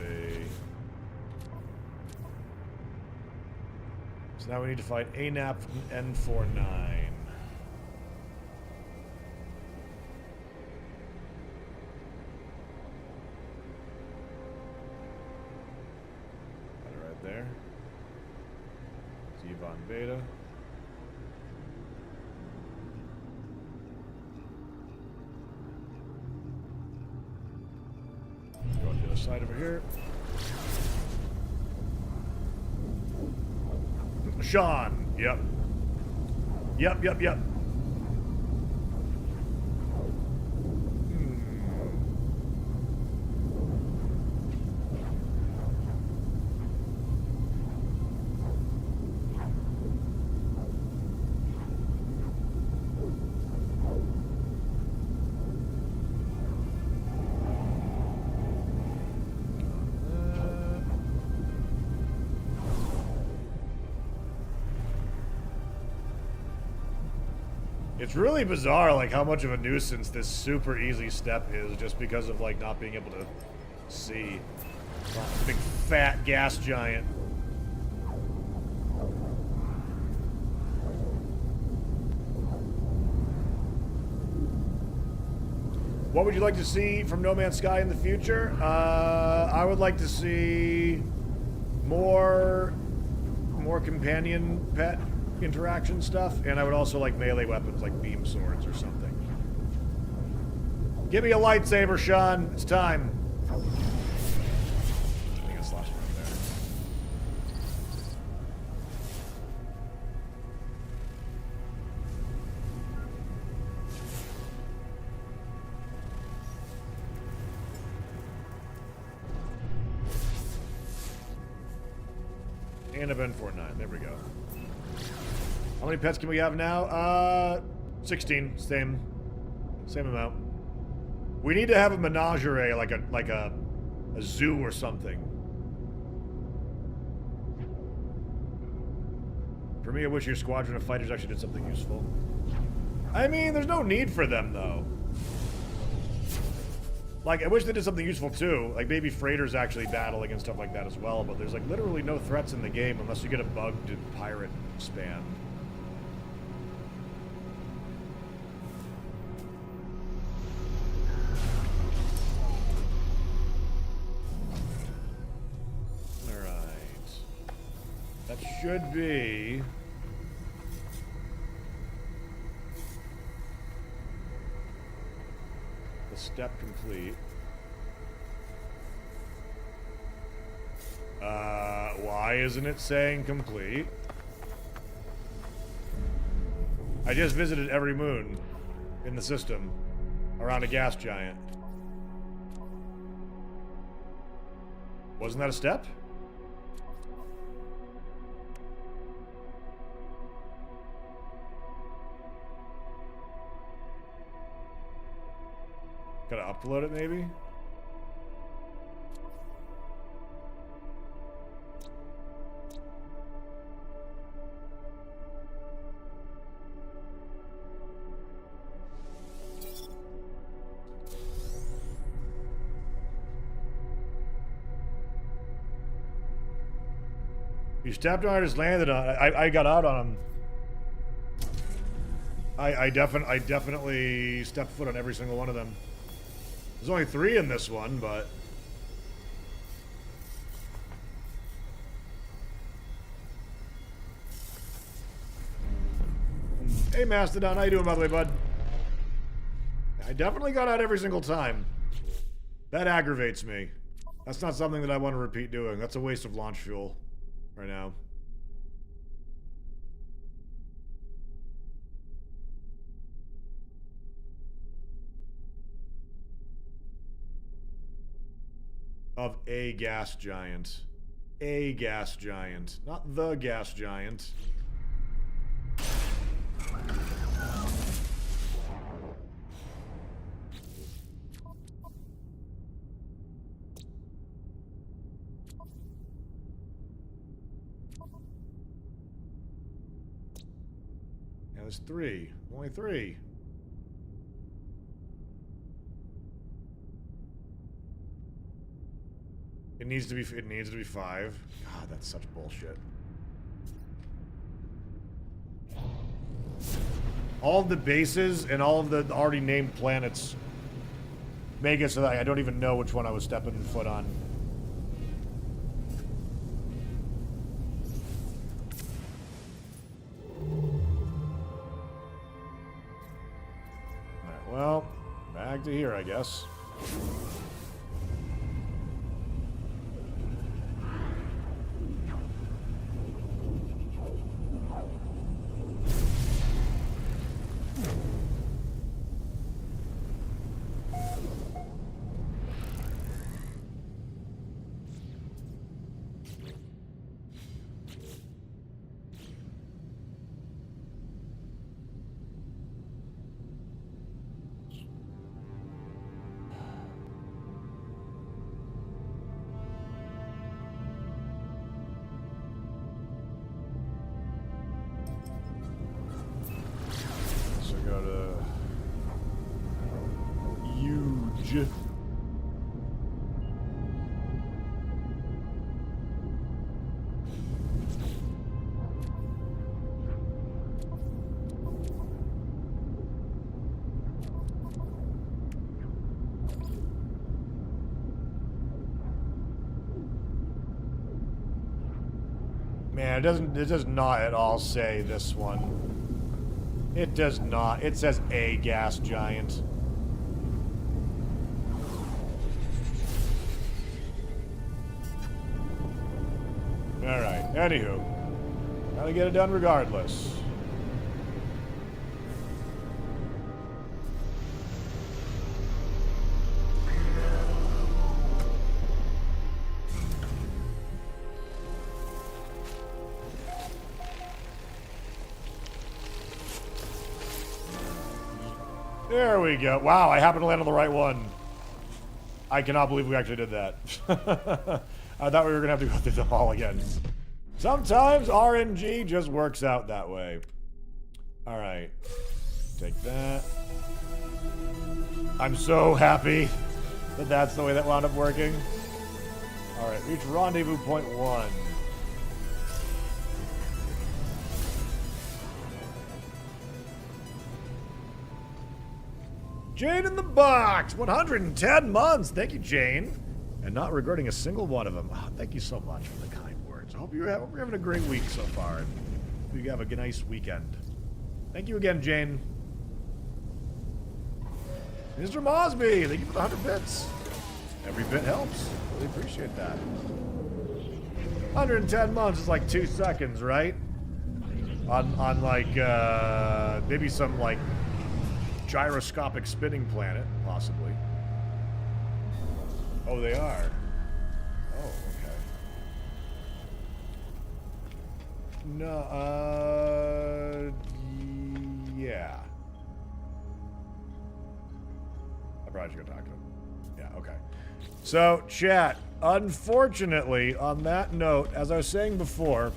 So now we need to find ANAP N49. There. It's Yvonne Beta. Go on the other side over here. Sean. Yep. Yep. It's really bizarre, like, how much of a nuisance this super easy step is just because of, like, not being able to see. Big fat gas giant. What would you like to see from No Man's Sky in the future? I would like to see more companion pet interaction stuff, and I would also like melee weapons like beam swords or something. Give me a lightsaber, Sean. It's time. I think it's last one there. And a Ben 49. There we go. How many pets can we have now? 16. Same amount. We need to have a menagerie, like a zoo or something. For me, I wish your squadron of fighters actually did something useful. I mean, there's no need for them, though. Like, I wish they did something useful, too. Like, maybe freighters actually battling and stuff like that as well, but there's, like, literally no threats in the game unless you get a bugged pirate span. Alright. That should be The step complete. Why isn't it saying complete? I just visited every moon in the system around a gas giant. Wasn't that a step? Gotta upload it, maybe? You stepped on it, just landed on it. I got out on him. I definitely stepped foot on every single one of them. There's only 3 in this one, but... Hey, Mastodon, how you doing, by the way, bud? I definitely got out every single time. That aggravates me. That's not something that I want to repeat doing. That's a waste of launch fuel right now. Of a gas giant. A gas giant. Not the gas giant. Yeah, there's 3. Only 3. It needs to be 5. God, that's such bullshit. All of the bases and all of the already named planets make it so that I don't even know which one I was stepping foot on. Alright, well, back to here, I guess. Man, it does not at all say this one. It does not. It says a gas giant. Alright, anywho. Gotta get it done regardless. There we go. Wow, I happened to land on the right one. I cannot believe we actually did that. I thought we were going to have to go through them all again. Sometimes RNG just works out that way. Alright. Take that. I'm so happy that that's the way that wound up working. Alright, reach rendezvous point 1. Jane in the box! 110 months! Thank you, Jane. And not regretting a single one of them. Oh, thank you so much for the kind words. I hope you're having a great week so far. And hope you have a nice weekend. Thank you again, Jane. Mr. Mosby, thank you for the 100 bits. Every bit helps. Really appreciate that. 110 months is like 2 seconds, right? On like, maybe some like gyroscopic spinning planet, possibly. Oh, they are. Oh, okay. No, yeah. I probably should go talk to him. Yeah, okay. So, chat, unfortunately, on that note, as I was saying before,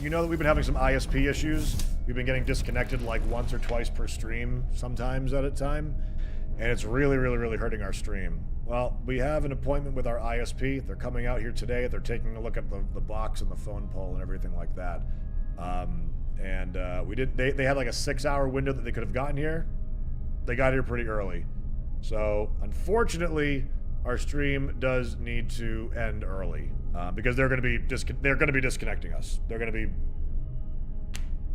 you know that we've been having some ISP issues. We've been getting disconnected like once or twice per stream, sometimes at a time, and it's really, really, really hurting our stream. Well, we have an appointment with our ISP. They're coming out here today. They're taking a look at the box and the phone pole and everything like that. They had like a 6-hour window that they could have gotten here. They got here pretty early. So, unfortunately, our stream does need to end early because they're going to be disconnecting us. They're going to be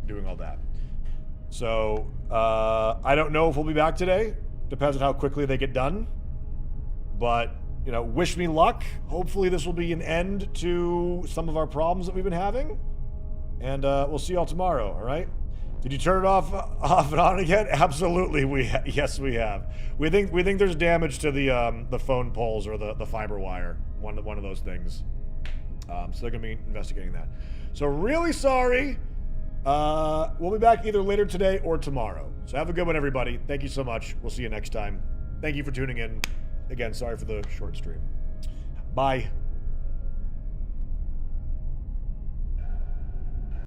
doing all that. So, I don't know if we'll be back today. Depends on how quickly they get done. But, you know, wish me luck. Hopefully this will be an end to some of our problems that we've been having. And we'll see y'all tomorrow, all right? Did you turn it off and on again? Absolutely, yes, we have. We think there's damage to the phone poles or the fiber wire, one of those things. So they're gonna be investigating that. So really sorry. We'll be back either later today or tomorrow. So have a good one, everybody. Thank you so much. We'll see you next time. Thank you for tuning in. Again, sorry for the short stream. Bye.